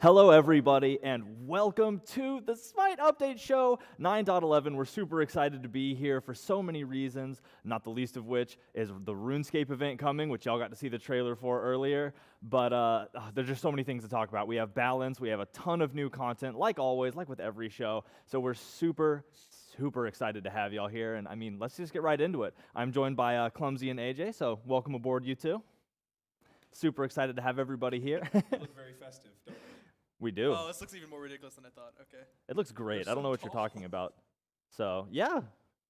Hello, everybody, and welcome to the Smite Update Show 9.11. We're super excited to be here for so many reasons, not the least of which is the RuneScape event coming, which y'all got to see the trailer for earlier. But there's just so many things to talk about. We have balance, we have a ton of new content, like always, like with every show. So we're super excited to have y'all here, and I mean, let's just get right into it. I'm joined by Clumsy and AJ, so welcome aboard, you two. Super excited to have everybody here. You look very festive, don't you? We do. Oh, this looks even more ridiculous than I thought. Okay. It looks great. You're I don't so know what you're tall. talking about. So, yeah,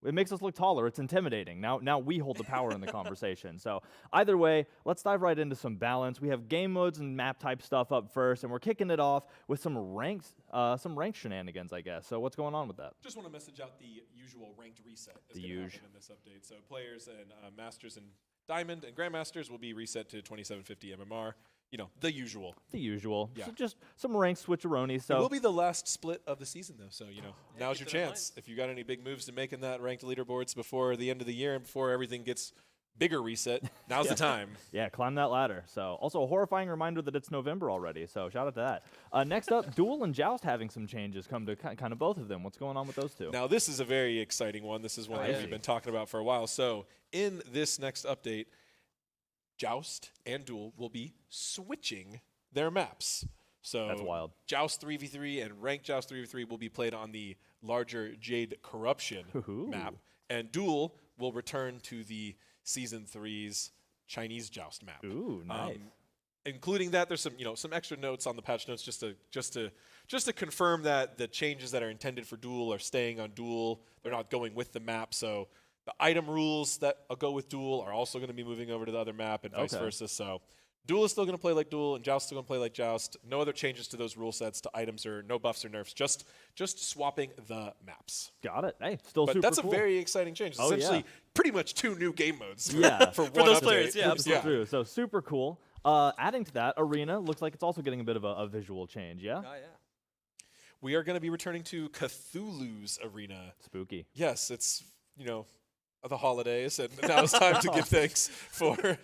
it makes us look taller. It's intimidating. Now we hold the power in the conversation. So, either way, let's dive right into some balance. We have game modes and map type stuff up first, and we're kicking it off with some ranked shenanigans, I guess. So, what's going on with that? Just want to message out the usual ranked reset that's The going to usual. happen in this update. So players and masters and diamond and grandmasters will be reset to 2750 MMR. You know, the usual. The usual. Yeah. So just some ranked switcheronis. It So, will be the last split of the season, though. So, you know, now's your keep it in chance. If you got any big moves to make in that ranked leaderboards before the end of the year and before everything gets bigger reset, now's the time. yeah, climb that ladder. So, also a horrifying reminder that it's November already. So, shout out to that. Next up, Duel and Joust having some changes come to kind of both of them. What's going on with those two? Now, this is a very exciting one. This is one that we've been talking about for a while. So, in this next update, Joust and Duel will be switching their maps. So That's wild. Joust 3v3 and Ranked Joust 3v3 will be played on the larger Jade Corruption Ooh. map, and Duel will return to the Season 3's Chinese Joust map. Ooh, nice. Including that, there's some extra notes on the patch notes just to confirm that the changes that are intended for Duel are staying on Duel. They're not going with the map. So the item rules that go with Duel are also going to be moving over to the other map and vice versa. So Duel is still going to play like Duel and Joust is still going to play like Joust. No other changes to those rule sets, to items, or no buffs or nerfs. Just swapping the maps. Got it. Hey, still But super that's cool. a very exciting change. It's Oh, essentially yeah. pretty much 2 new game modes Yeah. for one those update. players, yeah, Absolutely true. So super cool. Adding to that, Arena looks like it's also getting a bit of a visual change, yeah? Oh, yeah. We are going to be returning to Cthulhu's Arena. Spooky. Yes, it's, the holidays, and now it's time to give thanks for the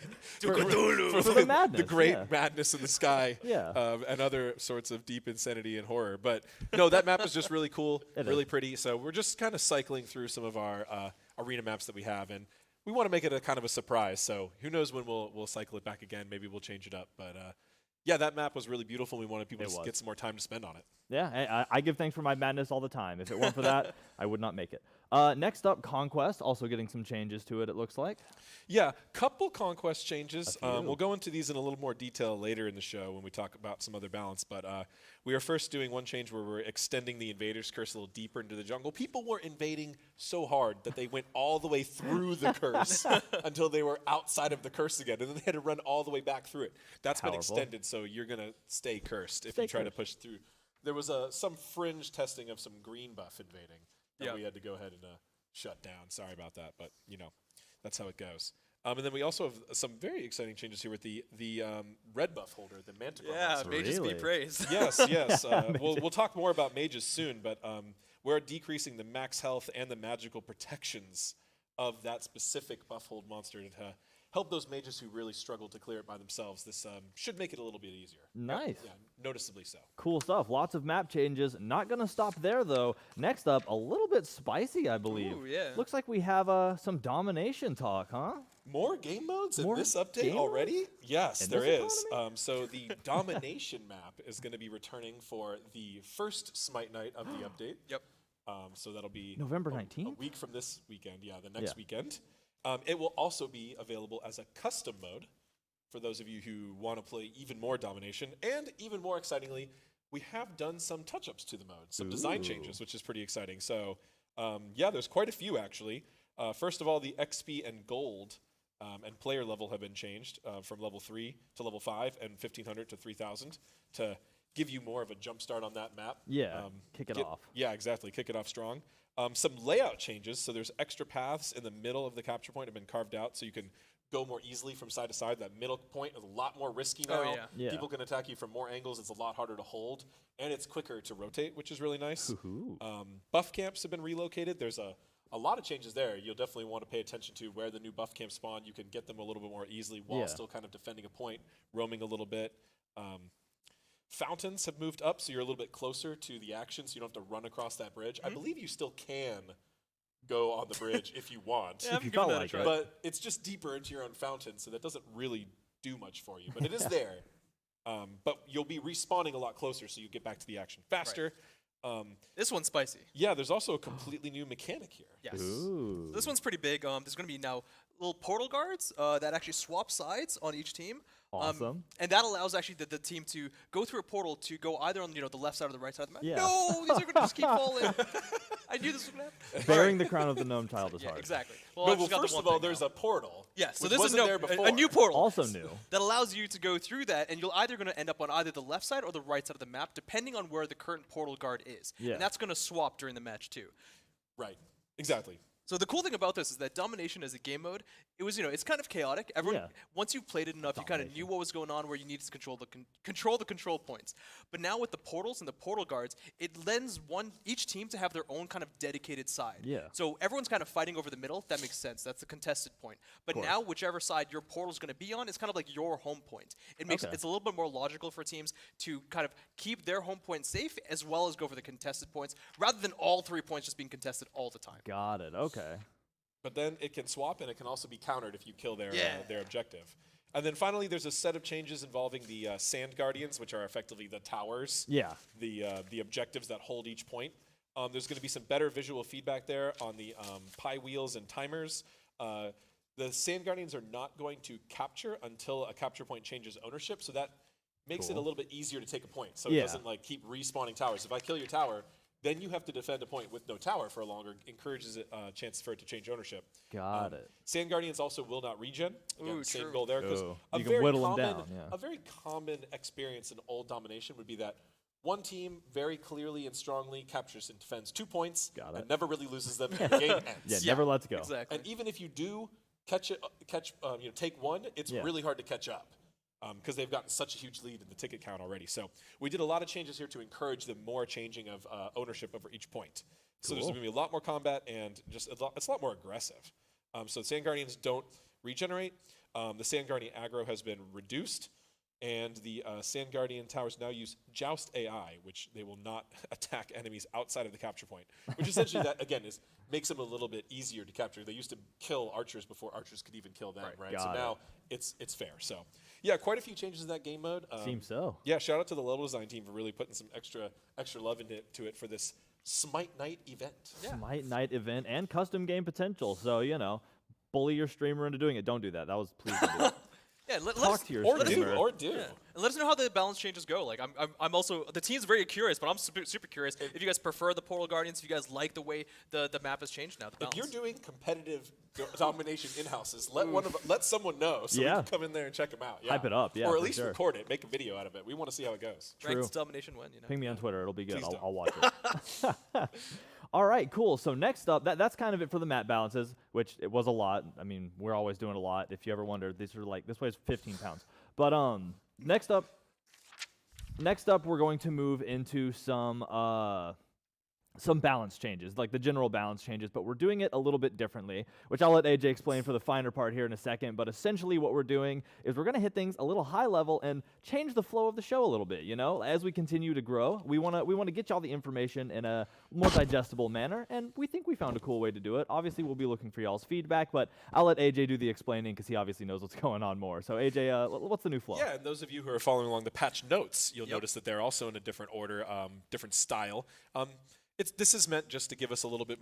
madness, the great yeah. madness in the sky, Yeah. and other sorts of deep insanity and horror. But no, that map is just really cool, It really is. pretty. So we're just kind of cycling through some of our arena maps that we have, and we want to make it a kind of a surprise. So who knows when we'll cycle it back again? Maybe we'll change it up. But yeah, that map was really beautiful. We wanted people It to was. get some more time to spend on it. Yeah, hey, I give thanks for my madness all the time. If it weren't for that, I would not make it. Next up, Conquest, also getting some changes to it, it looks like. Yeah, couple conquest changes. A few. We'll go into these in a little more detail later in the show when we talk about some other balance. But we are first doing one change where we're extending the Invader's Curse a little deeper into the jungle. People were invading so hard that they went all the way through the curse until they were outside of the curse again. And then they had to run all the way back through it. That's been Powerful. extended, so you're going to stay cursed if Stay you try to cursed. push through. There was some fringe testing of some green buff invading that we had to go ahead and shut down. Sorry about that, but that's how it goes. And then we also have some very exciting changes here with the red buff holder, the Manticore. Yeah, monster. mages Really? be praised. Yes. We'll talk more about mages soon, but we're decreasing the max health and the magical protections of that specific buff hold monster to help those mages who really struggle to clear it by themselves. This should make it a little bit easier. Nice. Yeah, noticeably so. Cool stuff. Lots of map changes. Not going to stop there, though. Next up, a little bit spicy, I believe. Ooh, yeah. Looks like we have some domination talk, huh? More game modes More in this update game already? Yes, In there this is. So the domination map is going to be returning for the first Smite night of the update. Yep. So that'll be November a 19th? week from this weekend. Yeah, the next Yeah. weekend. It will also be available as a custom mode for those of you who want to play even more domination. And even more excitingly, we have done some touch-ups to the mode, some design changes, which is pretty exciting. So yeah, there's quite a few actually. First of all, the XP and gold and player level have been changed from level 3 to level 5 and 1500 to 3000 to give you more of a jump start on that map. Yeah, kick it off. Yeah, exactly. Kick it off strong. Some layout changes. So there's extra paths in the middle of the capture point have been carved out so you can go more easily from side to side. That middle point is a lot more risky now. Oh, yeah. Yeah. People can attack you from more angles. It's a lot harder to hold. And it's quicker to rotate, which is really nice. Ooh. Buff camps have been relocated. There's a lot of changes there. You'll definitely want to pay attention to where the new buff camps spawn. You can get them a little bit more easily while Yeah. still kind of defending a point, roaming a little bit. Fountains have moved up, so you're a little bit closer to the action, so you don't have to run across that bridge. I believe you still can go on the bridge if you want. Yeah, If you give felt that a like try. it. But it's just deeper into your own fountain, so that doesn't really do much for you. But it is there. But you'll be respawning a lot closer, so you get back to the action faster. This one's spicy. Yeah, there's also a completely new mechanic here. Yes. Ooh. So this one's pretty big. There's going to be now little portal guards that actually swap sides on each team. Awesome. And that allows actually the team to go through a portal to go either on the left side or the right side of the map. Yeah. No, these are going to just keep falling. I knew this was going to happen. Bearing the crown of the gnome child is Yeah, hard. exactly. No, I've well, just got the first one of all, thing there's now. a portal. Yeah, so which this wasn't is there before. a new portal. Also new. That allows you to go through that, and you're either going to end up on either the left side or the right side of the map, depending on where the current portal guard is. Yeah. And that's going to swap during the match too. Right. Exactly. So the cool thing about this is that domination as a game mode, it was it's kind of chaotic. Everyone once you've played it enough, you kind of knew what was going on, where you needed to control the control points. But now with the portals and the portal guards, it lends each team to have their own kind of dedicated side. Yeah. So everyone's kind of fighting over the middle. That makes sense. That's the contested point. But now whichever side your portal's going to be on is kind of like your home point. It makes it's a little bit more logical for teams to kind of keep their home point safe as well as go for the contested points, rather than all 3 points just being contested all the time. Got it. Okay. But then it can swap, and it can also be countered if you kill their objective. And then finally, there's a set of changes involving the Sand Guardians, which are effectively the towers. Yeah. The objectives that hold each point. There's going to be some better visual feedback there on the pie wheels and timers. The Sand Guardians are not going to capture until a capture point changes ownership, so that makes it a little bit easier to take a point. So it doesn't like keep respawning towers. If I kill your tower, then you have to defend a point with no tower for longer. Encourages a chance for it to change ownership. Got it. Sand Guardians also will not regen. Again, Ooh, same true. goal there. Because Ooh. You can whittle them down, yeah. A very common experience in old domination would be that one team very clearly and strongly captures and defends 2 points and never really loses them, and the game ends. Yeah, never lets go. Exactly. And even if you do take one, it's really hard to catch up. Because they've gotten such a huge lead in the ticket count already. So we did a lot of changes here to encourage the more changing of ownership over each point. So there's going to be a lot more combat and just it's a lot more aggressive. So the Sand Guardians don't regenerate. The Sand Guardian aggro has been reduced. And the Sand Guardian towers now use Joust AI, which they will not attack enemies outside of the capture point. Which essentially, that again, makes them a little bit easier to capture. They used to kill archers before archers could even kill them, right? So now it's fair. So yeah, quite a few changes in that game mode. Seems so. Yeah, shout out to the level design team for really putting some extra love into it for this Smite Night event. Yeah. Smite Night event and custom game potential. So, bully your streamer into doing it. Don't do that. That was please don't do that. Yeah, let Talk us, to your Or streamer. do. yeah. And let us know how the balance changes go. Like I'm also the team's very curious, but I'm super curious if you guys prefer the Portal Guardians, if you guys like the way the map has changed now. The balance. If you're doing competitive domination in-houses, let someone know so we can come in there and check them out. Yeah. Hype it up, yeah, Or at for least sure. record it, make a video out of it. We want to see how it goes. Ranked domination win, Ping me on Twitter. It'll be good. Please I'll watch it. All right, cool. So next up, that's kind of it for the map balances, which it was a lot. I mean, we're always doing a lot. If you ever wondered, these are like, this weighs 15 pounds. But next up, we're going to move into some balance changes, like the general balance changes, but we're doing it a little bit differently, which I'll let AJ explain for the finer part here in a second. But essentially what we're doing is we're going to hit things a little high level and change the flow of the show a little bit, As we continue to grow, we want to get y'all the information in a more digestible manner, and we think we found a cool way to do it. Obviously, we'll be looking for y'all's feedback, but I'll let AJ do the explaining because he obviously knows what's going on more. So AJ, what's the new flow? Yeah, and those of you who are following along the patch notes, you'll notice that they're also in a different order, different style. This is meant just to give us a little bit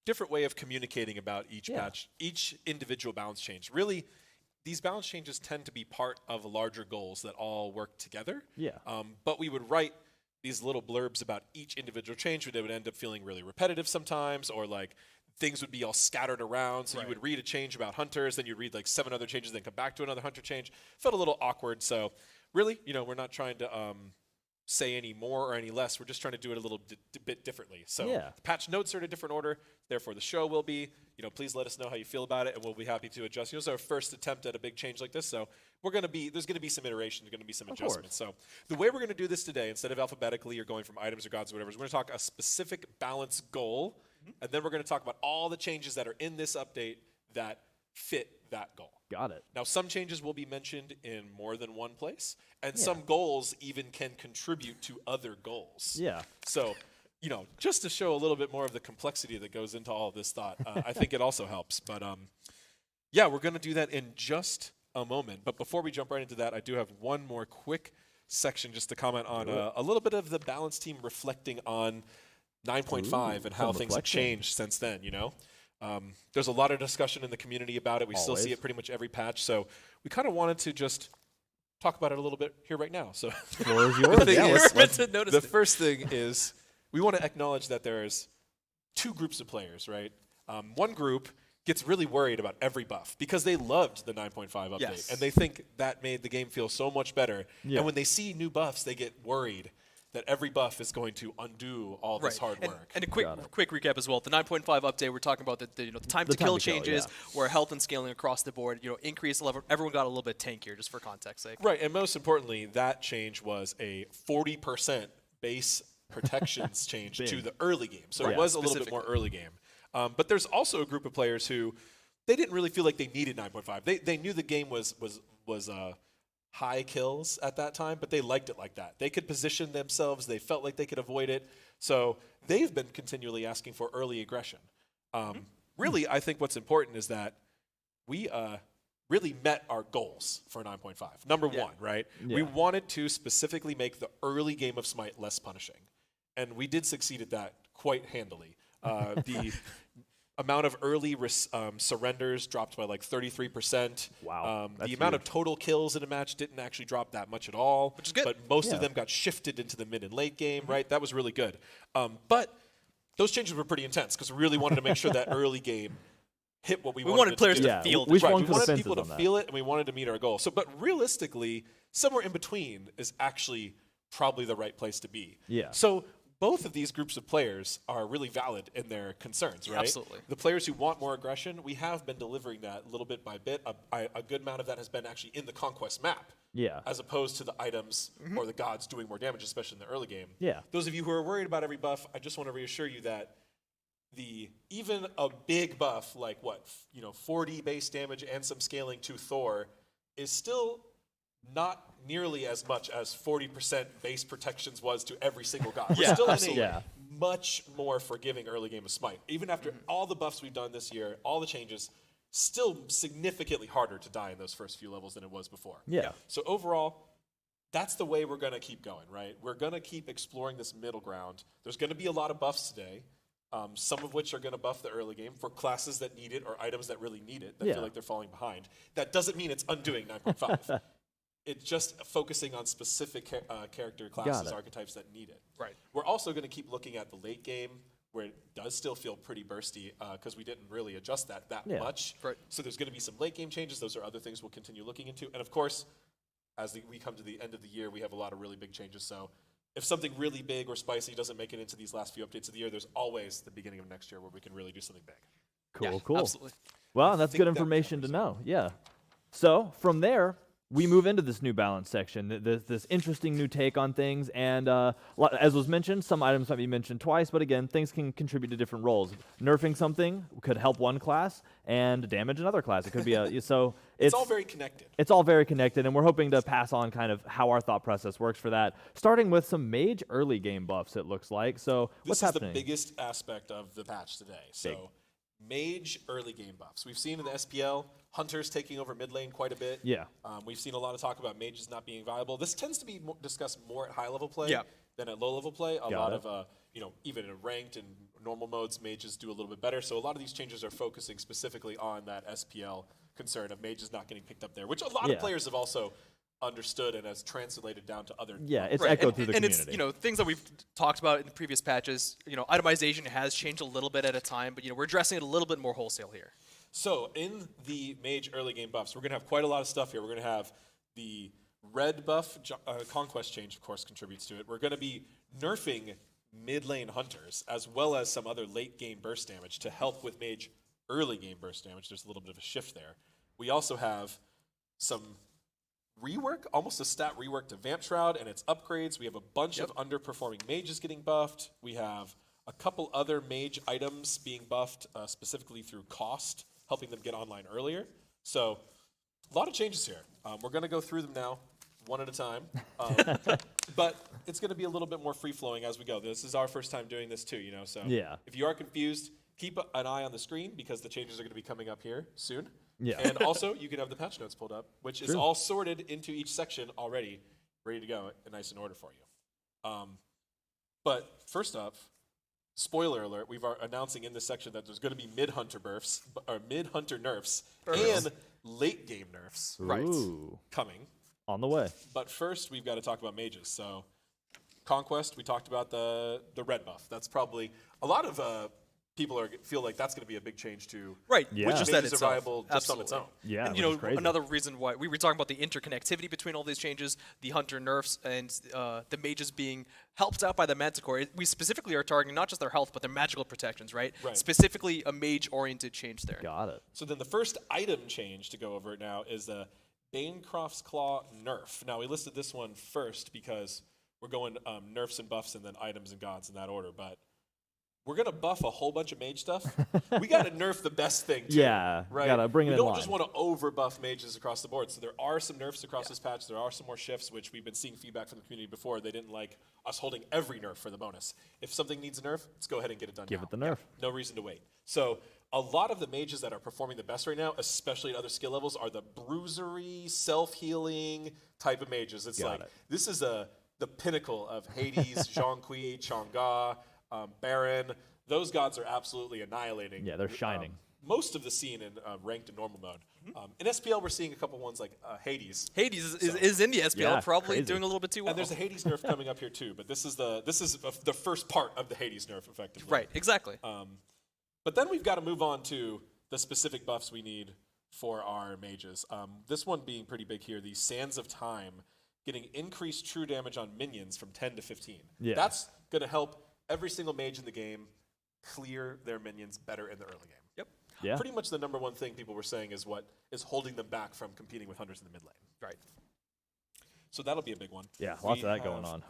different way of communicating about each patch, each individual balance change. Really, these balance changes tend to be part of larger goals that all work together. Yeah. But we would write these little blurbs about each individual change, but they would end up feeling really repetitive sometimes, or like things would be all scattered around. So you would read a change about hunters, then you'd read like 7 other changes, then come back to another hunter change. Felt a little awkward. So really, we're not trying to say any more or any less. We're just trying to do it a little bit differently. So the patch notes are in a different order. Therefore, the show will be. Please let us know how you feel about it, and we'll be happy to adjust. It's our first attempt at a big change like this, so there's going to be some iteration, there's going to be some adjustments. So the way we're going to do this today, instead of alphabetically or going from items or gods or whatever, is we're going to talk a specific balance goal, and then we're going to talk about all the changes that are in this update that fit that goal. Got it. Now, some changes will be mentioned in more than one place, and some goals even can contribute to other goals. Yeah. So, you know, just to show a little bit more of the complexity that goes into all of this thought, I think it also helps. But yeah, we're going to do that in just a moment. But before we jump right into that, I do have one more quick section just to comment on a little bit of the balance team reflecting on 9.5 and how things have changed since then, you know? There's a lot of discussion in the community about it. We still see it pretty much every patch. So we kind of wanted to just talk about it a little bit here right now. So Floor is yours. the first thing is we want to acknowledge that there's two groups of players, right? One group gets really worried about every buff because they loved the 9.5 update and they think that made the game feel so much better. And when they see new buffs, they get worried that every buff is going to undo all this hard work. And a quick recap as well. The 9.5 update, we're talking about the time to kill changes, where health and scaling across the board, increased level. Everyone got a little bit tankier, just for context sake. Right, and most importantly, that change was a 40% base protections change to the early game. So it was a little bit more early game. But there's also a group of players who they didn't really feel like they needed 9.5. They knew the game was high kills at that time, but they liked it like that. They could position themselves. They felt like they could avoid it. So they've been continually asking for early aggression. Really, I think what's important is that we really met our goals for 9.5. Number one, right? We wanted to specifically make the early game of Smite less punishing. And we did succeed at that quite handily. The amount of early surrenders dropped by like 33%. Wow. The amount of total kills in a match didn't actually drop that much at all. Which is good. But most of them got shifted into the mid and late game, right? That was really good. But those changes were pretty intense because we really wanted to make sure that early game hit what we wanted. We wanted players to to feel we the we wanted people to that. feel it, and we wanted to meet our goal. So, but realistically, somewhere in between is actually probably the right place to be. Yeah. So both of these groups of players are really valid in their concerns, right? Absolutely. The players who want more aggression, we have been delivering that little bit by bit. A good amount of that has been actually in the Conquest map. Yeah. As opposed to the items or the gods doing more damage, especially in the early game. Yeah. Those of you who are worried about every buff, I just want to reassure you that even a big buff like 40 base damage and some scaling to Thor is still not nearly as much as 40% base protections was to every single god. We're still in a much more forgiving early game of Smite. Even after all the buffs we've done this year, all the changes, still significantly harder to die in those first few levels than it was before. Yeah. So overall, that's the way we're going to keep going, right? We're going to keep exploring this middle ground. There's going to be a lot of buffs today, some of which are going to buff the early game for classes that need it or items that really need it, that feel like they're falling behind. That doesn't mean it's undoing 9.5. It's just focusing on specific character classes, archetypes that need it. Right. We're also going to keep looking at the late game, where it does still feel pretty bursty because we didn't really adjust that much. Right. So there's going to be some late game changes. Those are other things we'll continue looking into. And of course, as we come to the end of the year, we have a lot of really big changes. So if something really big or spicy doesn't make it into these last few updates of the year, there's always the beginning of next year where we can really do something big. Cool. Absolutely. Well, that's good information to know. Yeah. So from there, we move into this new balance section, this interesting new take on things, and as was mentioned, some items might be mentioned twice, but again, things can contribute to different roles. Nerfing something could help one class and damage another class. It could be it's all very connected. It's all very connected, and we're hoping to pass on kind of how our thought process works for that, starting with some mage early game buffs, it looks like. So what's happening? This is the biggest aspect of the patch today. So mage early game buffs. We've seen in the SPL, hunters taking over mid lane quite a bit. Yeah. We've seen a lot of talk about mages not being viable. This tends to be discussed more at high level play than at low level play. A lot of, even in ranked and normal modes, mages do a little bit better. So a lot of these changes are focusing specifically on that SPL concern of mages not getting picked up there, which a lot of players have also understood and has translated down to other. It's echoed through the community. And it's things that we've talked about in the previous patches. Itemization has changed a little bit at a time, but we're addressing it a little bit more wholesale here. So in the mage early game buffs, we're going to have quite a lot of stuff here. We're going to have the red buff, conquest change, of course, contributes to it. We're going to be nerfing mid lane hunters as well as some other late game burst damage to help with mage early game burst damage. There's a little bit of a shift there. We also have some rework, almost a stat rework to Vamp Shroud and its upgrades. We have a bunch of underperforming mages getting buffed. We have a couple other mage items being buffed specifically through cost, helping them get online earlier. So a lot of changes here. We're going to go through them now, one at a time. But it's going to be a little bit more free-flowing as we go. This is our first time doing this too, so if you are confused, keep an eye on the screen because the changes are going to be coming up here soon. Yeah. And also, you can have the patch notes pulled up, which is all sorted into each section already, ready to go, and nice in order for you. But first up, spoiler alert, we've announcing in this section that there's going to be mid-hunter nerfs and late-game nerfs coming. On the way. But first, we've got to talk about mages. So, Conquest, we talked about the red buff. That's probably a lot of people feel like that's going to be a big change to right. Yeah. Which mages is that are itself. viable just on its own. Yeah, and which is crazy. another reason why we were talking about the interconnectivity between all these changes, the hunter nerfs, and the mages being helped out by the manticore. We specifically are targeting not just their health, but their magical protections, right? Specifically, a mage-oriented change there. Got it. So then the first item change to go over now is the Bancroft's Claw nerf. Now we listed this one first because we're going nerfs and buffs and then items and gods in that order, but we're going to buff a whole bunch of mage stuff. We got to nerf the best thing too. Yeah, right? gotta bring it in We don't line. just want to over buff mages across the board. So there are some nerfs across this patch. There are some more shifts, which we've been seeing feedback from the community before. They didn't like us holding every nerf for the bonus. If something needs a nerf, let's go ahead and get it done Give now. it the nerf. No reason to wait. So a lot of the mages that are performing the best right now, especially at other skill levels, are the bruisery, self-healing type of mages. It's this is the pinnacle of Hades, Zhongqi, Chang'e, Baron. Those gods are absolutely annihilating. Yeah, they're shining. Most of the scene in ranked and normal mode. In SPL, we're seeing a couple ones like Hades. Hades is in the SPL, Yeah, probably crazy. doing a little bit too well. And there's a Hades nerf coming up here too, but this is the first part of the Hades nerf, effectively. right, exactly. But then we've got to move on to the specific buffs we need for our mages. This one being pretty big here, the Sands of Time, getting increased true damage on minions from 10 to 15. Yeah. That's going to help every single mage in the game clear their minions better in the early game. Yep. Yeah. Pretty much the number one thing people were saying is what is holding them back from competing with hunters in the mid lane. Right. So that'll be a big one. Yeah, lots of that going on.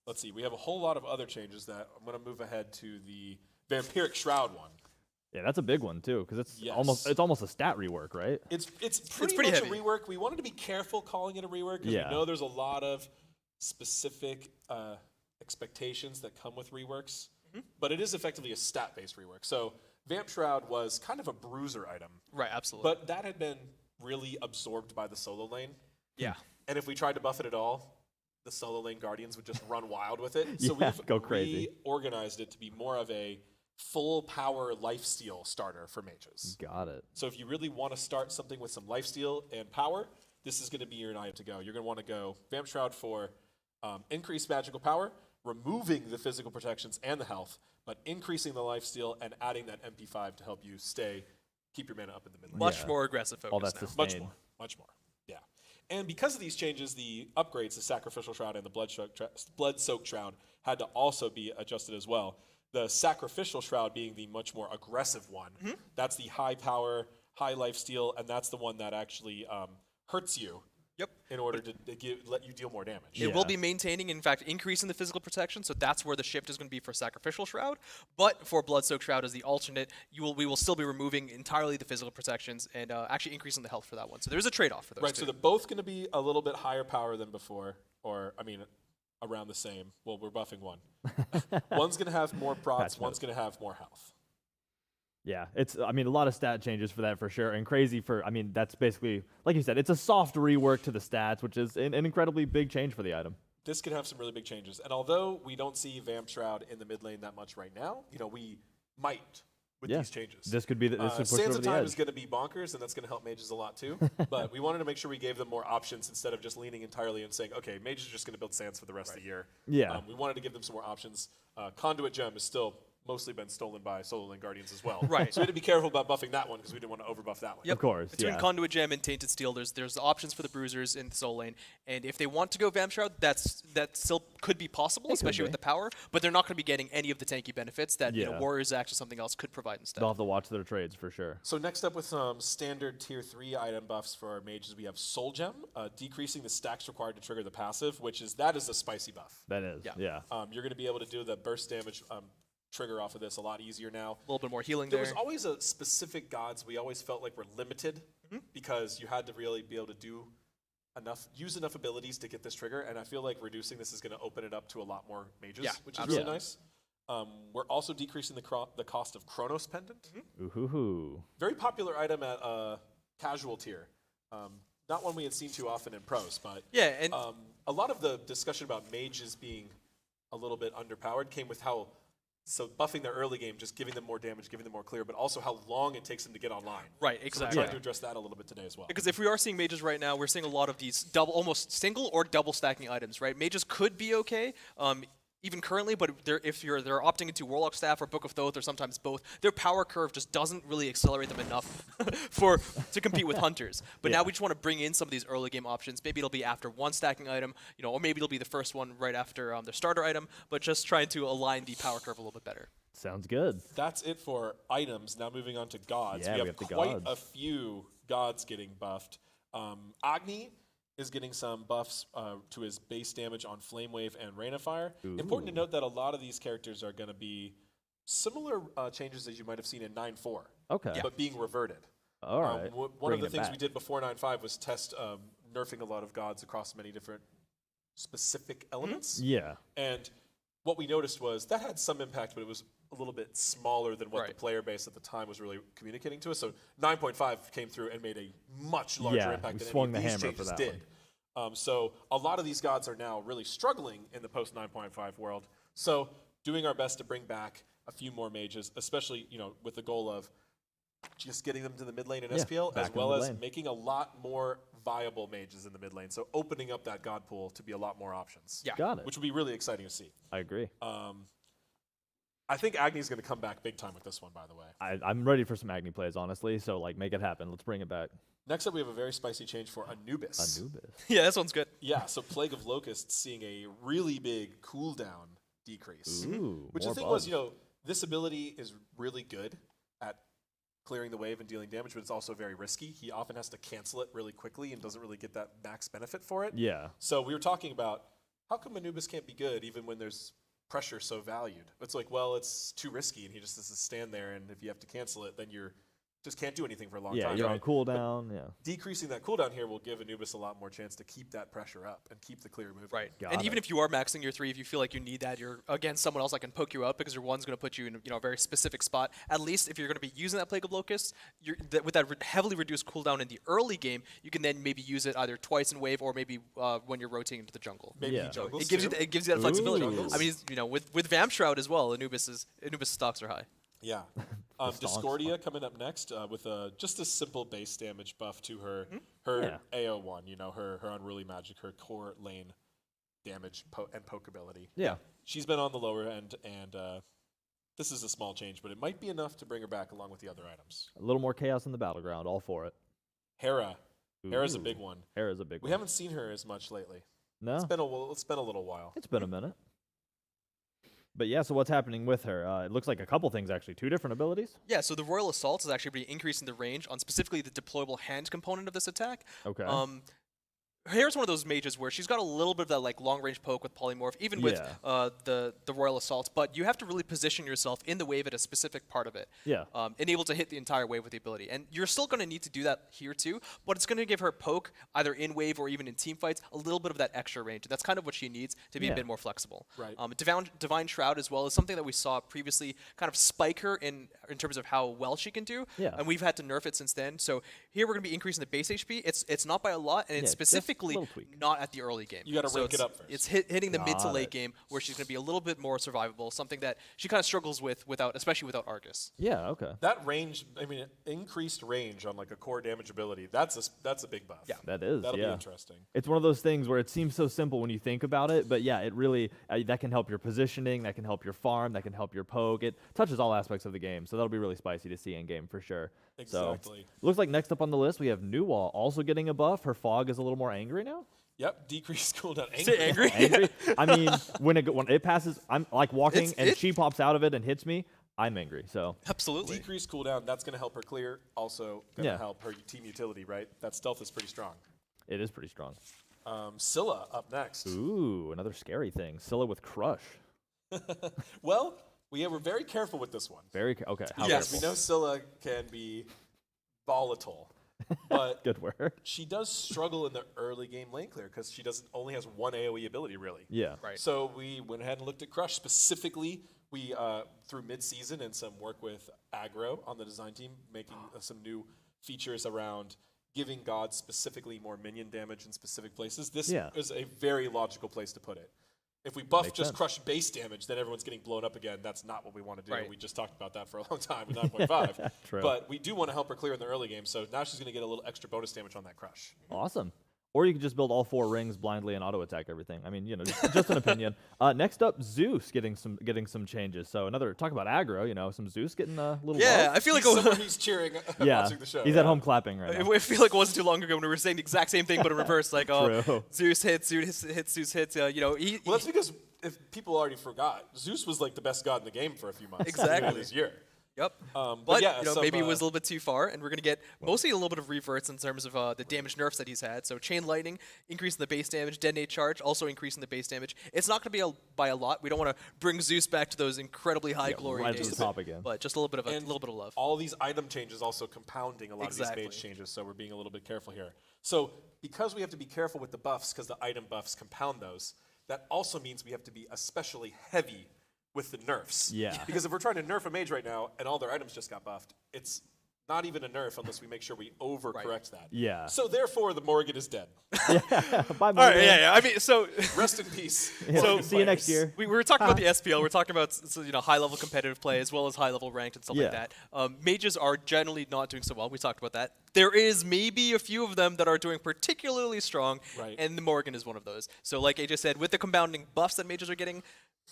Let's see. We have a whole lot of other changes that I'm going to move ahead to the Vampiric Shroud one. Yeah, that's a big one too, because it's Yes. almost a stat rework, right? It's pretty much heavy. a rework. We wanted to be careful calling it a rework because Yeah. we know there's a lot of specific expectations that come with reworks. But it is effectively a stat-based rework. So Vamp Shroud was kind of a bruiser item. Right, absolutely. But that had been really absorbed by the solo lane. yeah. And if we tried to buff it at all, the solo lane Guardians would just run wild with it. So Yeah, we've go crazy. reorganized it to be more of a full power lifesteal starter for mages. Got it. So if you really want to start something with some lifesteal and power, this is going to be your item to go. You're going to want to go Vamp Shroud for increased magical power, removing the physical protections and the health, but increasing the lifesteal and adding that MP5 to help you keep your mana up in the mid lane. Much Yeah. more aggressive focus All that now. sustain. Much more. Yeah. And because of these changes, the upgrades, the Sacrificial Shroud and the Blood-Soaked Shroud, had to also be adjusted as well. The Sacrificial Shroud being the much more aggressive one. That's the high power, high lifesteal, and that's the one that actually hurts you Yep. in order to let you deal more damage. It will be maintaining, in fact, increasing the physical protection, so that's where the shift is going to be for Sacrificial Shroud. But for Blood-Soaked Shroud as the alternate, we will still be removing entirely the physical protections and actually increasing the health for that one. So there's a trade-off for those Right, two. so they're both going to be a little bit higher power than before, around the same. Well, we're buffing one. One's going to have more procs, Patch one's going to have more health. Yeah, it's a lot of stat changes for that for sure, and crazy for that's basically, like you said, it's a soft rework to the stats, which is an incredibly big change for the item. This could have some really big changes. And although we don't see Vamp Shroud in the mid lane that much right now, we might with these changes. This could be this could push Sands over of the Time edge. is going to be bonkers, and that's going to help mages a lot too. But we wanted to make sure we gave them more options instead of just leaning entirely and saying, okay, mages are just going to build sands for the rest of the year. Yeah. We wanted to give them some more options. Conduit Gem is still mostly been stolen by solo lane Guardians as well. Right. So we had to be careful about buffing that one because we didn't want to overbuff that one. Yep. Of course, Between yeah. Conduit Gem and Tainted Steel, there's options for the Bruisers in the Soul Lane, and if they want to go Vamp Shroud, that still could be possible, especially with the power. But they're not going to be getting any of the tanky benefits that Warriors Axe or something else could provide instead. They'll have to watch their trades for sure. So next up with some standard tier 3 item buffs for our mages, we have Soul Gem, decreasing the stacks required to trigger the passive, that is a spicy buff. That is, yeah. You're going to be able to do the burst damage trigger off of this a lot easier now. A little bit more healing There there. was always a specific gods we always felt like were limited because you had to really be able to use enough abilities to get this trigger, and I feel like reducing this is going to open it up to a lot more mages, which is really nice. We're also decreasing the cost of Chronos Pendant. Ooh-hoo-hoo. Very popular item at casual tier. Not one we had seen too often in pros, but and a lot of the discussion about mages being a little bit underpowered came with how buffing their early game, just giving them more damage, giving them more clear, but also how long it takes them to get online. Right, So exactly. we're trying to address that a little bit today as well. Because if we are seeing mages right now, we're seeing a lot of these almost single or double stacking items, right? Mages could be okay, even currently, but they're opting into Warlock Staff or Book of Thoth or sometimes both. Their power curve just doesn't really accelerate them enough to compete with hunters. But now we just want to bring in some of these early game options. Maybe it'll be after one stacking item, or maybe it'll be the first one right after their starter item. But just trying to align the power curve a little bit better. Sounds good. That's it for items. Now moving on to gods. Yeah, we we have have the quite gods. a few gods getting buffed. Agni is getting some buffs to his base damage on Flame Wave and Rain of Fire. Important to note that a lot of these characters are going to be similar changes as you might have seen in 9.4, Okay. but being reverted. All right. One of Bringing the it things back. we did before 9.5 was test nerfing a lot of gods across many different specific elements. Yeah. And what we noticed was that had some impact, but it was a little bit smaller than what the Right. player base at the time was really communicating to us. So 9.5 came through and made a much larger Yeah, impact we than swung any the of these hammer for changes that did. So a lot of these gods are now really struggling in the post 9.5 world. So doing our best to bring back a few more mages, especially with the goal of just getting them to the mid lane in Yeah, SPL, back as in the well mid as lane. making a lot more viable mages in the mid lane. So opening up that god pool to be a lot more options. Yeah. Got it. Which would be really exciting to see. I agree. I think Agni's going to come back big time with this one, by the way. I'm ready for some Agni plays, honestly. So make it happen. Let's bring it back. Next up, we have a very spicy change for Anubis. Anubis. Yeah, this one's good. Yeah, so Plague of Locusts seeing a really big cooldown decrease. Ooh, Which more the thing bugs. was, this ability is really good at clearing the wave and dealing damage, but it's also very risky. He often has to cancel it really quickly and doesn't really get that max benefit for it. Yeah. So we were talking about how come Anubis can't be good even when there's pressure so valued? It's like, well, it's too risky, and he just has to stand there, and if you have to cancel it, then you're just can't do anything for a long Yeah, time. you're right? on cooldown. Yeah. Decreasing that cooldown here will give Anubis a lot more chance to keep that pressure up and keep the clear moving. Right. Got And it. even if you are maxing your 3, if you feel like you need that, you're against someone else that can poke you out because your 1's going to put you in a very specific spot. At least if you're going to be using that Plague of Locusts, with that heavily reduced cooldown in the early game, you can then maybe use it either twice in wave or maybe when you're rotating into the jungle. Maybe Yeah. he juggles It gives you too. it gives you that flexibility. Ooh. I mean, with Vamp Shroud as well, Anubis stocks are high. Yeah. stonks. Discordia coming up next with just a simple base damage buff to her AO1, her unruly magic, her core lane damage and poke ability. Yeah. She's been on the lower end, and this is a small change, but it might be enough to bring her back along with the other items. A little more chaos in the battleground. All for it. Hera. Hera's a Ooh. big one. Hera's a big We one. haven't seen her as much lately. No. It's been a little while. It's been a minute. But yeah, so what's happening with her? It looks like a couple things, actually. 2 different abilities. Yeah, so the Royal Assault is actually increasing the range on specifically the deployable hand component of this attack. Okay. Here's one of those mages where she's got a little bit of that long range poke with polymorph, even with the Royal Assault, but you have to really position yourself in the wave at a specific part of it. Yeah. And able to hit the entire wave with the ability. And you're still going to need to do that here too, but it's going to give her poke, either in wave or even in team fights, a little bit of that extra range. And that's kind of what she needs to be a bit more flexible. Right. Divine Shroud as well is something that we saw previously kind of spike her in terms of how well she can do. Yeah. And we've had to nerf it since then. So here we're going to be increasing the base HP. It's not by a lot, and it's just a specifically little tweak. not at the early game. You gotta So rank it it's- up first. It's hitting the mid to Got late it. game where she's going to be a little bit more survivable, something that she kind of struggles with especially without Argus. Yeah, okay. That range, increased range on a core damage ability, that's a big buff. Yeah. That is, That'll yeah. be interesting. It's one of those things where it seems so simple when you think about it, but yeah, it really, that can help your positioning, that can help your farm, that can help your poke. It touches all aspects of the game, so that'll be really spicy to see in game for sure. Exactly. So, looks like next up on the list we have Nuwall also getting a buff. Her fog is a little more angry now. Yep, decreased cooldown. Say angry? Angry? I mean, when it passes, I'm like walking and It's- she pops out of it and hits me, I'm angry. So Absolutely. Decreased cooldown, that's going to help her clear. Also going to Yeah. help her team utility, right? That stealth is pretty strong. it is pretty strong. Scylla up next. Ooh, another scary thing. Scylla with Crush. Well, We were very careful with this one. Okay. How Yes. We careful? know Scylla can be volatile, but Good word. she does struggle in the early game lane clear because she only has one AoE ability, really. Yeah. Right. So we went ahead and looked at Crush. Specifically, we, through mid-season and some work with Aggro on the design team, making some new features around giving gods specifically more minion damage in specific places. This is a very logical place to put it. If we buff Makes just sense. Crush base damage, then everyone's getting blown up again. That's not what we want to do. Right. We just talked about that for a long time with 9.5. True. But we do want to help her clear in the early game, so now she's going to get a little extra bonus damage on that Crush. Awesome. Or you could just build all 4 rings blindly and auto attack everything. I mean, you know, just an opinion. Next up, Zeus getting some changes. So talk about aggro. You know, some Zeus getting a little. Yeah, love. I feel like He's cheering watching the show. he's at home clapping right now. I feel like it wasn't too long ago when we were saying the exact same thing, but in reverse. Like, oh, True. Zeus hits, Zeus hits. You know, Well, that's because if people already forgot, Zeus was like the best god in the game for a few months. Exactly. This year. Yep. But yeah, you know, some, maybe it was a little bit too far, and we're going to get mostly a little bit of reverts in terms of the damage nerfs that he's had. So Chain Lightning, increasing the base damage, Detonate Charge, also increasing the base damage. It's not going to be by a lot. We don't want to bring Zeus back to those incredibly high glory right to days. the top again. But just a little bit of love. All these item changes also compounding a lot Exactly. of these mage changes, so we're being a little bit careful here. So because we have to be careful with the buffs, because the item buffs compound those, that also means we have to be especially heavy with the nerfs. Yeah. Because if we're trying to nerf a mage right now and all their items just got buffed, it's not even a nerf unless we make sure we overcorrect that. Yeah. So therefore, the Morgan is dead. Bye, All right, Morgan. yeah. I mean, so Rest in peace. Yeah, Morgan see you next players. year. we were talking about the SPL. We're talking about high level competitive play as well as high level ranked and stuff like Yeah. that. Mages are generally not doing so well. We talked about that. There is maybe a few of them that are doing particularly strong, Right. and the Morgan is one of those. So like AJ said, with the compounding buffs that mages are getting,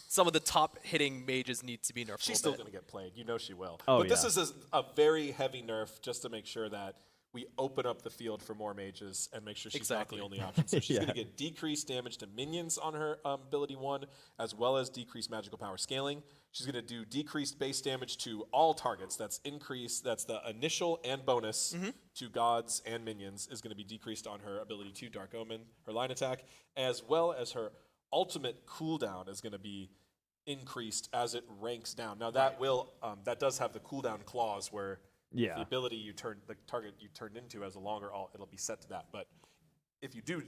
some of the top hitting mages need to be nerfed. She's still going to get played. You know she will. Oh, but this yeah. is a very heavy nerf just to make sure that we open up the field for more mages and make sure she's Exactly. not the only option. So she's Yeah. going to get decreased damage to minions on her ability 1, as well as decreased magical power scaling. She's going to do decreased base damage to all targets. That's increased. That's the initial and bonus to gods and minions is going to be decreased on her ability 2, Dark Omen, her line attack, as well as her ultimate cooldown is going to be increased as it ranks down. Now that will that does have the cooldown clause where Yeah. the ability the target you turned into as a longer alt, it'll be set to that. But if you do,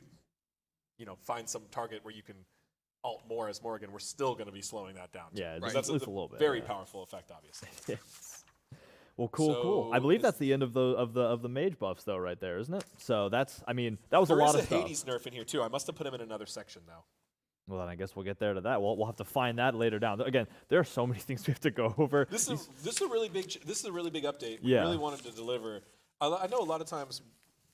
find some target where you can alt more as Morgan, we're still going to be slowing that down. too. Yeah, Because just that's at least a little bit, very yeah. powerful effect, obviously. Well, cool. I So believe is- that's the end of the mage buffs though, right there, isn't it? So that was a There lot is of a stuff. Hades nerf in here too. I must have put him in another section though. Well, then I guess we'll get there to that. We'll have to find that later down. Again, there are so many things we have to go over. This is a really big update. Yeah. We really wanted to deliver. I know a lot of times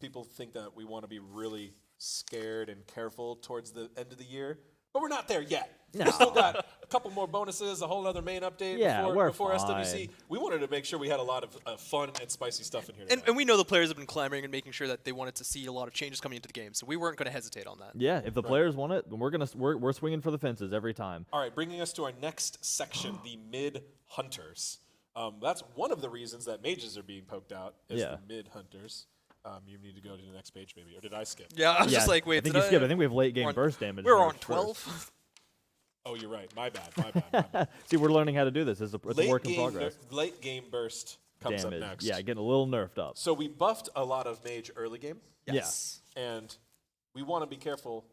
people think that we want to be really scared and careful towards the end of the year, but we're not there yet. No. We still got a couple more bonuses, a whole other main update Yeah, we're before SWC. fine. We wanted to make sure we had a lot of fun and spicy stuff in here. And, tonight. and we know the players have been clamoring and making sure that they wanted to see a lot of changes coming into the game, so we weren't going to hesitate on that. Yeah, if the players want it, then we're swinging for the fences every time. All right, bringing us to our next section, the mid hunters. That's one of the reasons that mages are being poked out is Yeah. the mid hunters. You need to go to the next page, maybe, or did I skip? Yeah, I was just like, wait, I think did you skipped. I think we have late game we're on- burst damage. We're on first. 12. Oh, you're right. My bad. See, we're learning how to do this. It's a work in progress. Late game burst comes Damage. up next. Yeah, getting a little nerfed up. So we buffed a lot of mage early game, Yes. and we want to be careful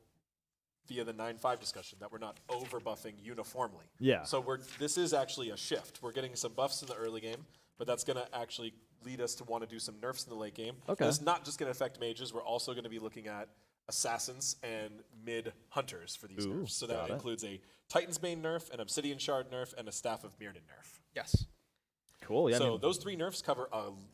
via the 9.5 discussion that we're not over buffing uniformly. Yeah. So this is actually a shift. We're getting some buffs in the early game, but that's going to actually lead us to want to do some nerfs in the late game. Okay. And it's not just going to affect mages. We're also going to be looking at assassins and mid hunters for these Ooh, nerfs. So that got it. includes a Titan's Bane nerf, an Obsidian Shard nerf, and a Staff of Mirrodin nerf. Yes. Cool. Yeah. I So mean, those 3 nerfs cover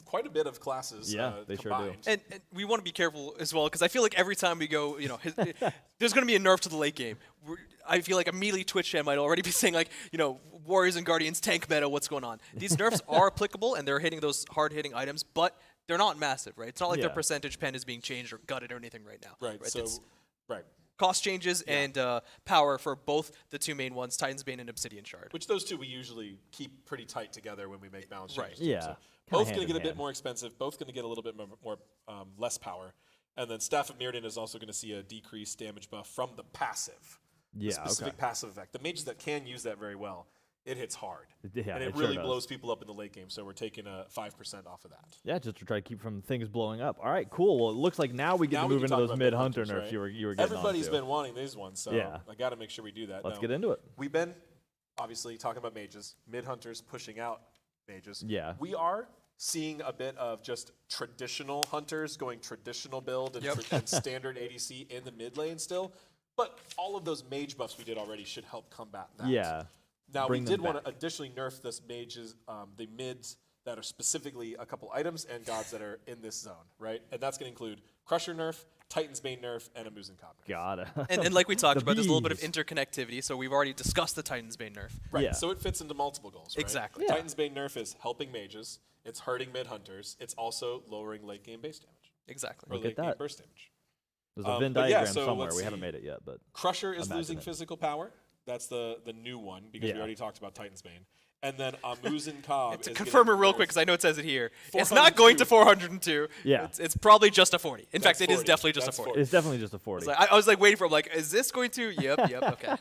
quite a bit of classes. Yeah, they sure do. combined. And we want to be careful as well, because I feel like every time we go, there's going to be a nerf to the late game. I feel like immediately Twitch chat might already be saying, like, Warriors and Guardians tank meta, what's going on? These nerfs are applicable, and they're hitting those hard-hitting items, but they're not massive, right? It's not like their Yeah. percentage pen is being changed or gutted or anything right now. Right. So, It's right. cost changes and power for both the 2 main ones, Titan's Bane and Obsidian Shard. Which those 2 we usually keep pretty tight together when we make balance Right. changes. Yeah. So Kinda both hand going to in get a bit hand. more expensive. Both going to get a little bit more less power. And then Staff of Mirrodin is also going to see a decreased damage buff from the passive. Yeah, The specific okay. passive effect. The mages that can use that very well it hits hard. Yeah, and it sure really does. blows people up in the late game, so we're taking a 5% off of that. Yeah, just to try to keep from things blowing up. All right, cool. Well, it looks like now we get Now to we move can into talk those about mid-hunter mid-hunters, nerfs right? you were getting Everybody's onto. been wanting these ones, so Yeah. I got to make sure we do that. Let's Now, get into it. We've been, obviously, talking about mages, mid-hunters pushing out mages. Yeah. We are seeing a bit of just traditional hunters going traditional build and, and standard ADC in the mid lane still. But all of those mage buffs we did already should help combat that. Yeah. Now, Bring we them did want to back. additionally nerf this mages, the mids that are specifically a couple items and gods that are in this zone, right? And that's going to include Crusher nerf, Titan's Bane nerf, and a Muzen Cobb nerf. Got it. And like we talked The about, there's a little bit of bees. interconnectivity. So we've already discussed the Titan's Bane nerf. Right, Yeah. so it fits into multiple goals, right? Exactly. Yeah. Titan's Bane nerf is helping mages, it's hurting mid-hunters, it's also lowering late game base damage. Exactly. Or Look at late game that. burst damage. There's a Venn but yeah, diagram so somewhere. let's We haven't see. made it yet, but Crusher is Imagine losing it. physical power. That's the new one, because Yeah. we already talked about Titan's Bane. And then Muzen Cobb To is confirm it getting real nerfed. quick, because I know it says it here. It's not going to 402. Yeah. It's probably just a 40. In That's fact, it is 40. definitely just That's a 40. 40. it's definitely just a 40. It's like, I was like waiting for him, like, is this going to? Yep, okay.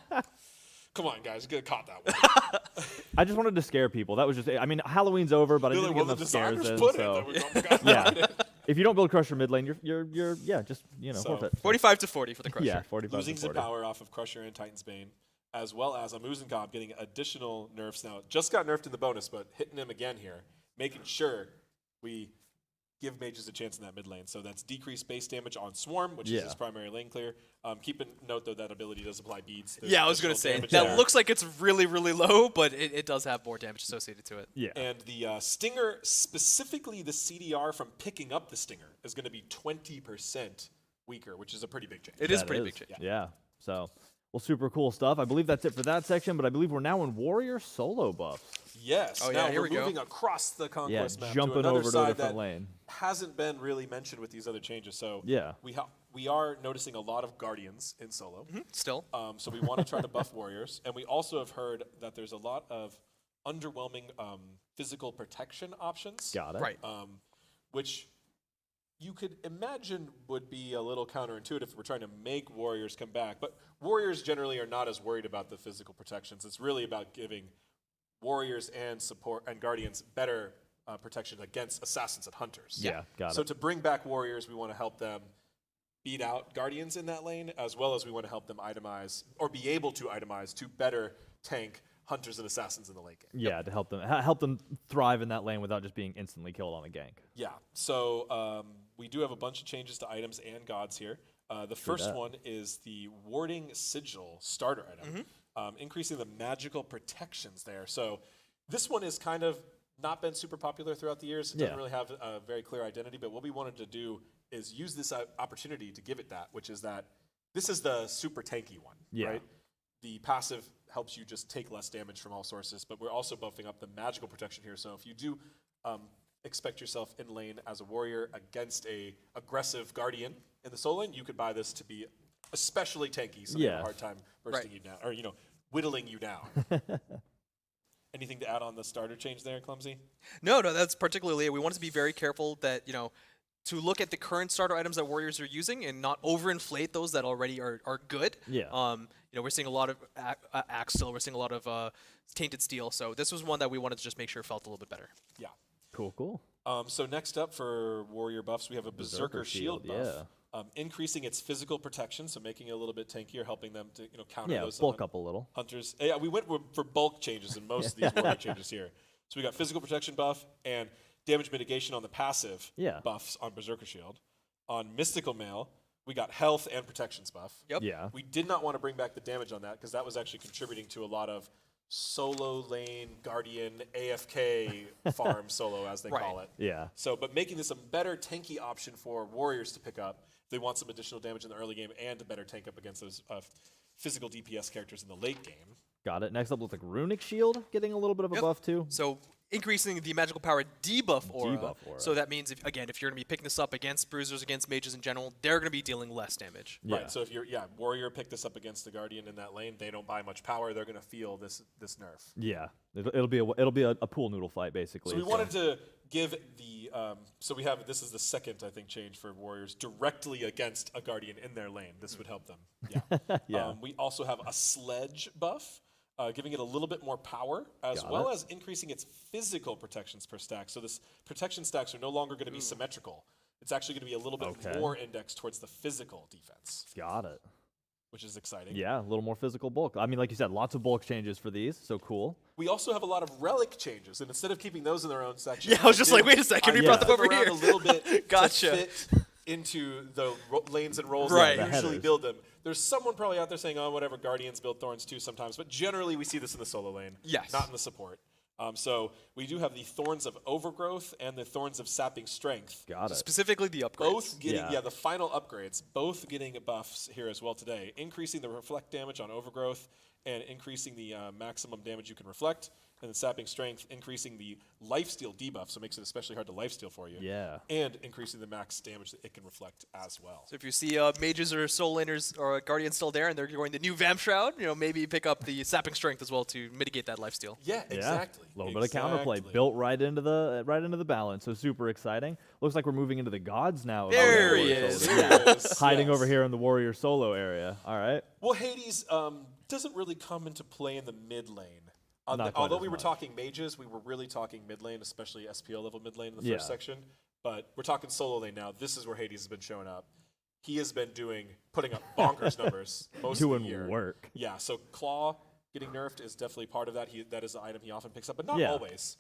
Come on, guys, you could have caught that one. I just wanted to scare people. That was just. I mean, Halloween's over, but I They're didn't like, get well, the enough scares designers in. put So it. That we got yeah, it. if you don't build Crusher mid lane, you're just So, forfeit. 45 to 40 for the Crusher. Yeah, 45 Losing to some 40. power off of Crusher and Titan's Bane, as well as a Muzen Cobb getting additional nerfs now. Just got nerfed in the bonus, but hitting him again here, making sure we give mages a chance in that mid lane. So that's decreased base damage on Swarm, which Yeah. is his primary lane clear. Keep in note, though, that ability does apply beads. There's Yeah, I was going to additional say, damage that there. looks like it's really, really low, but it does have more damage associated to it. Yeah. And the Stinger, specifically the CDR from picking up the Stinger, is going to be 20% weaker, which is a pretty big change. It is That pretty big change. Yeah. So, well, super cool stuff. I believe that's it for that section, but I believe we're now in Warrior solo buffs. Yes. Oh, now yeah, here we're we go. moving across the Yeah, conquest map jumping to another over to a side different that lane. hasn't been really mentioned with these other changes. So Yeah. we are noticing a lot of Guardians in solo. Still. So we want to try to buff Warriors. And we also have heard that there's a lot of underwhelming physical protection options. Got it. Right. Which you could imagine would be a little counterintuitive if we're trying to make Warriors come back. But Warriors generally are not as worried about the physical protections. It's really about giving Warriors and support and Guardians better protection against Assassins and Hunters. Yeah, got So it. to bring back Warriors, we want to help them beat out Guardians in that lane, as well as we want to help them itemize, or be able to itemize, to better tank Hunters and Assassins in the late game. Yeah, to help them thrive in that lane without just being instantly killed on a gank. Yeah, so we do have a bunch of changes to items and gods here. The first that. one is the Warding Sigil starter item, increasing the magical protections there. So this one is kind of not been super popular throughout the years. It doesn't Yeah. really have a very clear identity, but what we wanted to do is use this opportunity to give it that, which is that this is the super tanky one, Yeah. right? The passive helps you just take less damage from all sources, but we're also buffing up the magical protection here. So if you do expect yourself in lane as a warrior against a aggressive guardian in the solo lane, you could buy this to be especially tanky, so you have Yeah. a hard time bursting you down, or whittling you down. Anything to add on the starter change there, Clumsy? No, that's particularly it. We want to be very careful that, to look at the current starter items that Warriors are using and not overinflate those that already are good. Yeah. We're seeing a lot of Axe still. We're seeing a lot of Tainted Steel. So this was one that we wanted to just make sure felt a little bit better. Yeah. Cool. So next up for warrior buffs, we have a Berserker Shield buff. Increasing its physical protection, so making it a little bit tankier, helping them to counter Yeah, those bulk up a little. hunters. Yeah, we went for bulk changes in most of these warrior changes here. So we got physical protection buff and damage mitigation on the passive Yeah. buffs on Berserker Shield. On Mystical Mail, we got health and protections buff. Yep. Yeah. We did not want to bring back the damage on that because that was actually contributing to a lot of solo lane guardian AFK farm solo, as they call it. Yeah. So, but making this a better tanky option for warriors to pick up if they want some additional damage in the early game and to better tank up against those physical DPS characters in the late game. Got it. Next up looks like Runic Shield getting a little bit of a Yep. buff too. So increasing the magical power debuff aura. Debuff aura. So that means, if you're going to be picking this up against bruisers, against mages in general, they're going to be dealing less damage. Yeah. Right. So if warrior pick this up against the guardian in that lane, they don't buy much power. They're going to feel this nerf. Yeah. It'll be a pool noodle fight basically. So we wanted to give the this is the second, I think, change for warriors directly against a guardian in their lane. This would help them. Yeah. Yeah. We also have a sledge buff. giving it a little bit more power, as well as increasing its physical protections per stack. So this protection stacks are no longer going to be symmetrical. It's actually going to be a little bit more indexed towards the physical defense. Got it. Which is exciting. Yeah, a little more physical bulk. I mean, like you said, lots of bulk changes for these, so cool. We also have a lot of relic changes, and instead of keeping those in their own section, Yeah, I was just like, wait a second, we brought them over here. A little bit Gotcha. to fit into the lanes and roles Right. that we usually build them. There's someone probably out there saying, oh, whatever, Guardians build Thorns too sometimes, but generally we see this in the solo lane, not in the support. So we do have the Thorns of Overgrowth and the Thorns of Sapping Strength. Got it. Specifically the upgrades. Both getting, the final upgrades, both getting buffs here as well today, increasing the reflect damage on Overgrowth and increasing the maximum damage you can reflect, and the Sapping Strength increasing the lifesteal debuff, so it makes it especially hard to lifesteal for you. Yeah. And increasing the max damage that it can reflect as well. So if you see mages or soul laners or guardians still there and they're going the new Vamp Shroud, maybe pick up the Sapping Strength as well to mitigate that lifesteal. Yeah, exactly. A little bit of counterplay built right into the balance. So super exciting. Looks like we're moving into the gods now. There he is. Hiding over here in the warrior solo area. All right. Well, Hades doesn't really come into play in the mid lane. Although we were talking mages, we were really talking mid lane, especially SPL level mid lane in the first section. But we're talking solo lane now. This is where Hades has been showing up. He has been putting up bonkers numbers most of the year. Doing work. Yeah, so Claw getting nerfed is definitely part of that. That is an item he often picks up, but not always.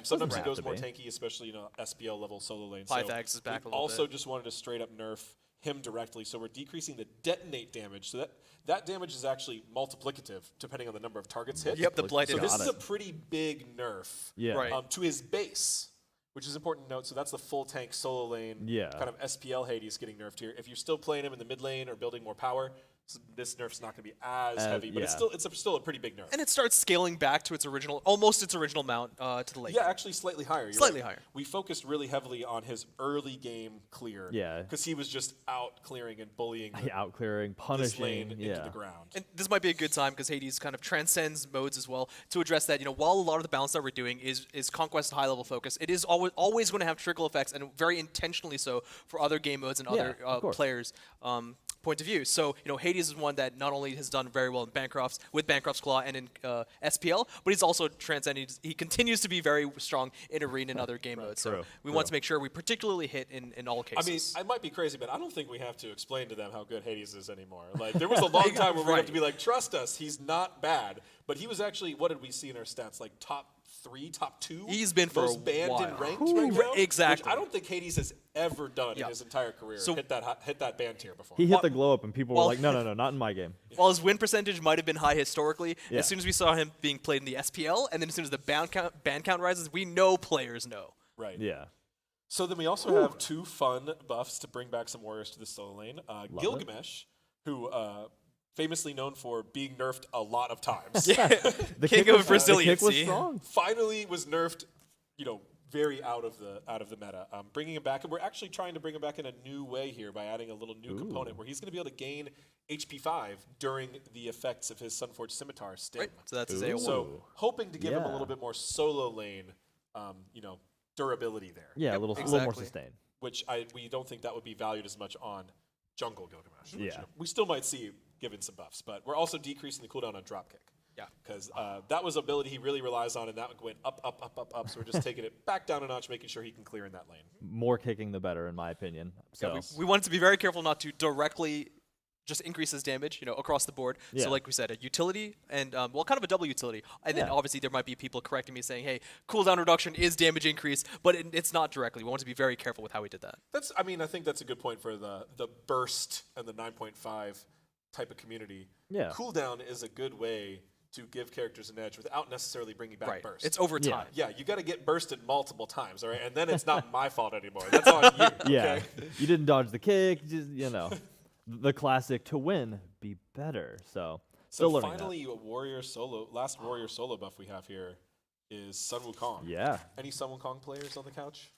Sometimes he goes more tanky, especially SPL level solo lane. Pythax is back a little also bit. just wanted to straight up nerf him directly, so we're decreasing the detonate damage. So that damage is actually multiplicative depending on the number of targets hit. Yep, the blighted. So this is a pretty big nerf to his base, which is important to note. So that's the full tank solo lane, kind of SPL Hades getting nerfed here. If you're still playing him in the mid lane or building more power, this nerf's not going to be as heavy, but it's still a pretty big nerf. And it starts scaling back to its original, almost its original mount to the late. Yeah, actually slightly higher. Slightly higher. We focused really heavily on his early game clear. Yeah. Because he was just out clearing and bullying. Out clearing, This punishing. lane into the ground. And this might be a good time because Hades kind of transcends modes as well to address that. While a lot of the balance that we're doing is conquest high level focus, it is always going to have trickle effects, and very intentionally so for other game modes and other players' point of view. So Hades is one that not only has done very well in with Bancroft's Claw and in SPL, but he's also transcended. He continues to be very strong in arena and other game modes. So we want to make sure we particularly hit in all cases. I mean, I might be crazy, but I don't think we have to explain to them how good Hades is anymore. Like, there was a long time where we have to be like, trust us, he's not bad. But he was actually, what did we see in our stats? Like top 3, top 2? He's been for most a banned while. and ranked right now? Exactly. Which I don't think Hades has ever done in his entire career. So hit that ban tier before. He hit the glow up, and people were like, no, not in my game. While his win percentage might have been high historically, as soon as we saw him being played in the SPL, and then as soon as the ban count rises, we know players know. Right. Yeah. So then we also have 2 fun buffs to bring back some warriors to the solo lane. Gilgamesh, who famously known for being nerfed a lot of times. The King of Brazilian was strong. Finally was nerfed, very out of the meta. Bringing him back, and we're actually trying to bring him back in a new way here by adding a little new component where he's going to be able to gain HP 5 during the effects of his Sunforged Scimitar stim. Right. So that's his AOE. So hoping to give him a little bit more solo lane, durability there. Yeah, a little more sustain. Which we don't think that would be valued as much on jungle Gilgamesh. Yeah. We still might see given some buffs, but we're also decreasing the cooldown on dropkick. Yeah. Because that was an ability he really relies on, and that went up. So we're just taking it back down a notch, making sure he can clear in that lane. More kicking, the better, in my opinion. So we wanted to be very careful not to directly just increase his damage, across the board. Yeah. So like we said, a utility and, kind of a double utility. And then obviously there might be people correcting me saying, hey, cooldown reduction is damage increase, but it's not directly. We want to be very careful with how we did that. I think that's a good point for the burst and the 9.5 type of community. Yeah. Cooldown is a good way to give characters an edge without necessarily bringing back burst. It's over time. Yeah, you got to get bursted multiple times, all right? And then it's not my fault anymore. That's on you. Yeah. Okay? You didn't dodge the kick, just, the classic to win, be better. So learning finally, last warrior solo buff we have here is Sun Wukong. Yeah. Any Sun Wukong players on the couch?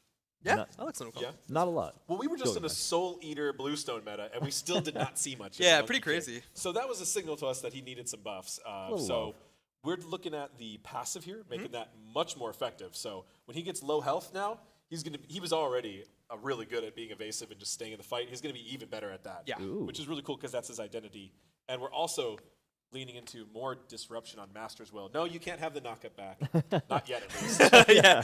Yeah, I like Sun Wukong. Yeah. Not a lot. Well, we were just in a Soul Eater Bluestone meta, and we still did not see much. Yeah, pretty crazy. So that was a signal to us that he needed some buffs. We're looking at the passive here, making that much more effective. So when he gets low health now, he was already really good at being evasive and just staying in the fight. He's going to be even better at that. Yeah. Which is really cool because that's his identity. And we're also leaning into more disruption on Master's Will. No, you can't have the knockup back. Not yet, at least. Yeah.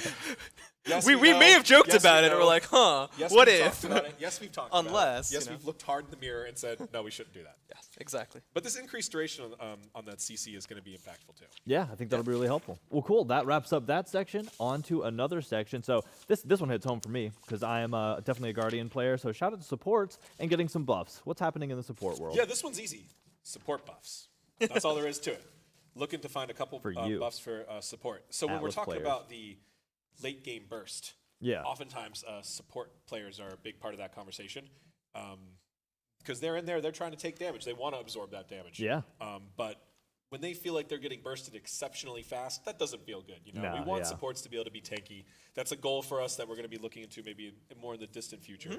Yes, we know. may have joked Yes, about we it, and know. we're like, huh, Yes, what we've if? talked about it. Yes, we've talked about it. Unless, Yes, you know. we've looked hard in the mirror and said, no, we shouldn't do that. Yes, exactly. But this increased duration on that CC is going to be impactful too. Yeah, I think that'll be really helpful. Well, cool. That wraps up that section. On to another section. So this one hits home for me because I am definitely a Guardian player. So shout out to supports and getting some buffs. What's happening in the support world? Yeah, this one's easy. Support buffs. That's all there is to it. Looking to find a couple buffs for support. So when we're Atlas talking players. about the late game burst, Yeah. oftentimes support players are a big part of that conversation because they're in there, they're trying to take damage. They want to absorb that damage. Yeah. But when they feel like they're getting bursted exceptionally fast, that doesn't feel good. You know, No, we want yeah. supports to be able to be tanky. That's a goal for us that we're going to be looking into maybe more in the distant future.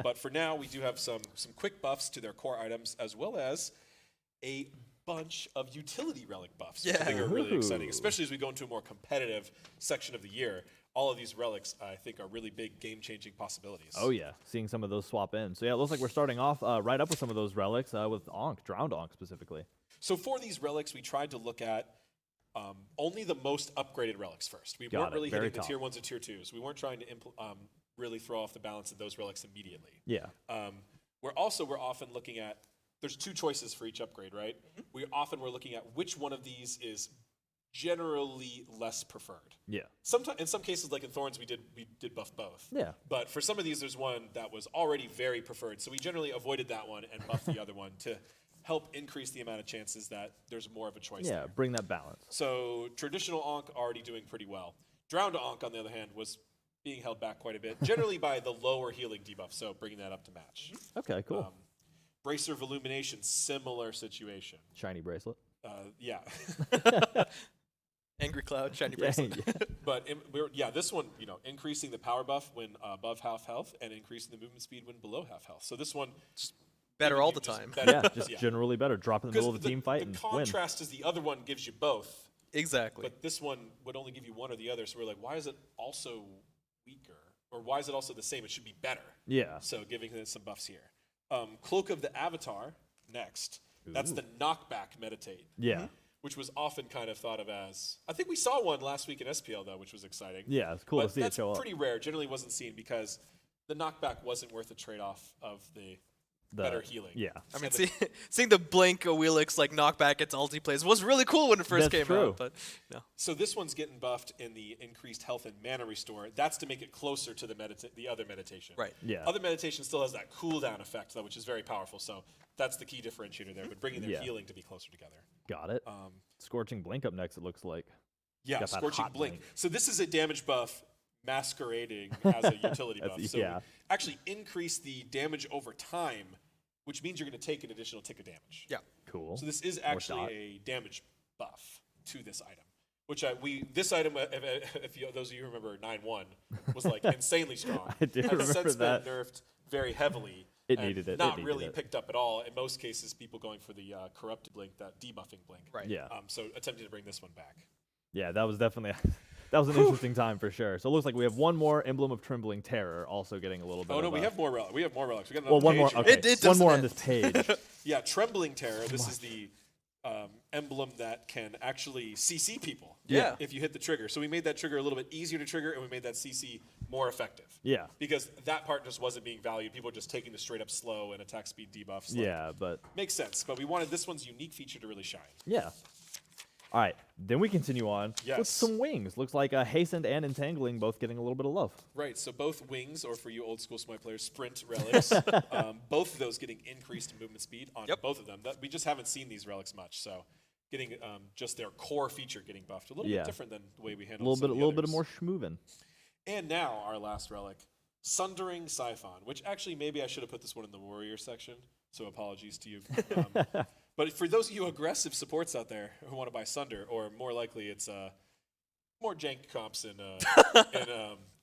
But for now, we do have some quick buffs to their core items as well as a bunch of utility relic buffs, which I think are really exciting, especially as we go into a more competitive section of the year. All of these relics, I think, are really big game-changing possibilities. Oh, yeah. Seeing some of those swap in. So, yeah, it looks like we're starting off right up with some of those relics with Ankh, Drowned Ankh specifically. So for these relics, we tried to look at only the most upgraded relics first. We Got weren't it. really Very hitting top. the tier 1s and tier 2s. We weren't trying to really throw off the balance of those relics immediately. Yeah. We're often looking at, there's two choices for each upgrade, right? We're looking at which one of these is generally less preferred. Yeah. Sometimes, in some cases, like in Thorns, we did buff both. Yeah. But for some of these, there's one that was already very preferred, so we generally avoided that one and buffed the other one to help increase the amount of chances that there's more of a choice Yeah, there. bring that balance. So traditional Ankh already doing pretty well. Drowned Ankh, on the other hand, was being held back quite a bit, generally by the lower healing debuff, so bringing that up to match. Okay, cool. Bracer of Illumination, similar situation. Shiny bracelet. Yeah. Angry Cloud, shiny Yeah, bracelet. But this one, increasing the power buff when above half health and increasing the movement speed when below half health. So this one, Better all the just time. better. Yeah, just generally better. Drop in the middle of the team fight the and contrast is the other one gives you both, Exactly. but this one would only give you one or the other. So we're like, why is it also weaker? Or why is it also the same? It should be better. win. Yeah. So giving it some buffs here. Cloak of the Avatar, next. That's the knockback meditate. Yeah. Which was often kind of thought of as, I think we saw one last week in SPL though, which was exciting. Yeah, it's cool But to see it that's show up. pretty rare. Generally wasn't seen because the knockback wasn't worth the trade-off of the better healing. Yeah. I mean, And seeing the Blink Wheelix like knockback its ulti plays was really cool when it first That's came true. out. But no. So this one's getting buffed in the increased health and mana restore. That's to make it closer to the other meditation. Right. Yeah. Other meditation still has that cooldown effect though, which is very powerful. So that's the key differentiator there. But bringing their Yeah. healing to be closer together. Got it. Scorching Blink up next, it looks like. Yeah, Got that Scorching hot Blink. blink. So this is a damage buff masquerading as a utility buff. So yeah. actually increase the damage over time, which means you're going to take an additional tick of damage. Yeah. Cool. So this is dot. actually a damage buff to this item. Which this item, if those of you who remember 9.1, was like insanely strong. I do Has remember since that. been nerfed very heavily. It and needed it. Not It needed really it. picked up at all. In most cases, people going for the corrupted blink, that debuffing blink. Right. Yeah. So attempting to bring this one back. Yeah, that was definitely that was an interesting time for sure. So it looks like we have one more Emblem of Trembling Terror also getting a little bit. Oh no, of we a- have more relics. We have more relics. We got Well, another one more. page here. Okay, It one more on doesn't this page. Yeah, Trembling Terror. This is the emblem that can actually CC people. Yeah. If you hit the trigger. So we made that trigger a little bit easier to trigger, and we made that CC more effective. Yeah. Because that part just wasn't being valued. People were just taking the straight up slow and attack speed debuffs. Like, Yeah, but makes sense. But we wanted this one's unique feature to really shine. yeah. All right, then we continue on with Yes. some wings. Looks like Hastened and Entangling both getting a little bit of love. Right, so both wings, or for you old school Smite players, sprint relics, both of those getting increased movement speed on both of them. We just haven't seen these relics much, so getting just their core feature getting buffed. A little Yeah. bit different than the way we A handled little some bit, a of the little bit others. more schmoovin'. And now our last relic, Sundering Siphon, which actually maybe I should have put this one in the warrior section, so apologies to you. But for those of you aggressive supports out there who want to buy Sunder, or more likely it's more jank comps in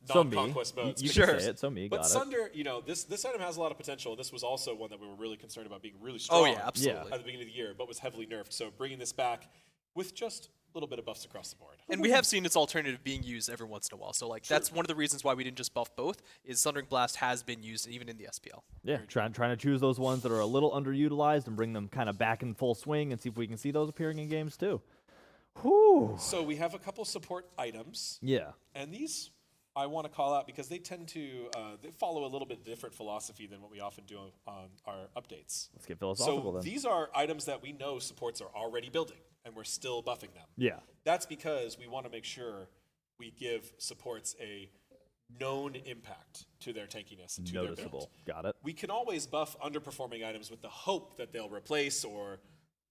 So me, non-conquest you, modes. you Sure. can say it. So me, But got it. Sunder, this item has a lot of potential. This was also one that we were really concerned about being really strong Oh yeah, absolutely. at the beginning of the year, but was heavily nerfed. So bringing this back with just a little bit of buffs across the board. And we have seen its alternative being used every once in a while. So like that's one of the reasons why we didn't just buff both. Is Sundering Blast has been used even in the SPL. Yeah, trying to choose those ones that are a little underutilized and bring them kind of back in full swing and see if we can see those appearing in games too. Whew. So we have a couple support items. Yeah. And these I want to call out because they tend to they follow a little bit different philosophy than what we often do on our updates. Let's get philosophical So then. these are items that we know supports are already building, and we're still buffing them. Yeah. That's because we want to make sure we give supports a known impact to their tankiness and to their build. Noticeable. Got it. We can always buff underperforming items with the hope that they'll replace or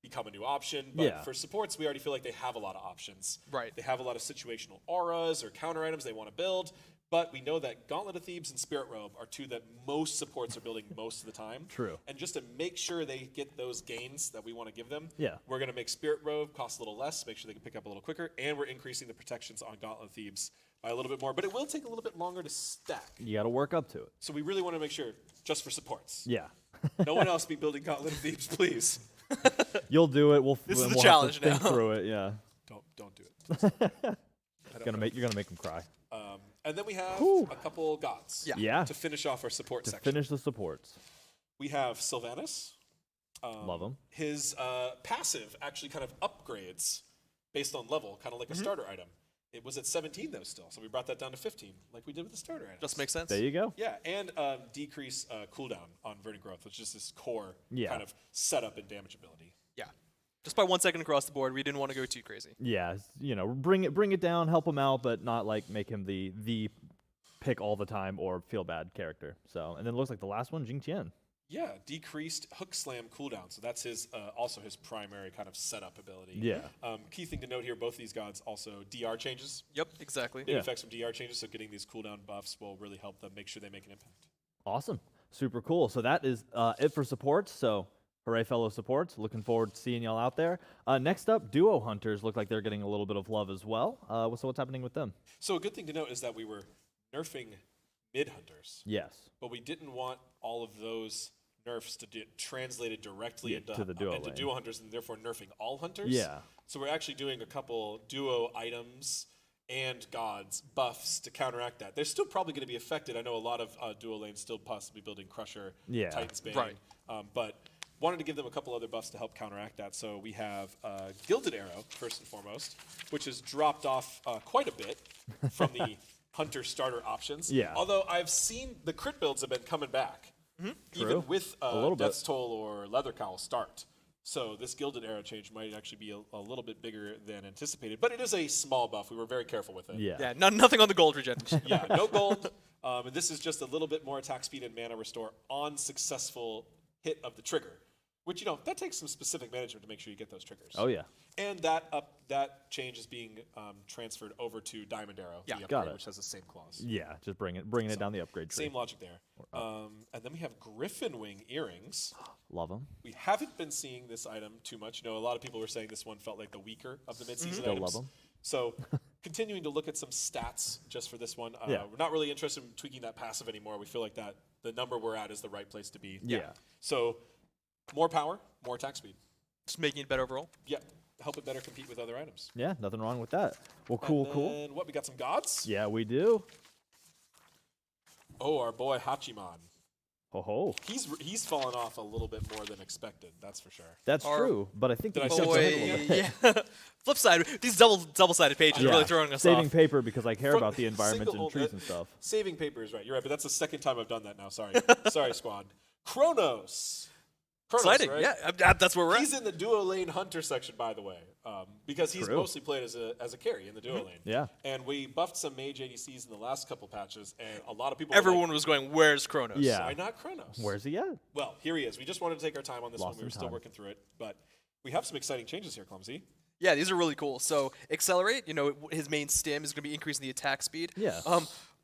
become a new option. But Yeah. for supports, we already feel like they have a lot of options. Right. They have a lot of situational auras or counter items they want to build. But we know that Gauntlet of Thebes and Spirit Robe are two that most supports are building most of the time. True. And just to make sure they get those gains that we want to give them, Yeah. we're going to make Spirit Robe cost a little less, make sure they can pick up a little quicker, and we're increasing the protections on Gauntlet of Thebes by a little bit more. But it will take a little bit longer to stack. You got to work up to it. So we really want to make sure, just for supports. Yeah. No one else be building Gauntlet of Thebes, please. You'll do it. This is the we'll challenge have to think now. through it. Yeah. Don't do it. Please. You're gonna make them cry. And then we have Whew. a couple gods Yeah. to finish off our support To section. finish the supports. We have Sylvanas. Love them. His passive actually kind of upgrades based on level, kind of like a starter item. It was at 17 though still, so we brought that down to 15, like we did with the starter items. Just makes sense. There you go. Yeah, and decrease cooldown on Verdant Growth, which is this core Yeah. kind of setup and damage ability. Yeah. Just by 1 second across the board, we didn't want to go too crazy. Yeah. Bring it down, help him out, but not like make him the pick all the time or feel bad character. So, and then it looks like the last one, Jing Tian. Yeah, decreased hook slam cooldown, so that's his also his primary kind of setup ability. Yeah. Key thing to note here, both these gods also DR changes. Yep, exactly. Big Yeah. effects from DR changes, so getting these cooldown buffs will really help them make sure they make an impact. Awesome. Super cool. So that is it for supports. So hooray, fellow supports. Looking forward to seeing y'all out there. Next up, duo hunters look like they're getting a little bit of love as well. So what's happening with them? So a good thing to note is that we were nerfing mid hunters, Yes. but we didn't want all of those nerfs to get translated directly to the duo into lane. duo hunters, and therefore nerfing all hunters. Yeah. So we're actually doing a couple duo items and gods buffs to counteract that. They're still probably going to be affected. I know a lot of duo lanes still possibly building Crusher, Yeah. Titan's Bane, Right. But wanted to give them a couple other buffs to help counteract that. So we have Gilded Arrow, first and foremost, which has dropped off quite a bit from the hunter starter options. Yeah. Although I've seen the crit builds have been coming back, True. even with little bit. Death's Toll or Leather Cowl start. So this Gilded Arrow change might actually be a little bit bigger than anticipated, but it is a small buff. We were very careful with it. Yeah. Yeah, nothing on the gold regen. Yeah, no gold. And this is just a little bit more attack speed and mana restore on successful hit of the trigger, which, that takes some specific management to make sure you get those triggers. Oh yeah. And that change is being transferred over to Diamond Arrow, Yeah. the Got upgrade, it. which has the same clause. Yeah. Just bringing it down the upgrade tree. Same logic there. And then we have Griffin Wing earrings. Love them. We haven't been seeing this item too much. A lot of people were saying this one felt like the weaker of the mid-season Still items. love 'em. So continuing to look at some stats just for this one. Yeah. We're not really interested in tweaking that passive anymore. We feel like that the number we're at is the right place to be. Yeah. So more power, more attack speed. Just making it better overall. Yeah, help it better compete with other items. Yeah. Nothing wrong with that. Well, cool. And what, we got some gods? Yeah, we do. Oh, our boy Hachiman. Ho ho. He's fallen off a little bit more than expected, that's for sure. That's Our true, but I think Did I that say we Boy, still have a little bit. yeah. Flip side, these double-sided pages are really throwing us saving off. paper because I care From about the environment single- and trees and stuff. Saving paper is right. You're right, but that's the second time I've done that now. Sorry. Sorry, squad. Kronos. Exciting, right? yeah. That's where we're He's at. in the duo lane hunter section, by the way, because he's True. mostly played as a carry in the duo lane. Yeah. And we buffed some mage ADCs in the last couple patches, and a lot of people were Everyone like, was going, "Where's Kronos?" Yeah. why not Kronos? Where's he at? Well, here he is. We just wanted to take our time on this Lost one. We were in still time. working through it, but we have some exciting changes here, Clumsy. Yeah, these are really cool. So accelerate, his main stim is going to be increasing the attack speed. Yeah.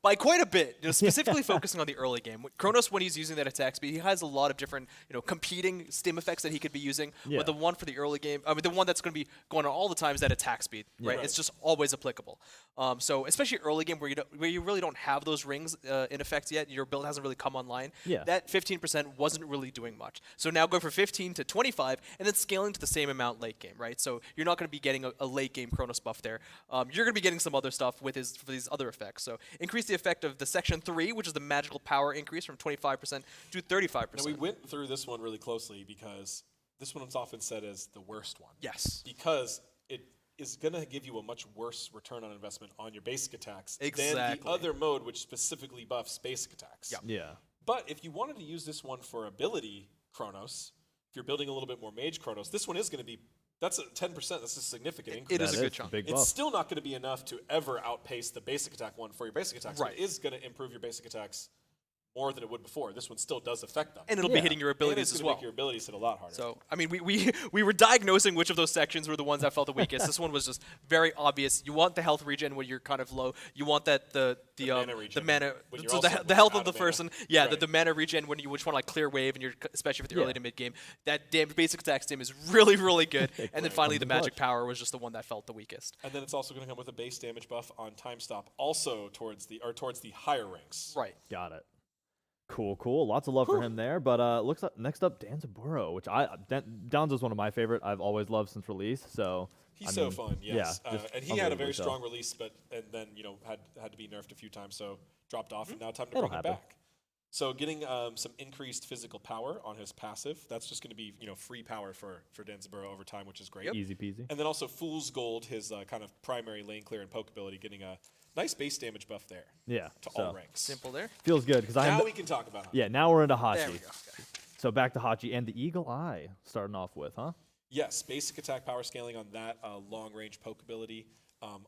by quite a bit. Specifically focusing on the early game. Kronos, when he's using that attack speed, he has a lot of different competing stim effects that he could be using. Yeah. But the one for the early game, I mean, the one that's going to be going on all the time is that attack speed. Right? It's just always applicable. So especially early game where you really don't have those rings in effect yet, your build hasn't really come online. Yeah. That 15% wasn't really doing much. So now go for 15 to 25, and then scaling to the same amount late game, right? So you're not going to be getting a late game Kronos buff there. You're going to be getting some other stuff for these other effects. So increase the effect of the section 3, which is the magical power increase from 25% to 35%. Now we went through this one really closely because this one is often said as the worst one. Yes. Because it is going to give you a much worse return on investment on your basic attacks than Exactly. the other mode, which specifically buffs basic attacks. Yeah. But if you wanted to use this one for ability Kronos, if you're building a little bit more mage Kronos, this one is going to be, that's a 10%, that's a significant increase. It is That a good chunk. Big buff. It's still not going to be enough to ever outpace the basic attack one for your basic attacks. Right. But it is going to improve your basic attacks more than it would before. This one still does affect them. And it'll Yeah. be hitting your abilities and it's as gonna well. make your abilities hit a lot harder. So, I mean, we were diagnosing which of those sections were the ones that felt the weakest. This one was just very obvious. You want the health regen when you're kind of low. You want that the mana regen mana, when you're so also the health out of the of mana. person. Yeah, Right. the mana regen when you just want to like clear wave and you're especially for the Yeah. early to mid game. That damn basic attack stim is really really good. And then finally Comes the in magic clutch. power was just the one that felt the weakest. And then it's also going to come with a base damage buff on time stop, also towards the higher ranks. Right. Got it. Cool. Lots of love for him there. But looks like next up, Danzaburo, which Downs is one of my favorite. I've always loved since release. So He's I so mean, fun, yes. Yeah, just and he had a very unbelievably so. strong release, and then had to be nerfed a few times, so dropped off, and now time to That'll bring him happen. back. So getting some increased physical power on his passive, that's just going to be free power for Danzaburo over time, which is great. Easy peasy. And then also Fool's Gold, his kind of primary lane clear and poke ability, getting a nice base damage buff there Yeah. to so all ranks. Simple there. Feels good because Now I'm. we can talk about it. Yeah. Now we're into Hachi. There we go. Okay. So back to Hachi and the Eagle Eye starting off with, huh? Yes, basic attack power scaling on that long range poke ability.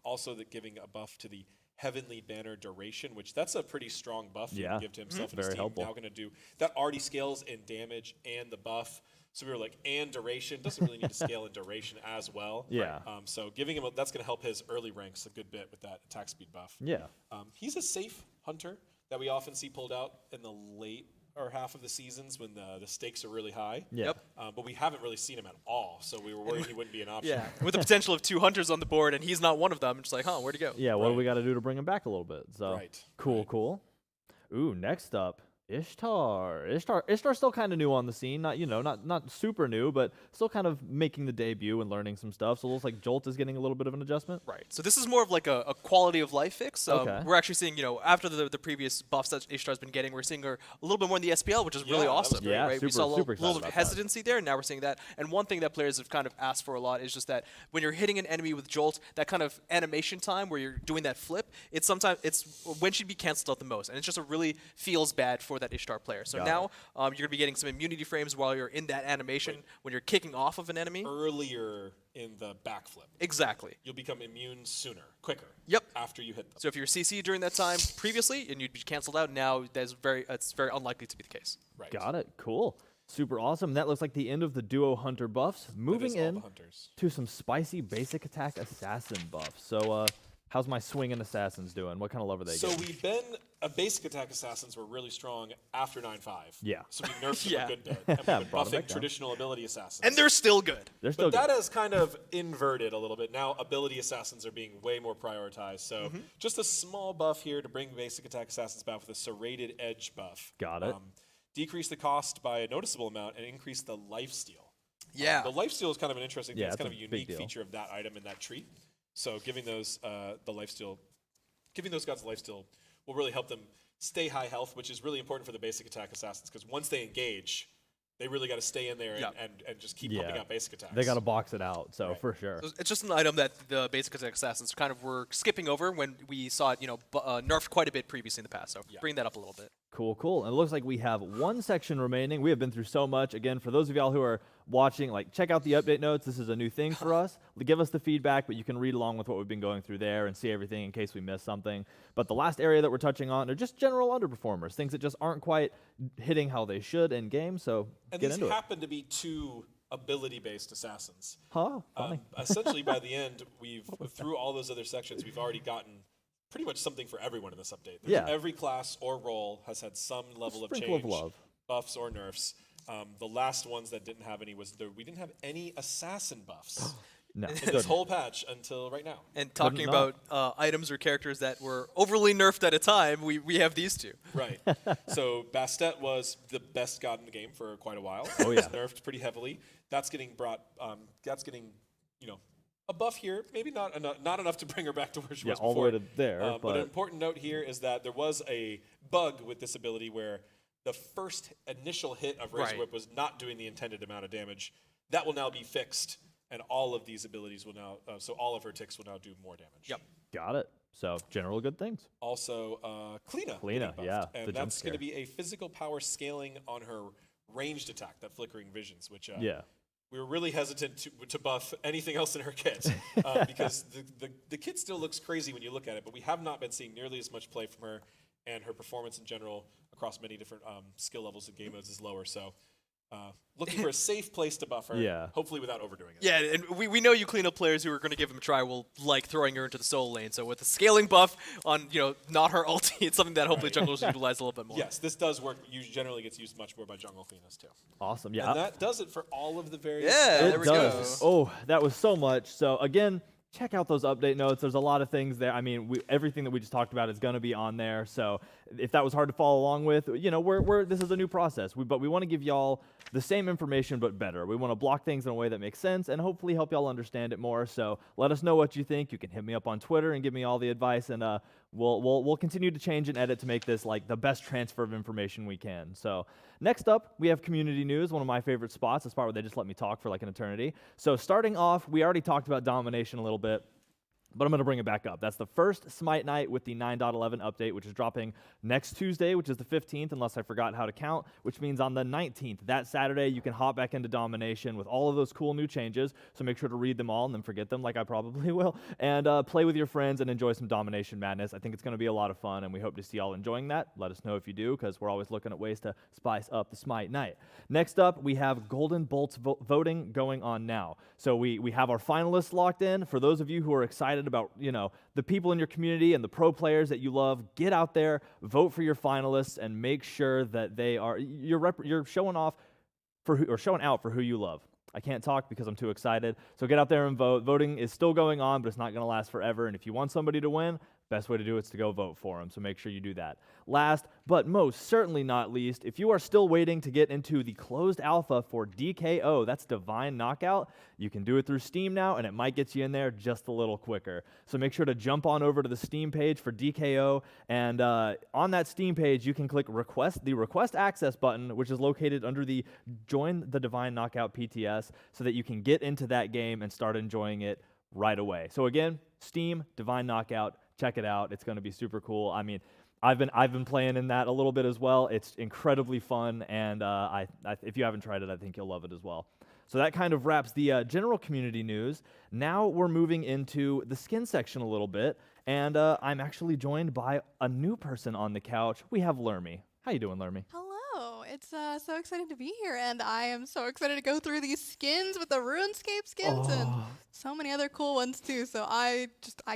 Also giving a buff to the Heavenly Banner duration, which that's a pretty strong buff he Yeah. can give to himself and his Very team. helpful. Now going to do that already scales in damage and the buff. So we were like, and duration doesn't really need to scale in duration as well. Yeah. So giving him that's going to help his early ranks a good bit with that attack speed buff. Yeah. He's a safe hunter that we often see pulled out in the late or half of the seasons when the stakes are really high. Yeah. Yep. But we haven't really seen him at all, so we were worried he wouldn't be an option. Yeah. With the potential of 2 hunters on the board and he's not one of them. Just like, where'd he go? Yeah. What do Right. we got to do to bring him back a little bit? So Right. Cool. Ooh, next up. Ishtar's still kind of new on the scene, not super new, but still kind of making the debut and learning some stuff. So it looks like Jolt is getting a little bit of an adjustment. Right. So this is more of like a quality of life fix. Okay. We're actually seeing, after the previous buffs that Ishtar's been getting, we're seeing her a little bit more in the SPL, which is really Yeah, that was awesome. great. Yeah, right? We super- saw a super little excited of about that. hesitancy there, and now we're seeing that. And one thing that players have kind of asked for a lot is just that when you're hitting an enemy with Jolt, that kind of animation time where you're doing that flip, it's when she'd be canceled out the most. And it's just really feels bad for that Ishtar player. So Got now you're going to be getting some immunity frames while you're in that animation when you're kicking off of an enemy. Earlier in the backflip. Exactly. You'll become immune sooner, quicker. Yep. After you hit them. So if you're CC during that time previously and you'd be canceled out, now it's very unlikely to be the case. Right. Got it. Cool. Super awesome. That looks like the end of the duo hunter buffs. That Moving is all the in hunters. to some spicy basic attack assassin buffs. So how's my swinging assassins doing? What kind of love are they So getting? we've been basic attack assassins were really strong after 9.5. Yeah. So we nerfed them Yeah. a good bit. And we've been Brought 'em back buffing down. traditional ability assassins. And they're still good. They're still But that good. has kind of inverted a little bit. Now ability assassins are being way more prioritized. So just a small buff here to bring basic attack assassins back with a serrated edge buff. Got it. Decrease the cost by a noticeable amount and increase the lifesteal. Yeah. The lifesteal is kind of an interesting thing. Yeah, It's it's kind of a a big unique deal. feature of that item in that tree. So giving those giving those guys lifesteal will really help them stay high health, which is really important for the basic attack assassins because once they engage, they really got to stay in there Yeah. and just keep pumping Yeah. out basic attacks. They got to box it out. So Right. for sure. So it's just an item that the basic attack assassins kind of were skipping over when we saw it, nerfed quite a bit previously in the past. So bring that up a little bit. Cool. And it looks like we have one section remaining. We have been through so much. Again, for those of y'all who are watching, check out the update notes. This is a new thing for us. Give us the feedback, but you can read along with what we've been going through there and see everything in case we missed something. But the last area that we're touching on are just general underperformers, things that just aren't quite hitting how they should in game. So And get these into it. happen to be two ability-based assassins. Huh? Funny. Essentially, by the end, through all those other sections, we've already gotten pretty much something for everyone in this update. Yeah. Every class or role has had some level of Sprinkle of change, love. buffs or nerfs. The last ones that didn't have any we didn't have any assassin buffs No. in this whole patch until right now. And talking not. about items or characters that were overly nerfed at a time, we have these two. Right. So Bastet was the best god in the game for quite a while. Oh, It yeah. was nerfed pretty heavily. That's getting brought. That's getting, a buff here. Maybe not enough to bring her back to where she was all before. the way to there. But an important note here is that there was a bug with this ability where the first initial hit of Razor Right. Whip was not doing the intended amount of damage. That will now be fixed, and all of these abilities will now. So all of her ticks will now do more damage. Yep. Got it. So general good things. Also, Kleena. Kleena, getting yeah, buffed, the and jump that's going scare. to be a physical power scaling on her ranged attack, that flickering visions, which Yeah. we were really hesitant to buff anything else in her kit because the kit still looks crazy when you look at it, but we have not been seeing nearly as much play from her, and her performance in general across many different skill levels and game modes is lower. So looking for a safe place to buff her, Yeah. hopefully without overdoing it. Yeah, and we know you cleanup players who are going to give him a try will like throwing her into the solo lane. So with the scaling buff on, not her ulti, it's something that hopefully junglers utilize a little bit more. Yes, this does work. Generally gets used much more by jungle Kleenas too. Awesome. Yeah. And that does it for all of the various. Yeah, It there we does. go. Oh, that was so much. So again, check out those update notes. There's a lot of things there. I mean, everything that we just talked about is going to be on there. So if that was hard to follow along with, this is a new process. But we want to give y'all the same information but better. We want to block things in a way that makes sense and hopefully help y'all understand it more. So let us know what you think. You can hit me up on Twitter and give me all the advice, and we'll continue to change and edit to make this like the best transfer of information we can. So next up, we have community news, one of my favorite spots, the spot where they just let me talk for like an eternity. So starting off, we already talked about domination a little bit, but I'm going to bring it back up. That's the first Smite night with the 9.11 update, which is dropping next Tuesday, which is the 15th, unless I forgot how to count, which means on the 19th, that Saturday, you can hop back into domination with all of those cool new changes. So make sure to read them all and then forget them, like I probably will, and play with your friends and enjoy some domination madness. I think it's going to be a lot of fun, and we hope to see y'all enjoying that. Let us know if you do, because we're always looking at ways to spice up the Smite night. Next up, we have Golden Bolts voting going on now. So we have our finalists locked in. For those of you who are excited about, the people in your community and the pro players that you love, get out there, vote for your finalists, and make sure that you're showing off showing out for who you love. I can't talk because I'm too excited. So get out there and vote. Voting is still going on, but it's not going to last forever. And if you want somebody to win, best way to do it is to go vote for them. So make sure you do that. Last, but most certainly not least, if you are still waiting to get into the closed alpha for DKO, that's Divine Knockout, you can do it through Steam now, and it might get you in there just a little quicker. So make sure to jump on over to the Steam page for DKO, and on that Steam page, you can click the Request Access button, which is located under the Join the Divine Knockout PTS, so that you can get into that game and start enjoying it right away. So again, Steam, Divine Knockout, check it out. It's going to be super cool. I mean, I've been playing in that a little bit as well. It's incredibly fun, and if you haven't tried it, I think you'll love it as well. So that kind of wraps the general community news. Now we're moving into the skin section a little bit, and I'm actually joined by a new person on the couch. We have Lermy. How you doing, Lermy? Hello, it's so exciting to be here, and I am so excited to go through these skins with the RuneScape skins and so many other cool ones too. So I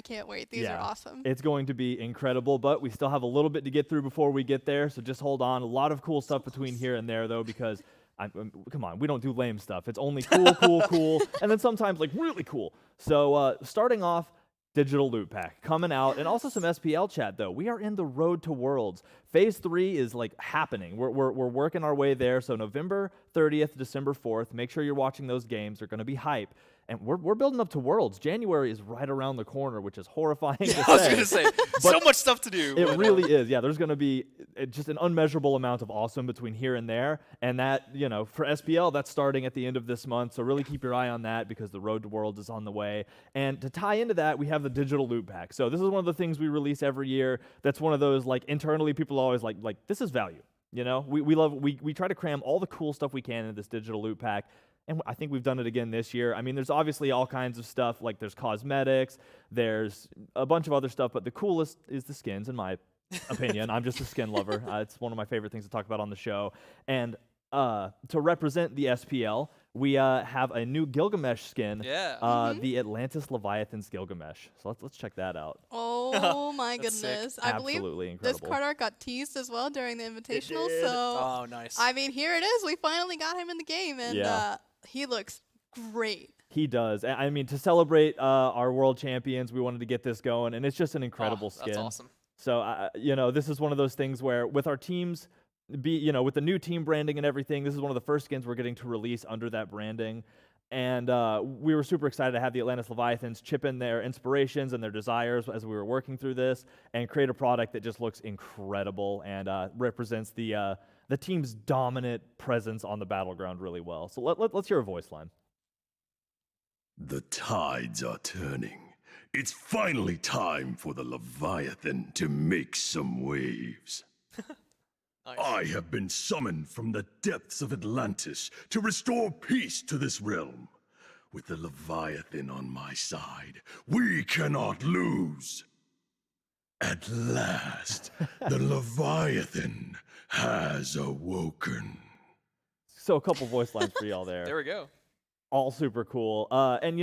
can't wait. These are awesome. It's going to be incredible, but we still have a little bit to get through before we get there. So just hold on. A lot of cool stuff between here and there, though, because come on, we don't do lame stuff. It's only cool, and then sometimes like really cool. So starting off, digital loot pack coming out, and also some SPL chat though. We are in the road to Worlds. Phase 3 is like happening. We're working our way there. So November 30th, December 4th. Make sure you're watching those games. They're going to be hype. And we're building up to Worlds. January is right around the corner, which is horrifying to say. I was going to say, so much stuff to do. It really is. Yeah, there's going to be just an unmeasurable amount of awesome between here and there. And that, for SPL, that's starting at the end of this month. So really keep your eye on that because the road to Worlds is on the way. And to tie into that, we have the digital loot pack. So this is one of the things we release every year. That's one of those, like, internally people are always like this is value. We try to cram all the cool stuff we can into this digital loot pack. And I think we've done it again this year. I mean, there's obviously all kinds of stuff, like there's cosmetics, there's a bunch of other stuff, but the coolest is the skins, in my opinion. I'm just a skin lover. It's one of my favorite things to talk about on the show. And to represent the SPL, we have a new Gilgamesh skin. Yeah. The Atlantis Leviathan's Gilgamesh. So let's check that out. Oh my That's sick. goodness! I believe Absolutely this incredible. card art got teased as well during the invitational. did. So Oh, nice. I mean, here it is. We finally got him in the game, and Yeah. he looks great. He does. I mean, to celebrate our world champions, we wanted to get this going, and it's just an incredible skin. That's awesome. So, you know, this is one of those things where with our teams, with the new team branding and everything, this is one of the first skins we're getting to release under that branding. And we were super excited to have the Atlantis Leviathans chip in their inspirations and their desires as we were working through this and create a product that just looks incredible and represents the team's dominant presence on the battleground really well. So let's hear a voice line. The tides are turning. It's finally time for the Leviathan to make some waves. Nice. I have been summoned from the depths of Atlantis to restore peace to this realm. With the Leviathan on my side, we cannot lose. At last, the Leviathan has awoken. So a couple voice lines for y'all there. There we go. All super cool. And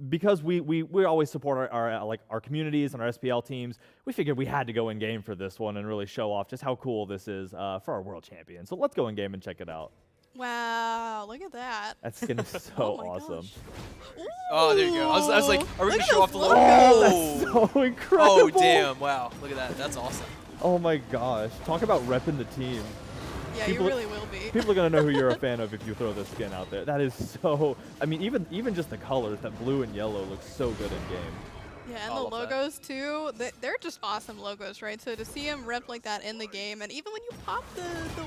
because we always support our communities and our SPL teams, we figured we had to go in game for this one and really show off just how cool this is for our world champion. So let's go in game and check it out. Wow, look at that. That skin is so Oh my awesome. gosh. Oh, there you go. I was like, are we Look gonna at show off the those logo? Oh, so incredible. Oh, damn! Wow, look at that. That's awesome. Oh my gosh. Talk about repping the team. Yeah, People- you really will be. People are gonna know who you're a fan of if you throw this skin out there. That is so. I mean, even just the colors, that blue and yellow looks so good in game. Yeah, and I the love that. logos too, they're just awesome logos, right? So to see them rep like that in the game, and even when you pop the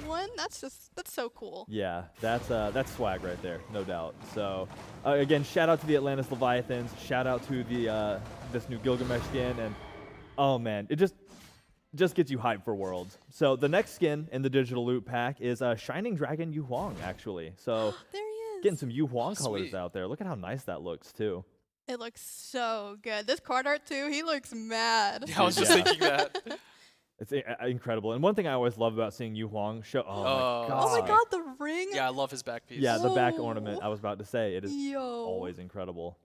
one, that's so cool. Yeah, that's swag right there, no doubt. So again, shout out to the Atlantis Leviathans. Shout out to the this new Gilgamesh skin, and oh man, it just gets you hyped for Worlds. So the next skin in the digital loot pack is Shining Dragon Wukong, actually. So There he is. getting some Wukong colors sweet. out there. Look at how nice that looks too. It looks so good. This card art too, he looks mad. Yeah, I was just Yeah. thinking that. It's incredible. And one thing I always love about seeing Wukong show. Oh, Oh, my god. Oh my god, the ring. Yeah, I love his back piece. Yeah, the back Oh. ornament. I was about to say it is Yo. always incredible.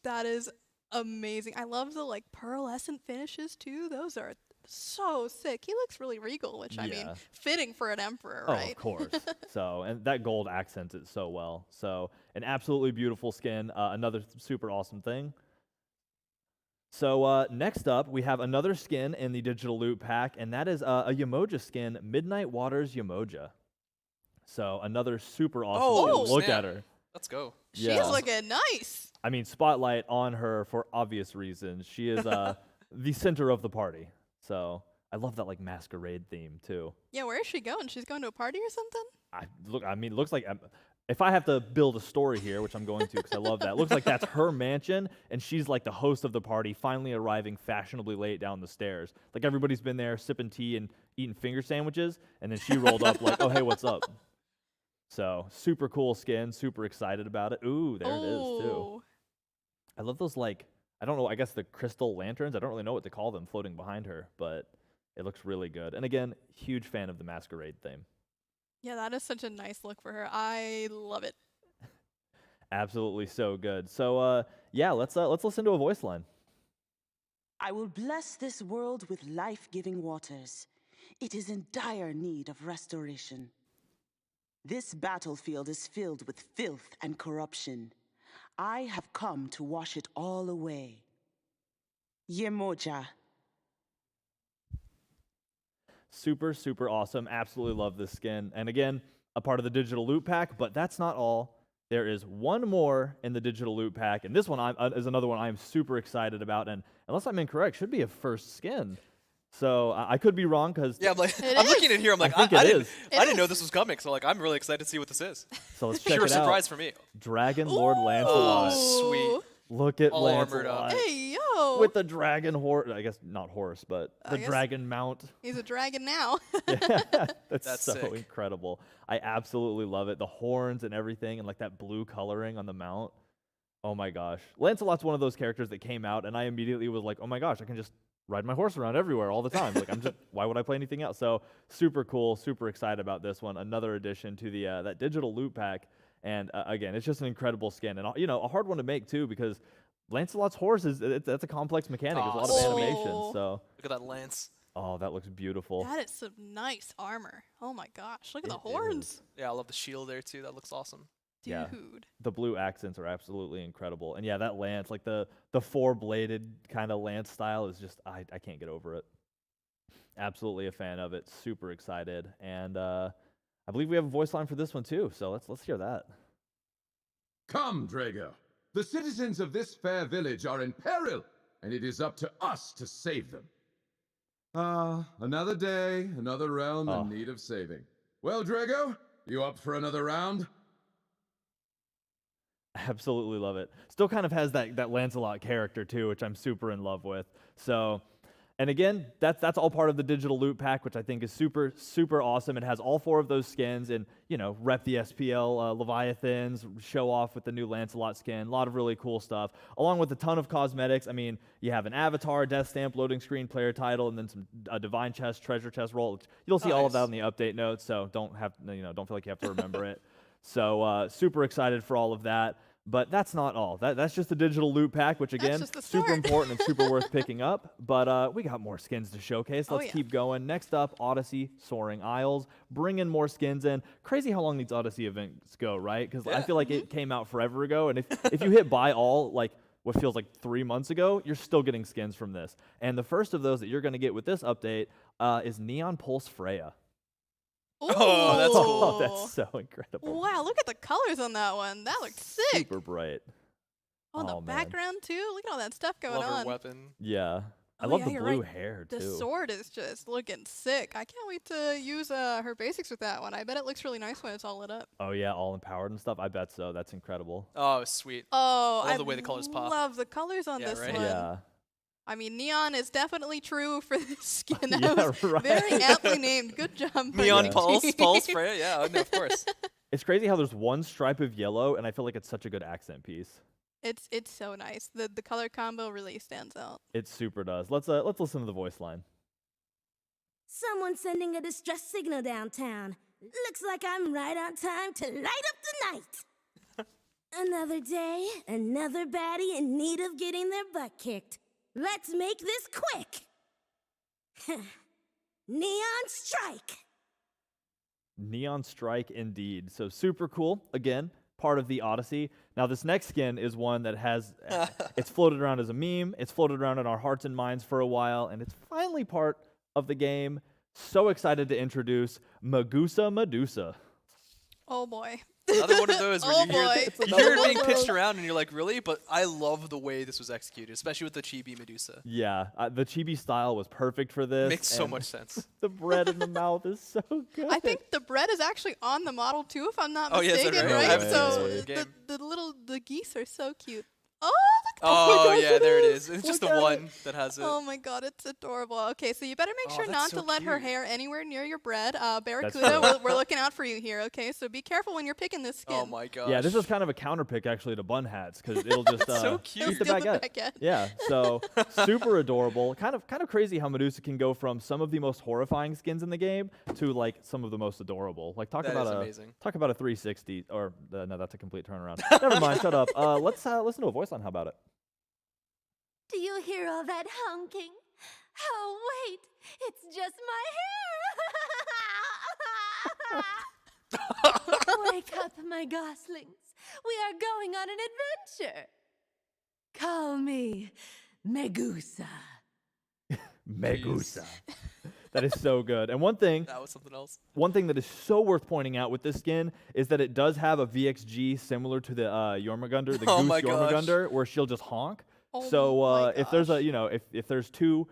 That is amazing. I love the like pearlescent finishes too. Those are so sick. He looks really regal, which I mean, Yeah. fitting for an emperor, Oh, right? of course. So, and that gold accents it so well. So, an absolutely beautiful skin. Another super awesome thing. So, next up, we have another skin in the digital loot pack, and that is a Yamoja skin, Midnight Waters Yamoja. So, another super awesome Oh, skin. Look snap. at her. Let's go. She's Yeah. looking nice. I mean, spotlight on her for obvious reasons. She is the center of the party. So, I love that like masquerade theme too. Yeah, where is she going? She's going to a party or something? It looks like if I have to build a story here, which I'm going to because I love that, it looks like that's her mansion, and she's like the host of the party, finally arriving fashionably late down the stairs. Like everybody's been there sipping tea and eating finger sandwiches, and then she rolled up like, oh, hey, what's up? So, super cool skin, super excited about it. Ooh, there it is too. Ooh. I love those like, I don't know, I guess the crystal lanterns. I don't really know what to call them floating behind her, but it looks really good. And again, huge fan of the masquerade theme. Yeah, that is such a nice look for her. I love it. Absolutely so good. So yeah, let's listen to a voice line. I will bless this world with life-giving waters. It is in dire need of restoration. This battlefield is filled with filth and corruption. I have come to wash it all away. Yemoja. Super, super awesome. Absolutely love this skin. And again, a part of the digital loot pack, but that's not all. There is one more in the digital loot pack, and this one is another one I'm super excited about. And unless I'm incorrect, should be a first skin. So I could be wrong because Yeah, I'm like, It I'm is. looking in here. I'm like, think I it didn't, is. I didn't know this was coming. So like, I'm really excited to see what this is. so let's check Pure it out. surprise for me. Dragon Lord Lancelot. Oh, sweet. Look at All armored Lancelot up. Hey, yo. with the dragon horse. I guess not horse, but I the guess- dragon mount. He's a dragon now. That's That's so sick. incredible. I absolutely love it. The horns and everything, and like that blue coloring on the mount. Oh my gosh. Lancelot's one of those characters that came out, and I immediately was like, oh my gosh, I can just ride my horse around everywhere all the time. Like, why would I play anything else? So super cool, super excited about this one. Another addition to the that digital loot pack. And again, it's just an incredible skin, and you know, a hard one to make too, because Lancelot's horse that's a complex mechanic. There's a lot of sweet. animation. So Look at that lance. oh, that looks beautiful. That is some nice armor. Oh my gosh, look at the It horns. is. Yeah, I love the shield there too. That looks awesome. Dude. Yeah. The blue accents are absolutely incredible. And yeah, that lance, like the four-bladed kind of lance style is just, I can't get over it. Absolutely a fan of it. Super excited. And I believe we have a voice line for this one too. So let's hear that. Come, Drago. The citizens of this fair village are in peril, and it is up to us to save them. Another day, another realm in need of saving. Well, Drago, you up for another round? Absolutely love it. Still kind of has that Lancelot character too, which I'm super in love with. So, and again, that's all part of the digital loot pack, which I think is super, super awesome. It has all 4 of those skins, and you know, rep the SPL Leviathans, show off with the new Lancelot skin. A lot of really cool stuff, along with a ton of cosmetics. I mean, you have an avatar, death stamp, loading screen, player title, and then some divine chest, treasure chest roll. You'll see all of that in the update notes, so don't feel like you have to remember it. So super excited for all of that. But that's not all. That's just the digital loot pack, which again, super important and super worth picking up. But we got more skins to showcase. Let's keep going. Next up, Odyssey, Soaring Isles. Bring in more skins in. Crazy how long these Odyssey events go, right? Because I feel like it came out forever ago. And if you hit buy all, like what feels like 3 months ago, you're still getting skins from this. And the first of those that you're going to get with this update is Neon Pulse Freya. Ooh. Oh, that's cool. Oh, that's so incredible. Wow, look at the colors on that one. That looks sick. Super bright. Oh, the background too. Look at all that stuff going love on. her weapon. Yeah. I Oh, love yeah, the you're blue right. hair too. The sword is just looking sick. I can't wait to use her basics with that one. I bet it looks really nice when it's all lit up. Oh yeah, all empowered and stuff. I bet so. That's incredible. Oh, sweet. Oh, I love the way the colors pop. love the colors on Yeah, this right? one. Yeah. I mean, neon is definitely true for this skin. That Yeah, was right. very aptly named. Good job. Neon Mikey. Pulse Freya. Yeah, no, of course. It's crazy how there's one stripe of yellow, and I feel like it's such a good accent piece. It's so nice. The color combo really stands out. It super does. Let's listen to the voice line. Someone's sending a distress signal downtown. Looks like I'm right on time to light up the night. Another day, another baddie in need of getting their butt kicked. Let's make this quick. Neon Strike. Neon Strike indeed. So super cool. Again, part of the Odyssey. Now this next skin is one that has, it's floated around as a meme. It's floated around in our hearts and minds for a while, and it's finally part of the game. So excited to introduce Magusa Medusa. Oh boy. Another one of those where Oh you hear, boy. you hear it being pitched around and you're like, really? But I love the way this was executed, especially with the chibi Medusa. Yeah, the chibi style was perfect for this. Makes so and much sense. The bread in the mouth is so good. I think the bread is actually on the model too, if I'm not Oh, yeah, is that mistaken, right? right? I haven't seen So this game. the geese are so cute. Oh, look Oh, gosh, yeah, it there it is. is. It's just Look the at one it. that has it. Oh my god, it's adorable. Okay, so you better make Oh, sure that's not so to let her cute. hair anywhere near your bread. Barracuda, true. we're looking out for you here, okay? So be careful when you're picking this skin. Oh my gosh. Yeah, this is kind of a counter pick actually to bun hats because it'll just so cute. eat the Steal the baguette. baguette. Yeah, so super adorable. Kind of crazy how Medusa can go from some of the most horrifying skins in the game to like some of the most adorable. Like talk That about is a amazing. 360 or no, that's a complete turnaround. Never mind, shut up. Let's listen to a voice line. How about it? Do you hear all that honking? Oh, wait, it's just my hair. Wake up, my goslings. We are going on an adventure. Call me Megusa. Megusa. That is so good. And one thing That was something else. that is so worth pointing out with this skin is that it does have a VXG similar to the Jormungandr, the Oh Goose my gosh. Jormungandr, where she'll just honk. Oh So my if there's a gosh. if there's two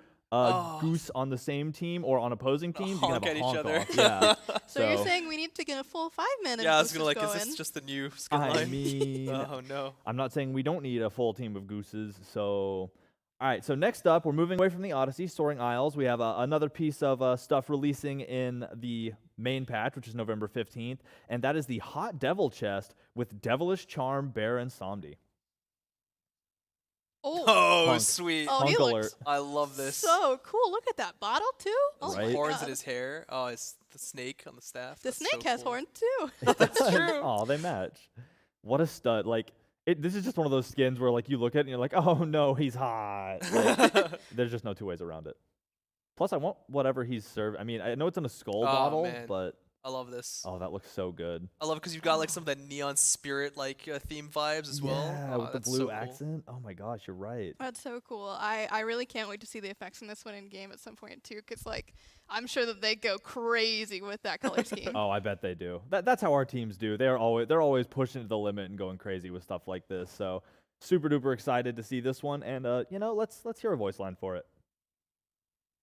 goose on the same team or on opposing teams, you can have honk a at each honk other. off. Yeah. So you're saying we need to get a full 5 minutes? Yeah, I was gonna like, is this just the new skin I line? mean, Oh no. I'm not saying we don't need a full team of gooses. So, all right. So next up, we're moving away from the Odyssey, Soaring Isles. We have another piece of stuff releasing in the main patch, which is November 15th, and that is the Hot Devil chest with Devilish Charm, Bear, and Somdi. Oh, Punk. sweet. Oh, he Punk looks alert. I love this. so cool. Look at that bottle too. Oh Those my Right? horns God. in his hair. Oh, it's the snake on the staff. The That's snake so has cool. horns too. That's true. Oh, they match. What a stud! Like, this is just one of those skins where like you look at it and you're like, oh no, he's hot. Like, there's just no two ways around it. Plus, I want whatever he's served. I mean, I know it's in a skull bottle, man. but I love this. oh, that looks so good. I love it because you've got like some of that neon spirit like theme vibes as well. Yeah, Oh, with the that's blue so cool. accent. Oh my gosh, you're right. That's so cool. I really can't wait to see the effects in this one in game at some point too, because like I'm sure that they go crazy with that color scheme. Oh, I bet they do. That's how our teams do. They're always pushing to the limit and going crazy with stuff like this. So super duper excited to see this one. And let's hear a voice line for it.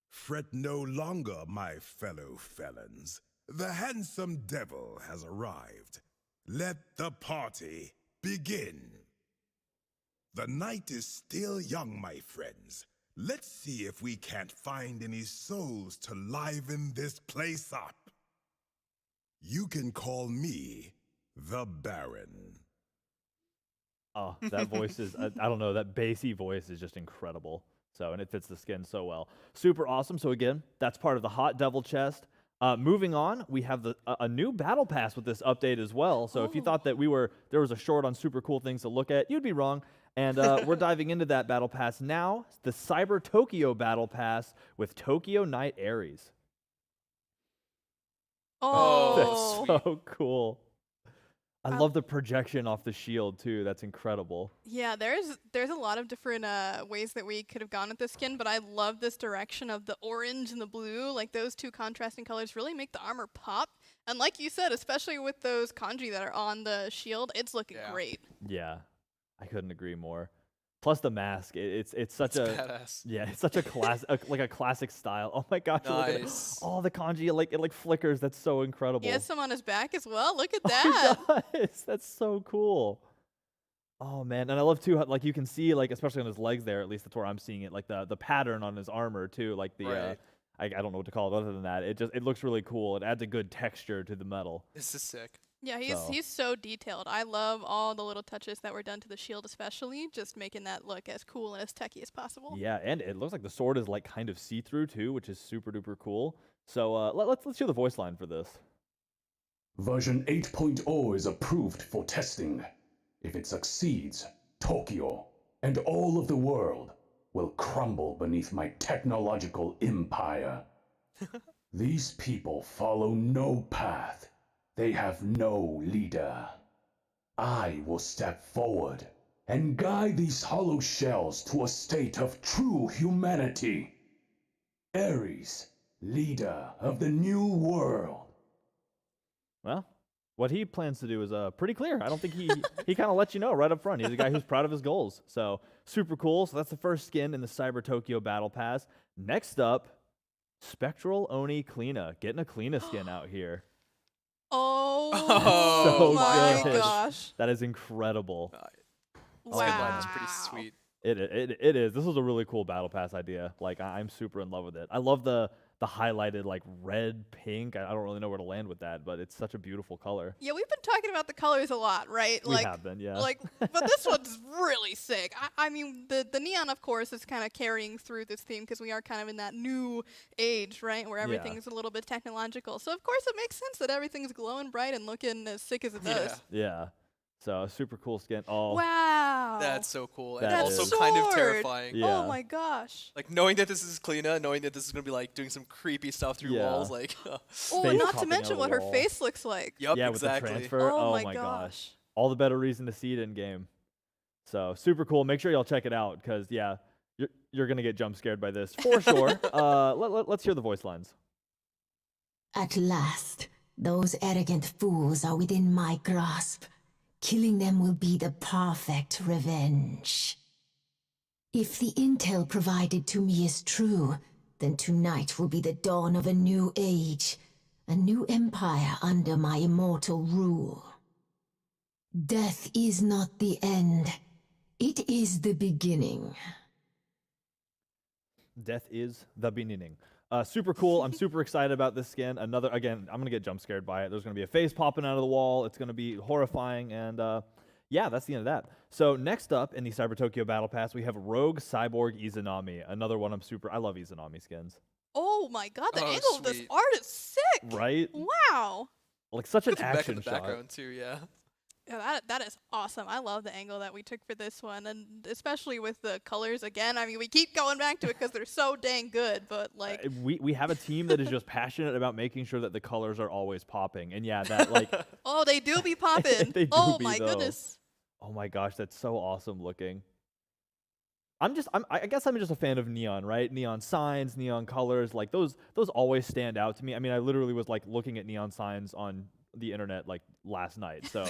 Fret no longer, my fellow felons. The handsome devil has arrived. Let the party begin. The night is still young, my friends. Let's see if we can't find any souls to liven this place up. You can call me the Baron. Oh, that voice is, I don't know, that bassy voice is just incredible. So, and it fits the skin so well. Super awesome. So again, that's part of the Hot Devil chest. Moving on, we have a new battle pass with this update as well. So if you thought that there was a short on super cool things to look at, you'd be wrong. And we're diving into that battle pass now. The Cyber Tokyo battle pass with Tokyo Night Ares. Oh, That's so cool. I love the projection off the shield too. That's incredible. yeah. There's a lot of different ways that we could have gone with this skin, but I love this direction of the orange and the blue. Like those two contrasting colors really make the armor pop. And like you said, especially with those kanji that are on the shield, it's looking great. Yeah, I couldn't agree more. Plus the mask, it's such a badass. yeah, it's such a class like a classic style. Oh my gosh, look at it. Nice. Oh, the kanji it like flickers. That's so incredible. He has some on his back as well. Look at Oh, that. he does. That's so cool. Oh man, and I love too how, like you can see like especially on his legs there. At least that's where I'm seeing it. Like the pattern on his armor too. Like the Right. I don't know what to call it other than that. It looks really cool. It adds a good texture to the metal. This is sick. Yeah, he's so detailed. I love all the little touches that were done to the shield, especially just making that look as cool and as techy as possible. Yeah, and it looks like the sword is like kind of see-through too, which is super duper cool. So let's hear the voice line for this. Version 8.0 is approved for testing. If it succeeds, Tokyo and all of the world will crumble beneath my technological empire. These people follow no path. They have no leader. I will step forward and guide these hollow shells to a state of true humanity. Ares, leader of the new world. Well, what he plans to do is pretty clear. I don't think he kind of lets you know right up front. He's a guy who's proud of his goals. So super cool. So that's the first skin in the Cyber Tokyo Battle Pass. Next up, Spectral Oni Kleena. Getting a Kleena skin out here. Oh, So my good. gosh. That is incredible. This skin line is pretty sweet. It is. This was a really cool Battle Pass idea. Like I'm super in love with it. I love the highlighted like red, pink. I don't really know where to land with that, but it's such a beautiful color. Yeah, we've been talking about the colors a lot, right? We have been, yeah. But this one's really sick. I mean, the neon, of course, is kind of carrying through this theme because we are kind of in that new age, right, where everything's a little bit technological. So of course it makes sense that everything's glowing bright and looking as sick as it does. Yeah. So super cool skin. Oh, Wow. That's so cool. That And is. also kind of terrifying. Yeah. Oh my gosh. Like knowing that this is Kleena, knowing that this is gonna be like doing some creepy stuff through Yeah. walls, like Oh, Face and not to popping mention out what of the her wall. face looks like. Yup, yeah, exactly. with the transfer. Oh my my gosh. gosh. All the better reason to see it in game. So super cool. Make sure y'all check it out because you're gonna get jump scared by this for sure. Let's hear the voice lines. At last, those arrogant fools are within my grasp. Killing them will be the perfect revenge. If the intel provided to me is true, then tonight will be the dawn of a new age, a new empire under my immortal rule. Death is not the end. It is the beginning. Death is the beginning. Super cool. I'm super excited about this skin. Again, I'm going to get jump scared by it. There's going to be a face popping out of the wall. It's going to be horrifying. And Yeah, that's the end of that. So next up in the Cyber Tokyo Battle Pass, we have Rogue Cyborg Izanami. Another one I love Izanami skins. Oh my god, the Oh, angle of this sweet. art is sick. Right? Wow. Like such an Look at the mech in action the shot. background too, yeah. Yeah, that is awesome. I love the angle that we took for this one, and especially with the colors again. I mean, we keep going back to it because they're so dang good, but like... We have a team that is just passionate about making sure that the colors are always popping. And yeah, that like... Oh, they do be popping. They do oh be, my though. goodness. Oh my gosh, that's so awesome looking. I guess I'm just a fan of neon, right? Neon signs, neon colors, like those always stand out to me. I mean, I literally was like looking at neon signs on the internet like last night. So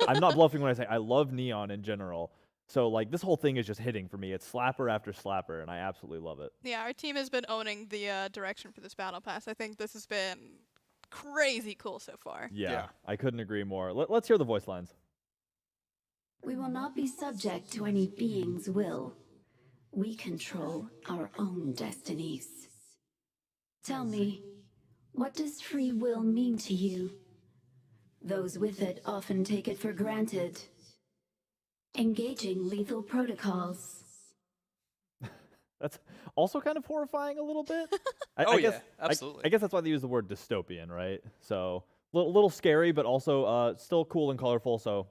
I'm not bluffing when I say I love neon in general. So like this whole thing is just hitting for me. It's slapper after slapper, and I absolutely love it. Yeah, our team has been owning the direction for this battle pass. I think this has been crazy cool so far. Yeah. I couldn't agree more. Let's hear the voice lines. We will not be subject to any being's will. We control our own destinies. Tell me, what does free will mean to you? Those with it often take it for granted. Engaging lethal protocols. That's also kind of horrifying a little bit. Absolutely. I guess that's why they use the word dystopian, right? So little scary, but also still cool and colorful. So,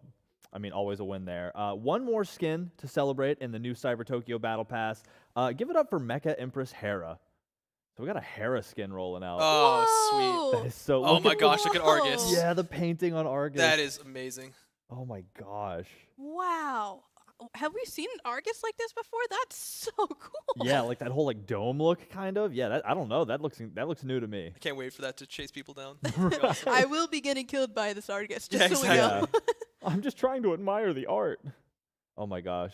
I mean, always a win there. One more skin to celebrate in the new Cyber Tokyo Battle Pass. Give it up for Mecha Empress Hera. So we got a Hera skin rolling out. Oh, That is so. sweet. Oh my gosh, look at Argus. Yeah, the painting on Argus. That is amazing. Oh my gosh. Wow. Have we seen an Argus like this before? That's so cool. Yeah, like that whole like dome look, kind of. Yeah, I don't know. That looks new to me. I can't wait for that to chase people down. I will be getting killed by this Argus, just Yeah, so we know. I'm just trying to admire the art. Oh my gosh.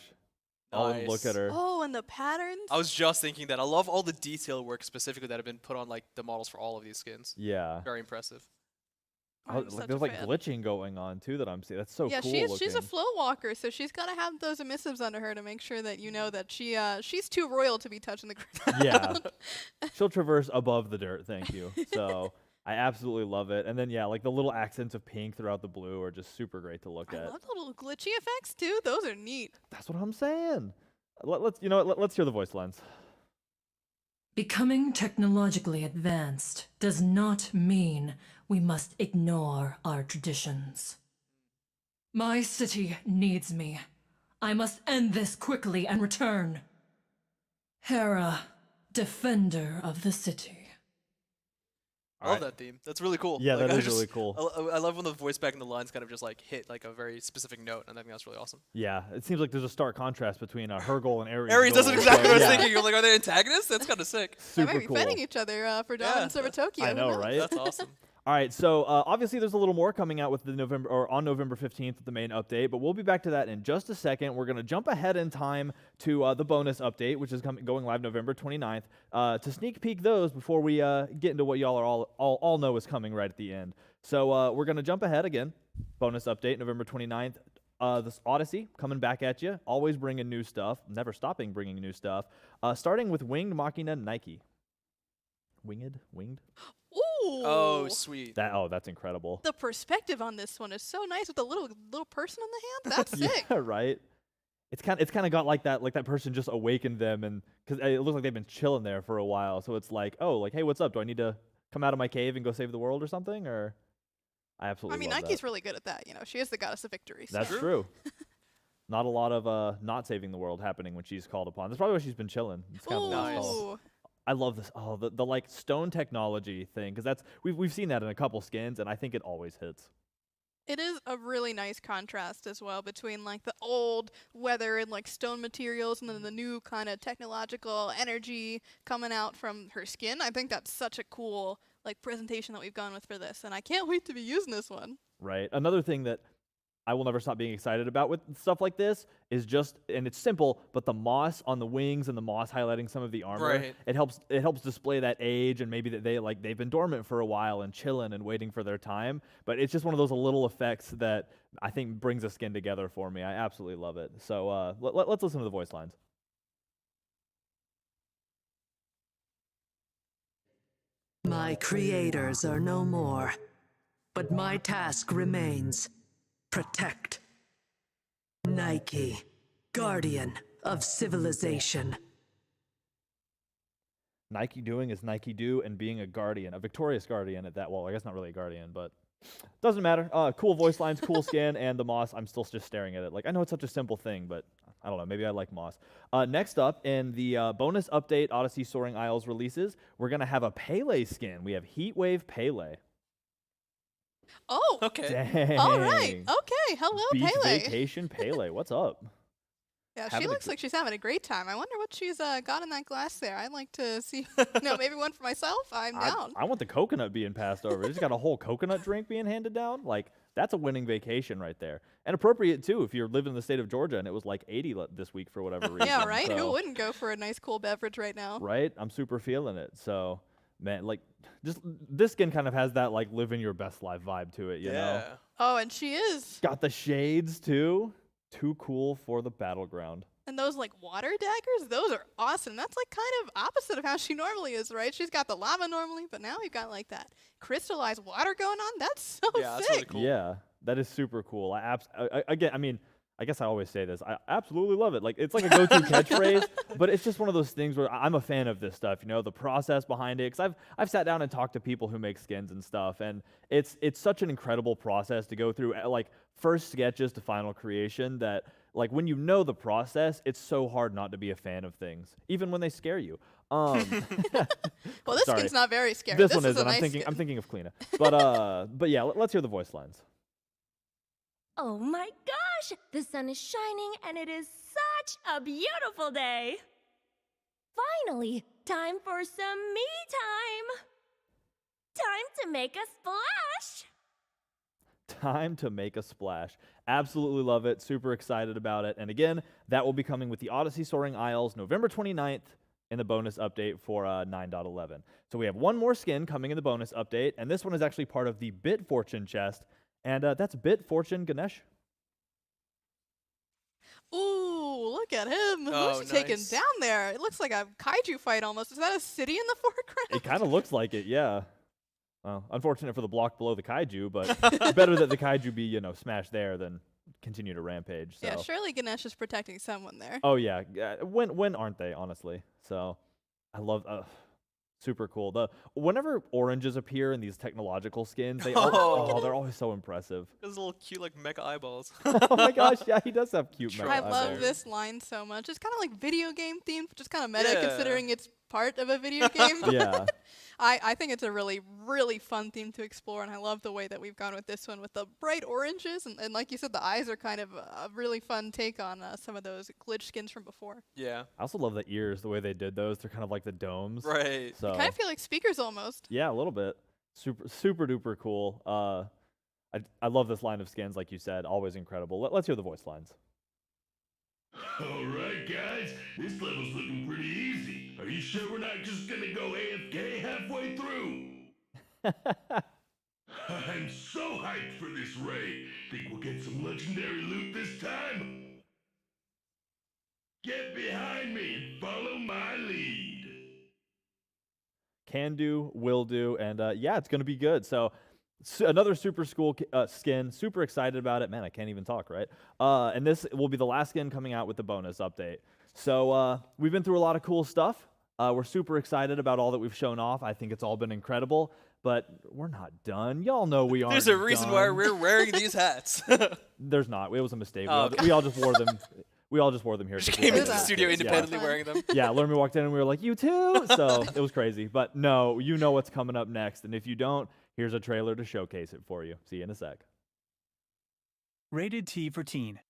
Oh, Nice. look at her. Oh, and the patterns. I was just thinking that. I love all the detail work specifically that have been put on like the models for all of these skins. Yeah. Very impressive. I'm such There's a like fan. glitching going on too that I'm seeing. That's so Yeah, cool. she's a looking. flow walker, so she's gotta have those emissives under her to make sure that you know that she's too royal to be touching the ground. Yeah. She'll traverse above the dirt, thank you. So I absolutely love it. And then yeah, like the little accents of pink throughout the blue are just super great to look I at. love the little glitchy effects too. Those are neat. That's what I'm saying. Let's hear the voice lines. Becoming technologically advanced does not mean we must ignore our traditions. My city needs me. I must end this quickly and return. Hera, defender of the city. I love that theme. That's really cool. Yeah, Like, that is really cool. I love when the voice back in the lines kind of just like hit like a very specific note, and I think that's really awesome. Yeah, it seems like there's a stark contrast between her goal and Ares. Ares, that's goal, exactly so, what I was yeah. thinking. You're like, are they antagonists? That's kind of sick. They Super might be cool. fighting each other for dominance over Tokyo. I who know, knows? right? That's awesome. All right, so obviously there's a little more coming out with the on November 15th with the main update, but we'll be back to that in just a second. We're going to jump ahead in time to the bonus update, which is going live November 29th, to sneak peek those before we get into what y'all are all know is coming right at the end. So we're going to jump ahead again. Bonus update, November 29th. This Odyssey coming back at you, always bringing new stuff, never stopping bringing new stuff, starting with Winged Machina Nike. Winged? Ooh. Oh, sweet. That's incredible. The perspective on this one is so nice with the little person in the hand. That's sick. Yeah, right. It's kind of got like that person just awakened them, and because it looks like they've been chilling there for a while. So it's like, oh, like, hey, what's up? Do I need to come out of my cave and go save the world or something? Or I absolutely. I mean, love Nike's that. really good at that. You know, she is the goddess of victory. So. That's true. Not a lot of not saving the world happening when she's called upon. That's probably why she's been chilling. It's kind of Nice. Ooh. I love this. Oh, the like stone technology thing, because that's we've seen that in a couple skins, and I think it always hits. It is a really nice contrast as well between like the old weather and like stone materials and then the new kind of technological energy coming out from her skin. I think that's such a cool like presentation that we've gone with for this, and I can't wait to be using this one. Right. Another thing that I will never stop being excited about with stuff like this is just, and it's simple, but the moss on the wings and the moss highlighting some of the armor. Right. It helps display that age, and maybe that they've been dormant for a while and chilling and waiting for their time. But it's just one of those little effects that I think brings a skin together for me. I absolutely love it. So let's listen to the voice lines. My creators are no more, but my task remains. Protect. Nike, guardian of civilization. Nike doing is Nike do, and being a guardian, a victorious guardian at that. Well, I guess not really a guardian, but doesn't matter. Cool voice lines, cool skin, and the moss. I'm still just staring at it. Like, I know it's such a simple thing, but I don't know. Maybe I like moss. Next up, in the bonus update Odyssey Soaring Isles releases, we're going to have a Pele skin. We have Heatwave Pele. Oh, Okay. Dang. all right. Okay, hello, Beach Pele. Vacation Pele. What's up? Yeah, Having she a looks gr- like she's having a great time. I wonder what she's got in that glass there. I'd like to see, maybe one for myself. I'm down. I want the coconut being passed over. They just got a whole coconut drink being handed down. Like, that's a winning vacation right there. And appropriate, too, if you're living in the state of Georgia and it was like 80 this week for whatever reason. Yeah, right? So, Who wouldn't go for a nice cool beverage right now? right? I'm super feeling it. So, man, like, just this skin kind of has that, like, living your best life vibe to it, you know? Oh, and she is. Got the shades, too. Too cool for the Battleground. And those like water daggers, those are awesome. That's like kind of opposite of how she normally is, right? She's got the lava normally, but now we've got like that crystallized water going on. That's so Yeah, that's sick. really cool. Yeah, that is super cool. Again, I mean, I guess I always say this. I absolutely love it. Like, it's like a go-to catchphrase, but it's just one of those things where I'm a fan of this stuff, you know, the process behind it. Because I've sat down and talked to people who make skins and stuff, and it's such an incredible process to go through, like, first sketches to final creation that, like, when you know the process, it's so hard not to be a fan of things, even when they scare you. Well, this sorry. skin's not very scary. This one is isn't. a nice I'm skin. thinking of Kleena. But yeah, let's hear the voice lines. Oh my gosh! The sun is shining and it is such a beautiful day! Finally, time for some me time! Time to make a splash! Time to make a splash. Absolutely love it. Super excited about it. And again, that will be coming with the Odyssey Soaring Isles November 29th in the bonus update for 9.11. So we have one more skin coming in the bonus update, and this one is actually part of the Bit Fortune chest, and that's Bit Fortune Ganesh. Ooh, look at him. Oh, Who's he taking nice. down there? It looks like a kaiju fight almost. Is that a city in the foreground? It kind of looks like it, yeah. Well, unfortunate for the block below the kaiju, but better that the kaiju be, you know, smashed there than continue to rampage. So. Yeah, surely Ganesh is protecting someone there. Oh yeah, when aren't they, honestly? So I love super cool. Whenever oranges appear in these technological skins, they're always so impressive. Those little cute like mecha eyeballs. Oh my gosh, yeah, he does have cute Sure. I mecha love eyeballs. this line so much. It's kind of like video game themed, which is kind of meta Yeah. considering it's part of a video game. Yeah. I think it's a really, really fun theme to explore, and I love the way that we've gone with this one with the bright oranges, and like you said, the eyes are kind of a really fun take on some of those glitch skins from before. Yeah. I also love the ears, the way they did those. They're kind of like the domes. Right. So Kind of feel like speakers almost. yeah, a little bit. Super duper cool. I love this line of skins, like you said, always incredible. Let's hear the voice lines. Alright, guys, this level's looking pretty easy. Are you sure we're not just gonna go AFK halfway through? I'm so hyped for this raid. Think we'll get some legendary loot this time? Get behind me and follow my lead. Can do, will do, and yeah, it's going to be good. So another super cool skin. Super excited about it. Man, I can't even talk, right? And this will be the last skin coming out with the bonus update. So we've been through a lot of cool stuff. We're super excited about all that we've shown off. I think it's all been incredible, but we're not done. Y'all know we aren't There's a reason why done. we're wearing these hats. There's not. It was a mistake. Oh, We all just wore them. We all just wore them here. Just to came do into the it. studio Yeah. independently wearing them. Yeah, Lermy walked in and we were like, you too? So it was crazy. But no, you know what's coming up next. And if you don't, here's a trailer to showcase it for you. See you in a sec. Rated T for teen.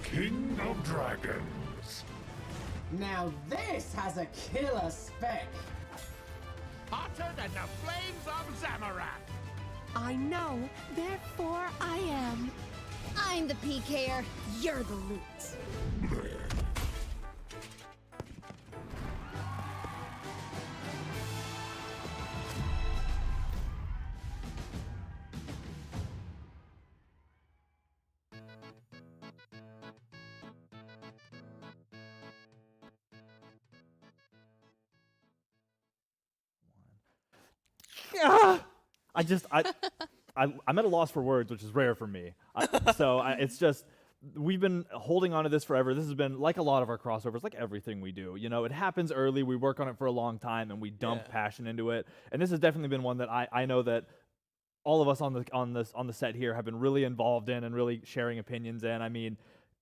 King of Dragons. Now this has a killer spec. Hotter than the flames of Zamorak. I know, therefore I am. I'm the PKer, you're the loot. I'm at a loss for words, which is rare for me. It's just, we've been holding on to this forever. This has been like a lot of our crossovers, like everything we do. You know, it happens early. We work on it for a long time, and we dump passion into it. And this has definitely been one that I know that all of us on the set here have been really involved in and really sharing opinions in. I mean,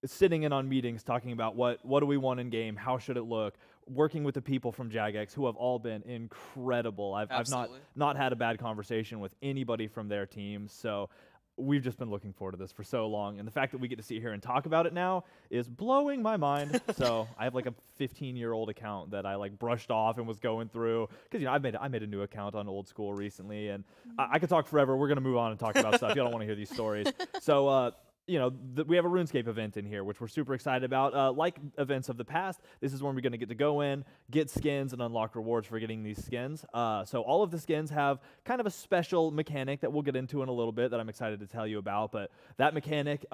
sitting in on meetings talking about what do we want in game, how should it look, working with the people from Jagex who have all been incredible. I've not had a bad conversation with anybody from their team, so we've just been looking forward to this for so long, and the fact that we get to sit here and talk about it now is blowing my mind. So I have like a 15-year-old account that I like brushed off and was going through, because you know I made a new account on Old School recently, and I could talk forever. We're gonna move on and talk about stuff. You don't want to hear these stories. So you know, we have a RuneScape event in here, which we're super excited about. Like events of the past, this is when we're going to get to go in, get skins, and unlock rewards for getting these skins. So all of the skins have kind of a special mechanic that we'll get into in a little bit that I'm excited to tell you about. But that mechanic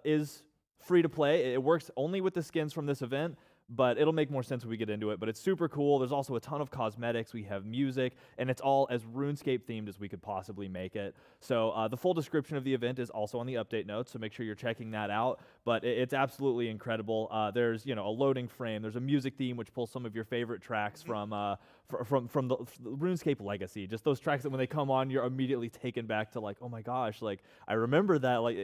is free to play. It works only with the skins from this event, but it'll make more sense when we get into it. But it's super cool. There's also a ton of cosmetics. We have music, and it's all as RuneScape themed as we could possibly make it. So the full description of the event is also on the update notes, so make sure you're checking that out. But it's absolutely incredible. There's a loading frame. There's a music theme which pulls some of your favorite tracks from the RuneScape legacy. Just those tracks that when they come on, you're immediately taken back to like, oh my gosh, like I remember that. Like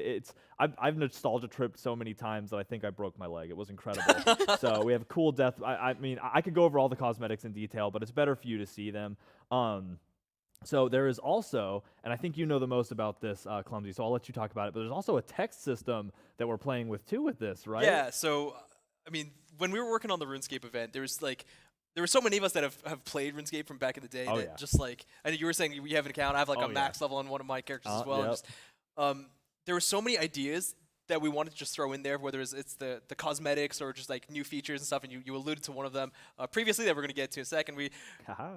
I've nostalgia tripped so many times that I think I broke my leg. It was incredible. So we have cool death. I mean, I could go over all the cosmetics in detail, but it's better for you to see them. So there is also, and I think you know the most about this, Clumsy, so I'll let you talk about it, but there's also a text system that we're playing with too with this, right? Yeah, so, I mean, when we were working on the RuneScape event, there were so many of us that have played RuneScape from back in the day just like, I know you were saying you have an account, I have like a max level on one of my characters as well. Yep. And just, there were so many ideas that we wanted to just throw in there, whether it's the cosmetics or just like new features and stuff, and you alluded to one of them previously that we're going to get to in a second.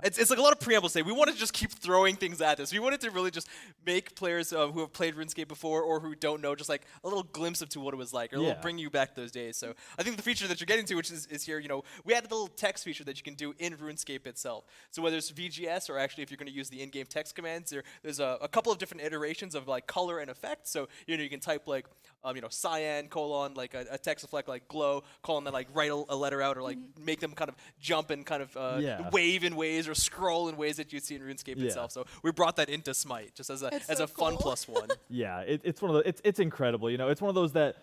It's like a lot of preamble to say. We wanted to just keep throwing things at this. We wanted to really just make players who have played RuneScape before or who don't know just like a little glimpse to what it was like, or a little bring you back those days. So I think the feature that you're getting to, which is here, we had a little text feature that you can do in RuneScape itself. So whether it's VGS or actually if you're going to use the in-game text commands, there's a couple of different iterations of like color and effect. So you can type like cyan, like a text effect like glow, then like write a letter out, or like make them kind of jump and kind of wave in ways or scroll in ways that you'd see in RuneScape itself. So we brought that into Smite just as a fun plus one. Yeah, it's one of the, it's incredible. It's one of those that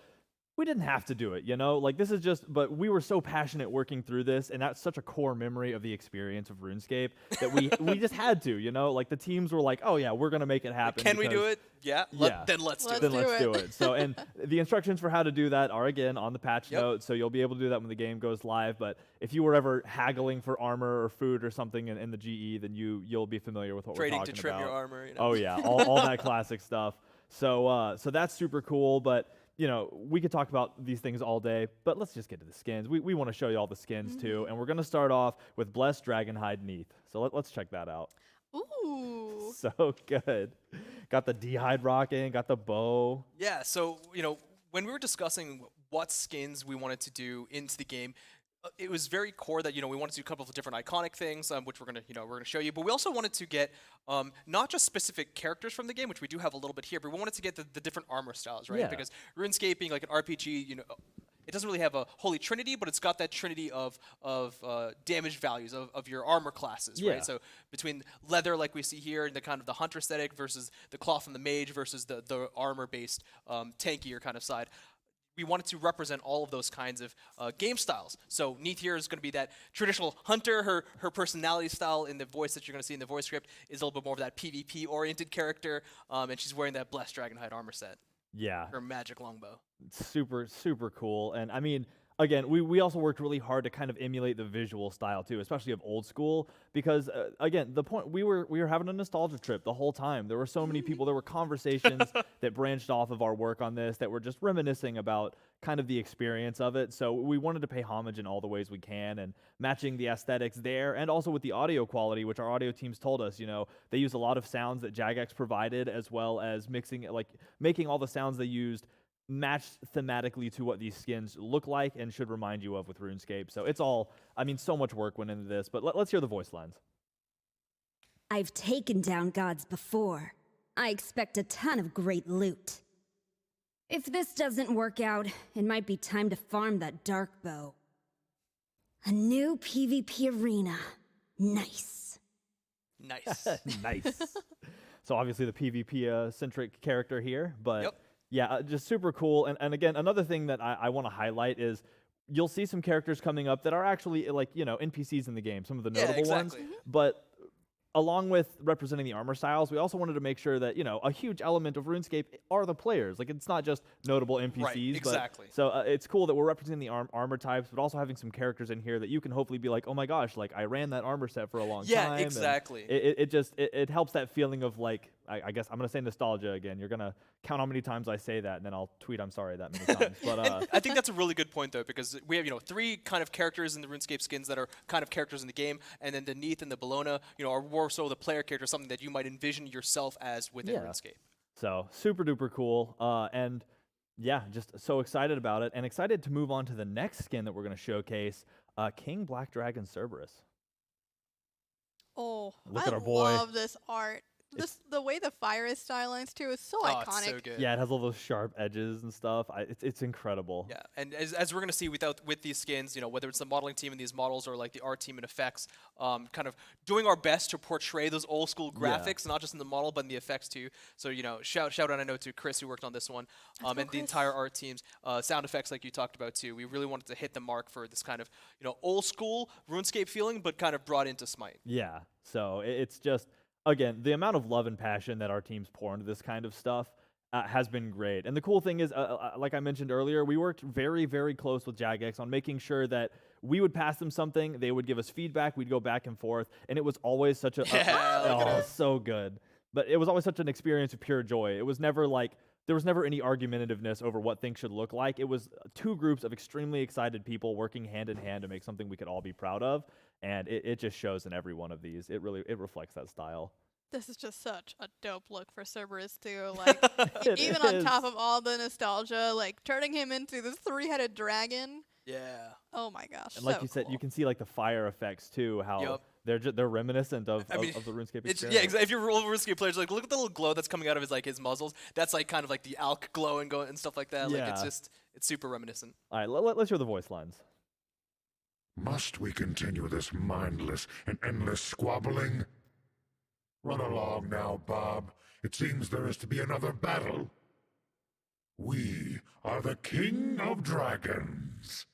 we didn't have to do it, like this is just, but we were so passionate working through this, and that's such a core memory of the experience of RuneScape that we just had to, like the teams were like, oh yeah, we're gonna make it happen. Can we do it? Yeah. Then let's do it. So, and the instructions for how to do that are again on the patch notes, so you'll be able to do that when the game goes live. But if you were ever haggling for armor or food or something in the GE, then you'll be familiar with what we're talking about. Trading to trim your armor. Oh yeah, all that classic stuff. So that's super cool, but. We could talk about these things all day, but let's just get to the skins. We want to show you all the skins too, and we're going to start off with Blessed Dragonhide Neath. So let's check that out. Ooh. So good. Got the D-hide rocking, got the bow. Yeah, so, when we were discussing what skins we wanted to do into the game, it was very core that we wanted to do a couple of different iconic things, which we're gonna show you. But we also wanted to get not just specific characters from the game, which we do have a little bit here, but we wanted to get the different armor styles, right? Yeah. Because RuneScape being like an RPG, it doesn't really have a holy trinity, but it's got that trinity of damage values of your armor classes, right? So between leather, like we see here, and the kind of the hunter aesthetic versus the cloth from the mage versus the armor-based tankier kind of side. We wanted to represent all of those kinds of game styles. So Neath here is going to be that traditional hunter. Her personality style in the voice that you're going to see in the voice script is a little bit more of that PvP-oriented character, and she's wearing that Blessed Dragonhide armor set. Yeah. Her magic longbow. Super, super cool. And I mean, again, we also worked really hard to kind of emulate the visual style too, especially of old school, because again, the point we were having a nostalgia trip the whole time. There were so many people, there were conversations that branched off of our work on this that were just reminiscing about kind of the experience of it. So we wanted to pay homage in all the ways we can, and matching the aesthetics there, and also with the audio quality, which our audio teams told us, they used a lot of sounds that Jagex provided, as well as making all the sounds they used matched thematically to what these skins look like and should remind you of with RuneScape. So it's all, I mean, so much work went into this, but let's hear the voice lines. I've taken down gods before. I expect a ton of great loot. If this doesn't work out, it might be time to farm that dark bow. A new PvP arena. Nice. Nice. Nice. So obviously the PvP centric character here, but yeah, just super cool. And again, another thing that I want to highlight is you'll see some characters coming up that are actually NPCs in the game, some of the notable ones. But along with representing the armor styles, we also wanted to make sure that, a huge element of RuneScape are the players. Like, it's not just notable NPCs. Right, exactly. So it's cool that we're representing the armor types, but also having some characters in here that you can hopefully be like, oh my gosh, like, I ran that armor set for a long time. Yeah, exactly. It helps that feeling of, like, I guess I'm going to say nostalgia again. You're going to count how many times I say that, and then I'll tweet I'm sorry that many times. But I think that's a really good point, though, because we have, 3 kind of characters in the RuneScape skins that are kind of characters in the game, and then the Neath and the Bellona, are more so the player character, something that you might envision yourself as within RuneScape. So super duper cool, and yeah, just so excited about it, and excited to move on to the next skin that we're going to showcase, King Black Dragon Cerberus. Oh, Look at our boy. I love this art. The way the fire is stylized too is so iconic. It's so good. Yeah, it has all those sharp edges and stuff. It's incredible. Yeah, and as we're going to see with these skins, whether it's the modeling team in these models or like the art team and effects, kind of doing our best to portray those old school graphics, not just in the model but in the effects too. So shout out I know to Chris who worked on this one, and the entire art teams, sound effects like you talked about too. We really wanted to hit the mark for this kind of old school RuneScape feeling, but kind of brought into Smite. Yeah, so it's just. Again, the amount of love and passion that our teams pour into this kind of stuff has been great. And the cool thing is, like I mentioned earlier, we worked very, very close with Jagex on making sure that we would pass them something, they would give us feedback, we'd go back and forth, and it was always such so good. But it was always such an experience of pure joy. It was never like, there was never any argumentativeness over what things should look like. It was 2 groups of extremely excited people working hand in hand to make something we could all be proud of. And it just shows in every one of these. It reflects that style. This is just such a dope look for Cerberus too. Like even on top of all the nostalgia, like turning him into this 3-headed dragon. Yeah. Oh my gosh. And like so you said, cool. you can see like the fire effects too. How they're reminiscent of the RuneScape experience. Yeah, exactly. If you're RuneScape players, like look at the little glow that's coming out of his muzzles. That's like kind of like the alk glow and stuff like that. Yeah. Like it's super reminiscent. All right, let's hear the voice lines. Must we continue this mindless and endless squabbling? Run along now, Bob. It seems there is to be another battle. We are the King of Dragons.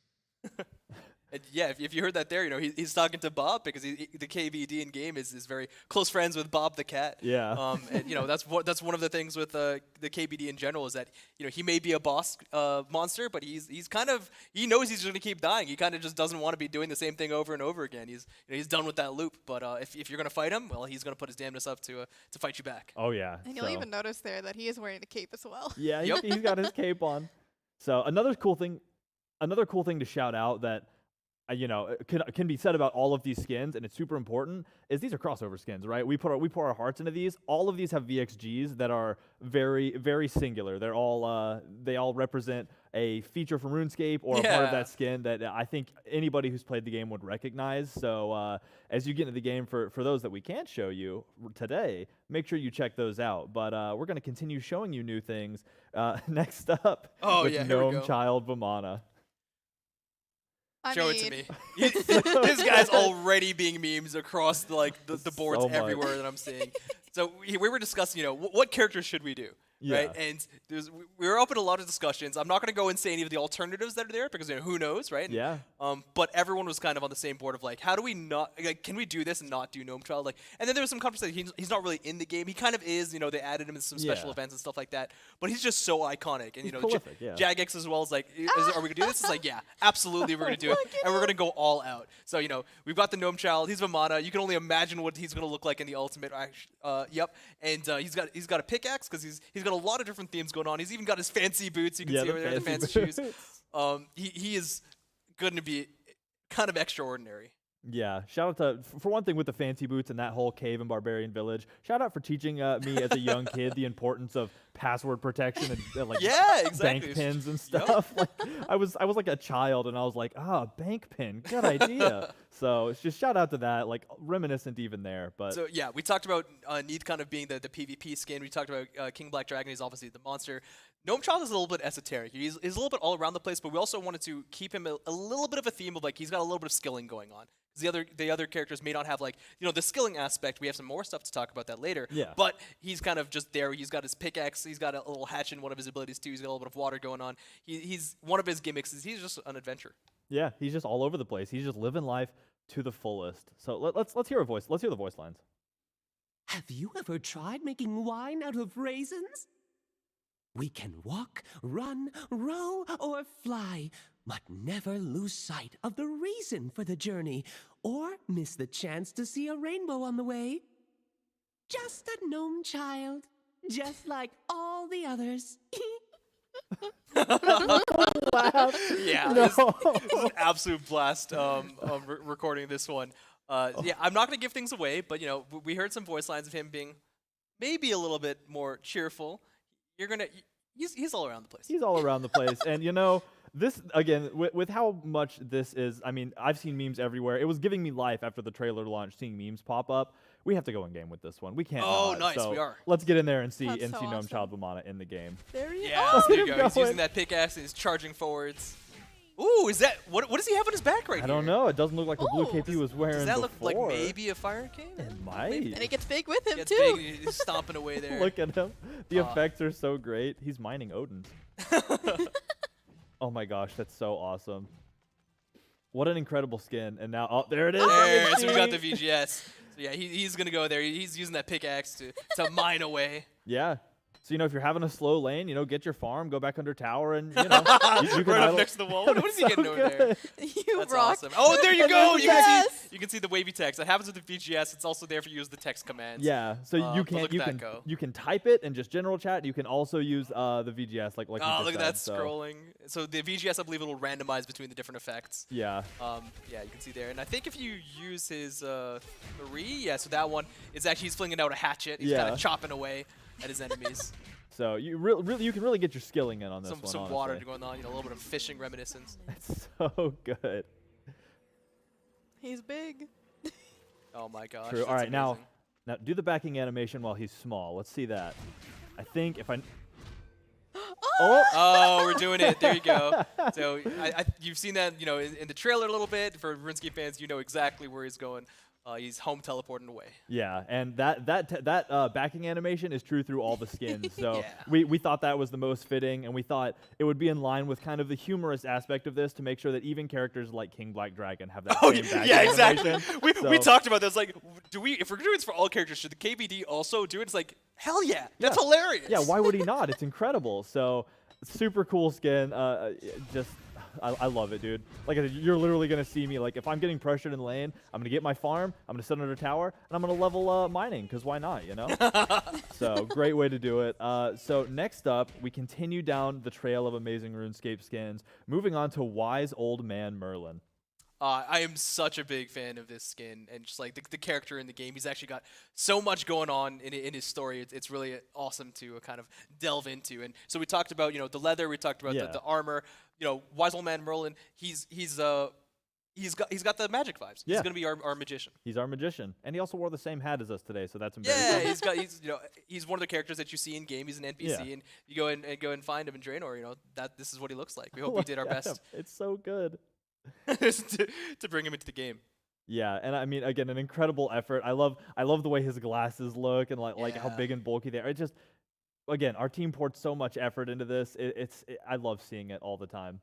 And yeah, if you heard that there, he's talking to Bob because the KVD in game is very close friends with Bob the cat. Yeah. And that's one of the things with the KVD in general is that he may be a boss monster, but he knows he's going to keep dying. He kind of just doesn't want to be doing the same thing over and over again. He's done with that loop. But if you're going to fight him, well, he's going to put his damnness up to fight you back. Oh yeah. And you'll even notice there that he is wearing a cape as well. Yeah, he's got his cape on. So another cool thing to shout out that can be said about all of these skins, and it's super important, is these are crossover skins, right? We pour our hearts into these. All of these have VXGs that are very, very singular. They're all they all represent a feature from RuneScape or a part of that skin that I think anybody who's played the game would recognize. So as you get into the game, for those that we can't show you today, make sure you check those out. But we're going to continue showing you new things. Next up, with Gnome Child Vamana. Show it to me. This guy's already being memes across the boards everywhere that I'm seeing. So we were discussing, what characters should we do? right? And we were open to a lot of discussions. I'm not going to go and say any of the alternatives that are there because who knows, right? Yeah. But everyone was kind of on the same board of like, how do we not, like, can we do this and not do Gnome Child? Like, and then there was some conversation. He's not really in the game. He kind of is. You know, they added him in some special events and stuff like that. But he's just so iconic. And you know, prolific, Jagex as well is like, are we gonna do this? It's like, yeah, absolutely, we're gonna do it, and we're gonna go all out. So you know, we've got the Gnome Child. He's Vamana. You can only imagine what he's gonna look like in the ultimate. Yep. And he's got a pickaxe because he's got a lot of different themes going on. He's even got his fancy boots. You can see over there the fancy shoes. He is going to be kind of extraordinary. Yeah, shout out to, for one thing, with the fancy boots and that whole cave and barbarian village. Shout out for teaching me as a young kid the importance of password protection and like bank pins and stuff. Like, I was like a child and I was like, bank pin, good idea. So it's just shout out to that, like reminiscent even there. But so yeah, we talked about Neith kind of being the PvP skin. We talked about King Black Dragon. He's obviously the monster. Gnome Child is a little bit esoteric. He's a little bit all around the place, but we also wanted to keep him a little bit of a theme of like he's got a little bit of skilling going on. The other characters may not have like, you know, the skilling aspect. We have some more stuff to talk about that later. Yeah. But he's kind of just there. He's got his pickaxe. He's got a little hatch in one of his abilities too. He's got a little bit of water going on. He's one of his gimmicks is he's just an adventurer. Yeah, he's just all over the place. He's just living life to the fullest. So let's hear a voice. Let's hear the voice lines. Have you ever tried making wine out of raisins? We can walk, run, row, or fly, but never lose sight of the reason for the journey, or miss the chance to see a rainbow on the way. Just a gnome child, just like all the others. Yeah, this is an absolute blast recording this one. Yeah, I'm not going to give things away, but you know, we heard some voice lines of him being maybe a little bit more cheerful. He's all around the place. He's all around the place. And you know, this, again, with how much this is, I mean, I've seen memes everywhere. It was giving me life after the trailer launch, seeing memes pop up. We have to go in game with this one. We can't. Oh, not. nice, So we are. Let's get in there and see That's so Gnome awesome. Child Vamana in the game. There he There you go. He's going. using that pickaxe and he's charging forwards. Ooh, is that what does he have on his back right I here? don't know. It doesn't look like the blue cape he was wearing Does that before. look like maybe a fire cane? It might. And he gets big with him Gets too. big, he's stomping away there. Look at him. The effects are so great. He's mining Odins. Oh my gosh, that's so awesome. What an incredible skin. And now, there it is. There, so we got the VGS. So yeah, he's going to go there. He's using that pickaxe to mine away. Yeah. So, you know, if you're having a slow lane, you know, get your farm, go back under tower, and, you know. you can right up next to the wall. What is he getting over there? You That's rock. awesome. Oh, there you go. Yes. You can see the wavy text. That happens with the VGS. It's also there for you as the text commands. Yeah, so but look at that go. you can type it in just general chat. You can also use the VGS like Oh, we just look at that said, so. scrolling. So the VGS, I believe, it will randomize between the different effects. Yeah. Yeah, you can see there. And I think if you use his 3, yeah, so that one is actually he's flinging out a hatchet. He's kind of chopping away at his enemies. So you really you can really get your skilling in on this one. Some honestly. water going on, you know, a little bit of fishing reminiscence. It's so good. He's big. Oh my gosh. True. That's All right, amazing. now do the backing animation while he's small. Let's see that. I think if I. Oh, we're doing it. There you go. So you've seen that, you know, in the trailer a little bit. For RuneScape fans, you know exactly where he's going. He's home teleporting away. Yeah, and that backing animation is true through all the skins. So Yeah. we thought that was the most fitting, and we thought it would be in line with kind of the humorous aspect of this to make sure that even characters like King Black Dragon have that same backing exactly. animation. We talked about this. Like, if we're doing this for all characters, should the KBD also do it? It's like, hell yeah, that's hilarious. Yeah, why would he not? It's incredible. So super cool skin. I love it, dude. Like I said, you're literally going to see me, like, if I'm getting pressured in lane, I'm going to get my farm, I'm going to sit under tower, and I'm going to level mining, because why not, you know? So, great way to do it. So, next up, we continue down the trail of amazing RuneScape skins, moving on to Wise Old Man Merlin. I am such a big fan of this skin and just like the character in the game. He's actually got so much going on in his story. It's really awesome to kind of delve into. And so we talked about, you know, the leather. We talked about the armor. You know, Wise Old Man Merlin. He's got the magic vibes. Yeah. He's gonna be our magician. He's our magician, and he also wore the same hat as us today, so that's embarrassing. Yeah, he's one of the characters that you see in game. He's an NPC, and you go and find him in Draenor. You know this is what he looks like. We hope we did our best. It's so good. to bring him into the game. Yeah, and I mean, again, an incredible effort. I love the way his glasses look and like how big and bulky they are. again, our team poured so much effort into this. I love seeing it all the time.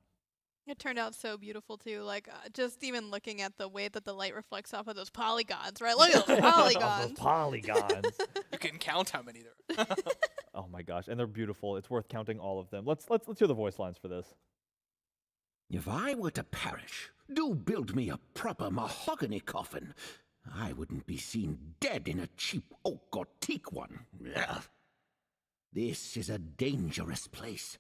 It turned out so beautiful too. Like just even looking at the way that the light reflects off of those polygons, right? Look at those polygons. Those polygons. You can count how many there are. Oh my gosh, and they're beautiful. It's worth counting all of them. Let's hear the voice lines for this. If I were to perish, do build me a proper mahogany coffin. I wouldn't be seen dead in a cheap oak or teak one. Ugh. This is a dangerous place.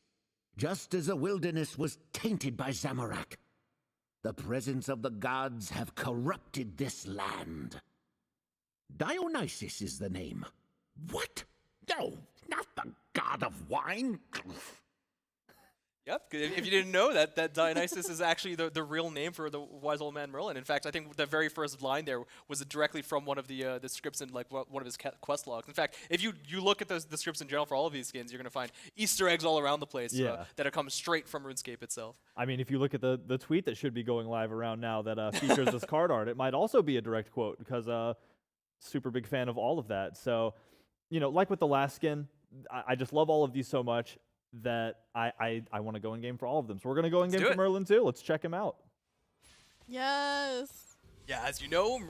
Just as the wilderness was tainted by Zamorak, the presence of the gods have corrupted this land. Dionysus is the name. What? No, not the god of wine. Yep, if you didn't know that Dionysus is actually the real name for the wise old man Merlin. In fact, I think the very first line there was directly from one of the scripts in like one of his quest logs. In fact, if you look at the scripts in general for all of these skins, you're going to find Easter eggs all around the place that are coming straight from RuneScape itself. I mean, if you look at the tweet that should be going live around now that features this card art, it might also be a direct quote because super big fan of all of that. So, like with the last skin, I just love all of these so much that I want to go in game for all of them. So we're going to go in game for Merlin too. Let's check him out. Yes. Yeah, as you know,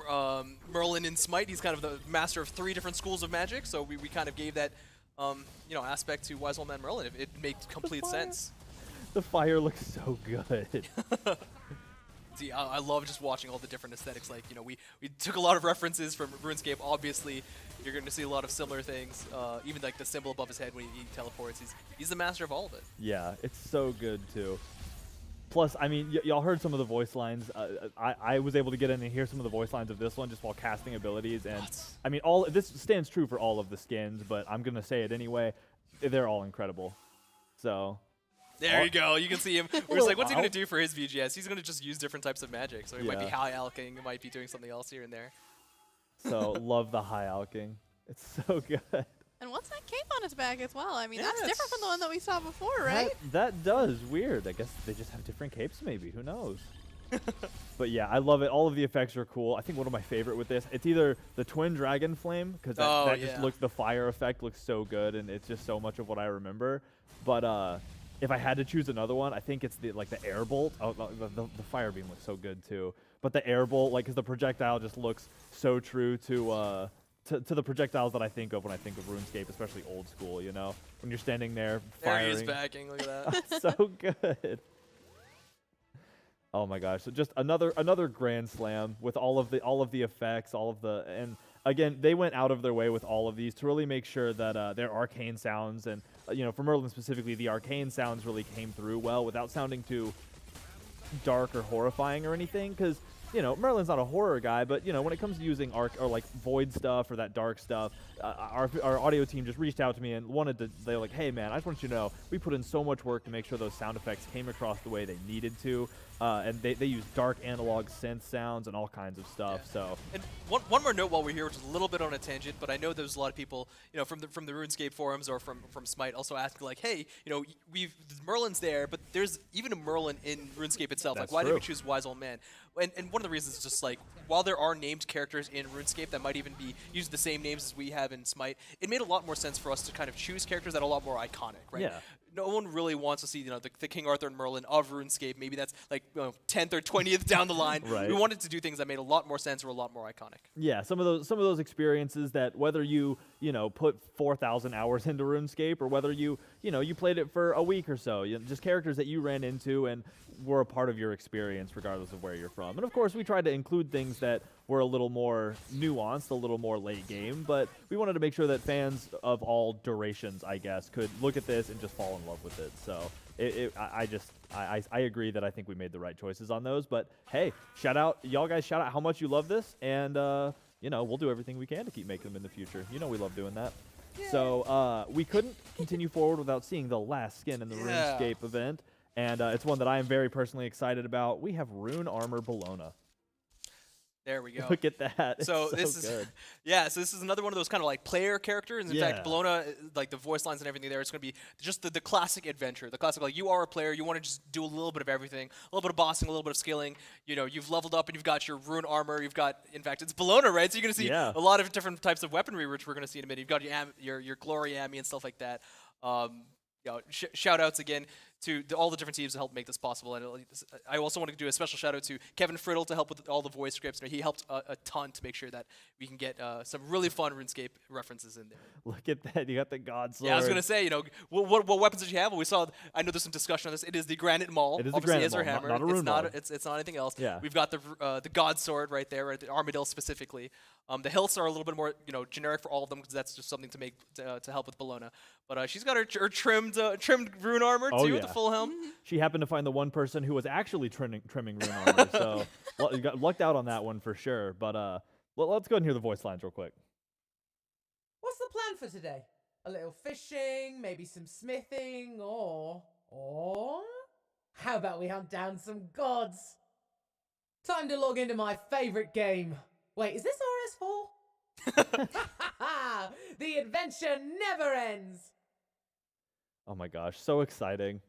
Merlin in Smite, he's kind of the master of 3 different schools of magic. So we kind of gave that aspect to wise old man Merlin. It made complete sense. The fire looks so good. See, I love just watching all the different aesthetics. Like, we took a lot of references from RuneScape. Obviously, you're going to see a lot of similar things. Even like the symbol above his head when he teleports. He's the master of all of it. Yeah, it's so good too. Plus, I mean, y'all heard some of the voice lines. I was able to get in and hear some of the voice lines of this one just while casting abilities. And I mean, this stands true for all of the skins, but I'm going to say it anyway. They're all incredible. So... There you go. You can see him. We're just like, what's he going to do for his VGS? He's going to just use different types of magic. So he might be high alching. He might be doing something else here and there. So love the high alching. It's so good. And what's that cape on his back as well? I mean, that's different from the one that we saw before, right? That does. Weird. I guess they just have different capes maybe. Who knows? But yeah, I love it. All of the effects are cool. I think one of my favorite with this, it's either the twin dragon flame, because just looks, the fire effect looks so good, and it's just so much of what I remember. But if I had to choose another one, I think it's the air bolt. Oh, the fire beam looks so good too. But the air bolt, because the projectile just looks so true to the projectiles that I think of when I think of RuneScape, especially old school. When you're standing there firing. There he is backing. Look at that. It's so good. Oh my gosh! So just another grand slam with all of the effects, and again, they went out of their way with all of these to really make sure that their arcane sounds and for Merlin specifically, the arcane sounds really came through well without sounding too dark or horrifying or anything. Because Merlin's not a horror guy, but when it comes to using arc or like void stuff or that dark stuff, our audio team just reached out to me and they're like, hey man, I just want you to know we put in so much work to make sure those sound effects came across the way they needed to. And they use dark analog synth sounds and all kinds of stuff. Yeah. So, and one more note while we're here, which is a little bit on a tangent, but I know there's a lot of people, from the RuneScape forums or from Smite also asking like, hey, Merlin's there, but there's even a Merlin in RuneScape itself. That's like, why true. did we choose Wise Old Man? And one of the reasons is just like, while there are named characters in RuneScape that might even be using the same names as we have in Smite, it made a lot more sense for us to kind of choose characters that are a lot more iconic, right? Yeah. No one really wants to see, the King Arthur and Merlin of RuneScape. Maybe that's like 10th or 20th down the line. Right. We wanted to do things that made a lot more sense or a lot more iconic. Yeah, some of those experiences that whether you put 4,000 hours into RuneScape or whether you played it for a week or so, just characters that you ran into and were a part of your experience regardless of where you're from. And of course, we tried to include things that were a little more nuanced, a little more late game, but we wanted to make sure that fans of all durations, I guess, could look at this and just fall in love with it. So I agree that I think we made the right choices on those. But hey, y'all guys shout out how much you love this, and we'll do everything we can to keep making them in the future. We love doing that. Yay. So we couldn't continue forward without seeing the last skin in the RuneScape event, and it's one that I am very personally excited about. We have Rune Armor Bologna. There we go. Look at that. So It's this so is good. yeah. So this is another one of those kind of like player characters. In fact, Bologna, like the voice lines and everything there, it's going to be just the classic adventure. The classic, like, you are a player, you want to just do a little bit of everything, a little bit of bossing, a little bit of skilling. You know, you've leveled up and you've got your rune armor. You've got, in fact, it's Bologna, right? So you're going to see a lot of different types of weaponry, which we're going to see in a minute. You've got your glory ammy and stuff like that. You know, shout outs again to all the different teams that helped make this possible. And I also want to do a special shout out to Kevin Friddle to help with all the voice scripts. He helped a ton to make sure that we can get some really fun RuneScape references in there. Look at that. You got the God Sword. Yeah, I was going to say, you know, what weapons did you have? Well, we saw, I know there's some discussion on this. It is the Granite Maul. It is Obviously, the is Granite our Maul, hammer. not a rune maul. It's not anything else. Yeah. We've got the God Sword right there, the Armadillo specifically. The hilts are a little bit more, you know, generic for all of them because that's just something to make to help with Bologna. But she's got her trimmed rune armor too with the full helm. She happened to find the one person who was actually trimming rune armor, so you got lucked out on that one for sure. But let's go ahead and hear the voice lines real quick. What's the plan for today? A little fishing, maybe some smithing, or how about we hunt down some gods? Time to log into my favorite game. Wait, is this RS4? The adventure never ends. Oh my gosh, so exciting!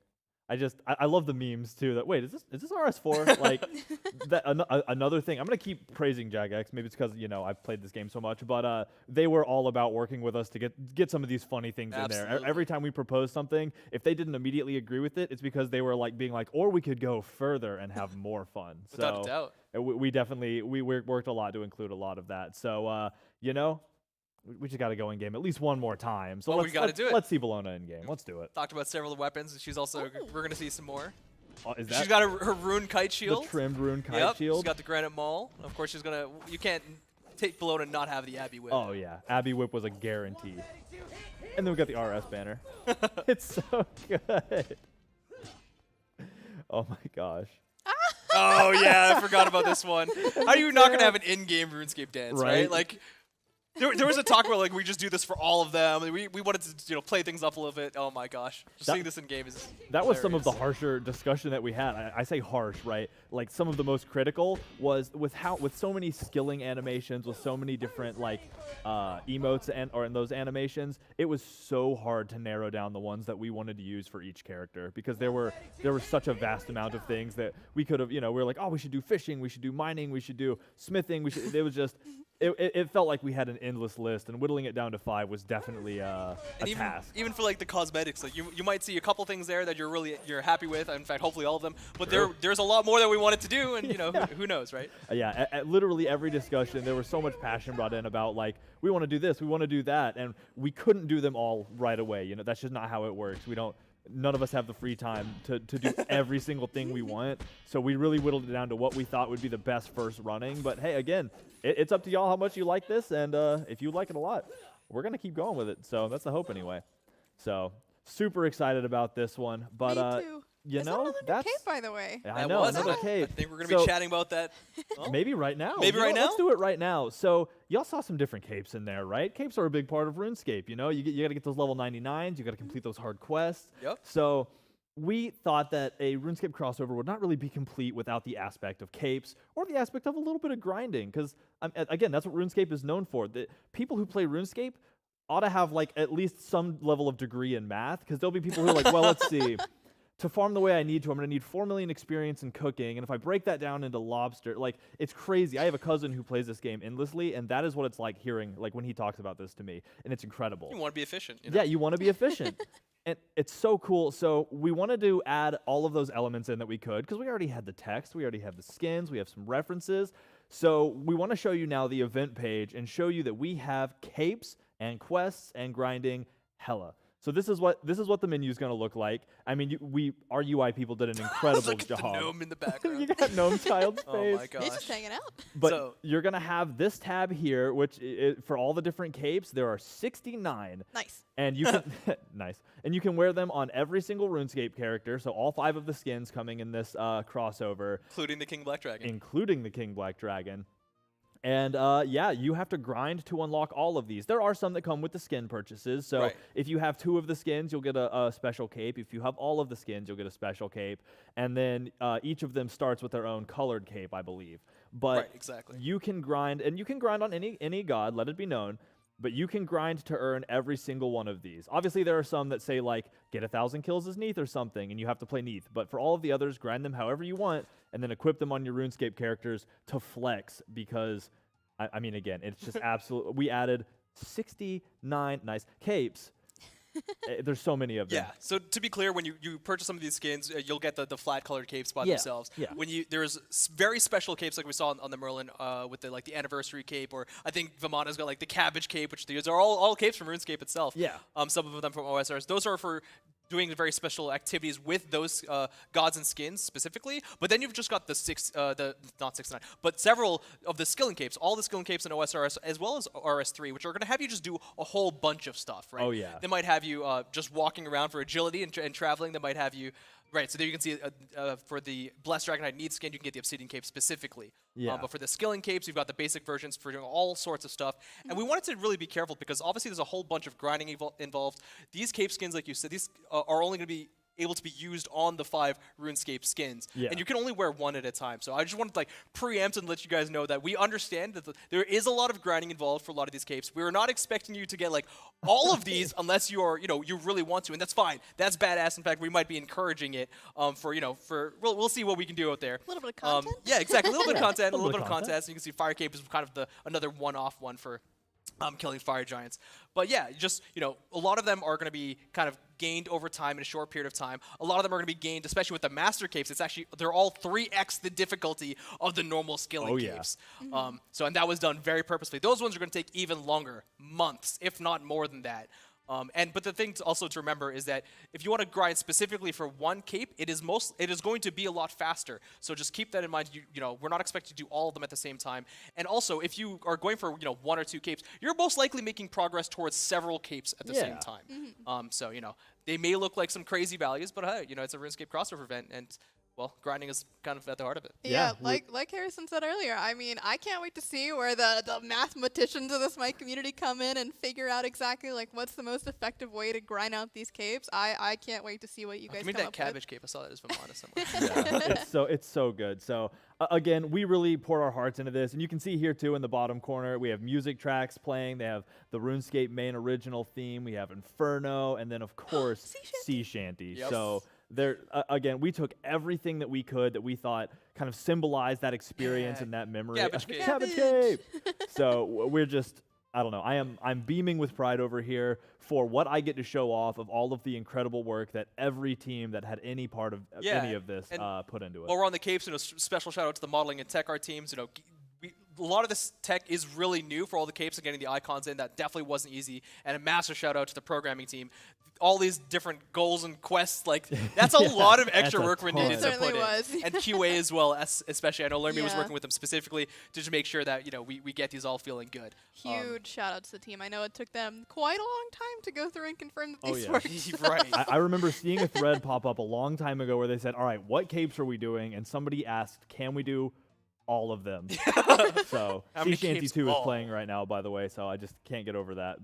I love the memes too. That wait, is this RS4? Like that another thing. I'm gonna keep praising Jagex. Maybe it's because I've played this game so much, but they were all about working with us to get some of these funny things in there. Every time we proposed something, if they didn't immediately agree with it, it's because they were like being like, or we could go further and have more fun. Without a doubt. We definitely worked a lot to include a lot of that. So we just got to go in game at least one more time. So we got to do it. Let's see Bologna in game. Let's do it. Talked about several weapons. She's also we're gonna see some more. Is that she's got her rune kite shield. The trimmed rune kite shield. She's got the granite maul. Of course, she's gonna. You can't take Bologna and not have the Abbey whip. Oh yeah, Abbey whip was a guarantee. And then we got the RS banner. It's so good. Oh my gosh. Oh yeah, I forgot about this one. How are you not gonna have an in-game RuneScape dance, right? Like. There was a talk about like we just do this for all of them. We wanted to play things up a little bit. Oh my gosh, seeing this in game is that was some of the harsher discussion that we had. I say harsh, right? Like some of the most critical was with so many skilling animations, with so many different like emotes or in those animations, it was so hard to narrow down the ones that we wanted to use for each character because there were such a vast amount of things that we could have. We were like, oh, we should do fishing, we should do mining, we should do smithing. It was just. It felt like we had an endless list, and whittling it down to 5 was definitely a task. Even for like the cosmetics, like you might see a couple things there that you're happy with. In fact, hopefully all of them. But there's a lot more that we wanted to do, and who knows, right? Yeah, at literally every discussion, there was so much passion brought in about like we want to do this, we want to do that, and we couldn't do them all right away. That's just not how it works. None of us have the free time to do every single thing we want. So we really whittled it down to what we thought would be the best first running. But hey, again, it's up to y'all how much you like this. And if you like it a lot, we're going to keep going with it. So that's the hope anyway. So super excited about this one. But Me too. That's cape, by the way. I know, another cape. I think we're going to be chatting about that. Maybe right now. Maybe right now? Let's do it right now. So y'all saw some different capes in there, right? Capes are a big part of RuneScape. You got to get those level 99s. You got to complete those hard quests. Yep. So we thought that a RuneScape crossover would not really be complete without the aspect of capes or the aspect of a little bit of grinding. Because again, that's what RuneScape is known for. The people who play RuneScape ought to have like at least some level of degree in math. Because there'll be people who are like, well, let's see. To farm the way I need to, I'm going to need 4 million experience in cooking, and if I break that down into lobster, like, it's crazy. I have a cousin who plays this game endlessly, and that is what it's like hearing, like, when he talks about this to me, and it's incredible. You want to be efficient. Yeah, you want to be efficient. And it's so cool. So we wanted to add all of those elements in that we could, because we already had the text, we already have the skins, we have some references. So we want to show you now the event page and show you that we have capes and quests and grinding hella. So this is what the menu is going to look like. I mean, our UI people did an incredible Look job. at the gnome in the background. You got Gnome Child's face. Oh my gosh. He's just hanging out. But you're going to have this tab here, which for all the different capes, there are 69. Nice. And you can nice. And you can wear them on every single RuneScape character. So all 5 of the skins coming in this crossover, including the King Black Dragon. And you have to grind to unlock all of these. There are some that come with the skin purchases. So if you have 2 of the skins, you'll get a special cape. If you have all of the skins, you'll get a special cape. And then each of them starts with their own colored cape, I believe. But Right, exactly. you can grind, and you can grind on any god, let it be known, but you can grind to earn every single one of these. Obviously, there are some that say, like, get 1,000 kills as Neath or something, and you have to play Neath. But for all of the others, grind them however you want, and then equip them on your RuneScape characters to flex, because, I mean, again, it's just absolute. We added 69 nice capes. There's so many of them. Yeah. So to be clear, when you purchase some of these skins, you'll get the flat colored capes by Yeah, themselves. yeah. When there's very special capes like we saw on the Merlin with the anniversary cape, or I think Vamana's got like the cabbage cape, which these are all capes from RuneScape itself. Yeah. Some of them from OSRs. Those are for doing very special activities with those gods and skins specifically. But then you've just got the not 69, but several of the skilling capes, all the skilling capes in OSRS as well as RS3, which are going to have you just do a whole bunch of stuff, right? Oh, yeah. They might have you just walking around for agility and traveling. They might have you, right, so there you can see for the Blessed Dragonhide Need skin, you can get the Obsidian Cape specifically. Yeah. But for the skilling capes, you've got the basic versions for doing all sorts of stuff. And we wanted to really be careful because obviously there's a whole bunch of grinding involved. These cape skins, like you said, these are only going to be able to be used on the 5 RuneScape skins. Yeah. And you can only wear one at a time. So I just wanted to like preempt and let you guys know that we understand that there is a lot of grinding involved for a lot of these capes. We are not expecting you to get like all of these unless you are, you really want to, and that's fine. That's badass. In fact, we might be encouraging it we'll see what we can do out there. A little bit of content. Yeah, exactly. A little bit of content, a Little little bit bit of of contest. You can see Fire Cape is kind of another one-off one for killing fire giants. But yeah, just, a lot of them are going to be kind of gained over time in a short period of time. A lot of them are going to be gained, especially with the master capes. They're all 3x the difficulty of the normal skilling capes. And that was done very purposefully. Those ones are going to take even longer, months, if not more than that. But the thing also to remember is that if you want to grind specifically for one cape, it is going to be a lot faster. So just keep that in mind. We're not expecting to do all of them at the same time. And also, if you are going for 1 or 2 capes, you're most likely making progress towards several capes at the same time. So they may look like some crazy values, but hey, it's a RuneScape crossover event, and well, grinding is kind of at the heart of it. Yeah, like Harrison said earlier, I mean, I can't wait to see where the mathematicians of the Smite community come in and figure out exactly like what's the most effective way to grind out these capes. I can't wait to see what you guys come that up cabbage with. cape. I saw that as Vamana somewhere. Yeah, it's so good. So again, we really poured our hearts into this, and you can see here too in the bottom corner we have music tracks playing. They have the RuneScape main original theme. We have Inferno, and then of course Sea Shanty. Yep. So there again, we took everything that we could that we thought kind of symbolized that experience and that memory. Cabbage cape. Cabbage cape. So we're just, I don't know. I'm beaming with pride over here for what I get to show off of all of the incredible work that every team that had any part of any of this put into it. While we're on the capes, special shout out to the modeling and tech art teams. A lot of this tech is really new for all the capes and getting the icons in. That definitely wasn't easy. And a massive shout out to the programming team. All these different goals and quests, that's a lot of extra work we needed to put in. And QA as well, especially. I know Lermy was working with them specifically to just make sure that we get these all feeling good. Huge shout out to the team. I know it took them quite a long time to go through and confirm that these worked. Right. I remember seeing a thread pop up a long time ago where they said, all right, what capes are we doing? And somebody asked, can we do all of them? So Sea Shanty 2 is playing right now, by the way, so I just can't get over that.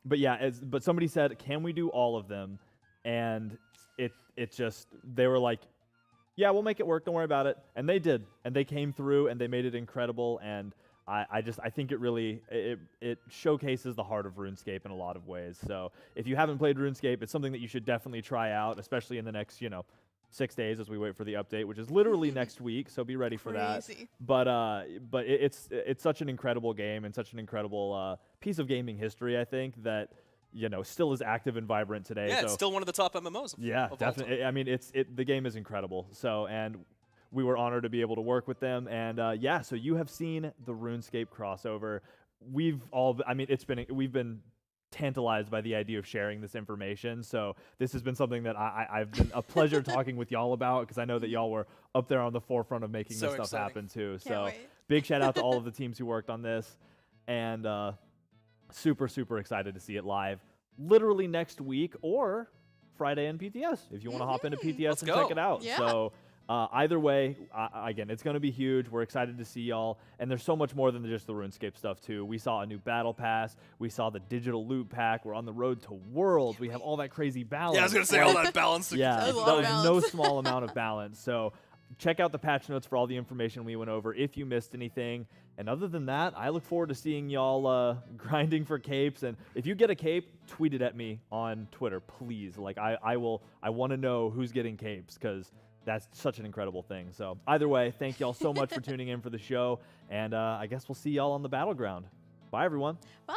But yeah, but somebody said, can we do all of them? And they were like, yeah, we'll make it work, don't worry about it. And they did, and they came through and they made it incredible. And I think it really it showcases the heart of RuneScape in a lot of ways. So if you haven't played RuneScape, it's something that you should definitely try out, especially in the next 6 days as we wait for the update, which is literally next week, so be ready for that. But it's such an incredible game and such an incredible piece of gaming history, I think, that still is active and vibrant today. Yeah, so it's still one of the top MMOs. Yeah, definitely. I mean, the game is incredible. So, and we were honored to be able to work with them. And so you have seen the RuneScape crossover. We've been tantalized by the idea of sharing this information. So this has been something that I've been a pleasure talking with y'all about, because I know that y'all were up there on the forefront of making this stuff happen too. So big shout out to all of the teams who worked on this, and super, super excited to see it live literally next week or Friday in PTS if you want to hop into PTS and check it out. Yeah. So either way, again, it's going to be huge. We're excited to see y'all. And there's so much more than just the RuneScape stuff, too. We saw a new Battle Pass. We saw the digital loot pack. We're on the road to Worlds. We have all that crazy balance. Yeah, I was going to say all that balance. Yeah, that was no small amount of balance. So check out the patch notes for all the information we went over if you missed anything. And other than that, I look forward to seeing y'all grinding for capes. And if you get a cape, tweet it at me on Twitter, please. Like, I want to know who's getting capes, because that's such an incredible thing. So either way, thank y'all so much for tuning in for the show. And I guess we'll see y'all on the Battleground. Bye, everyone. Bye.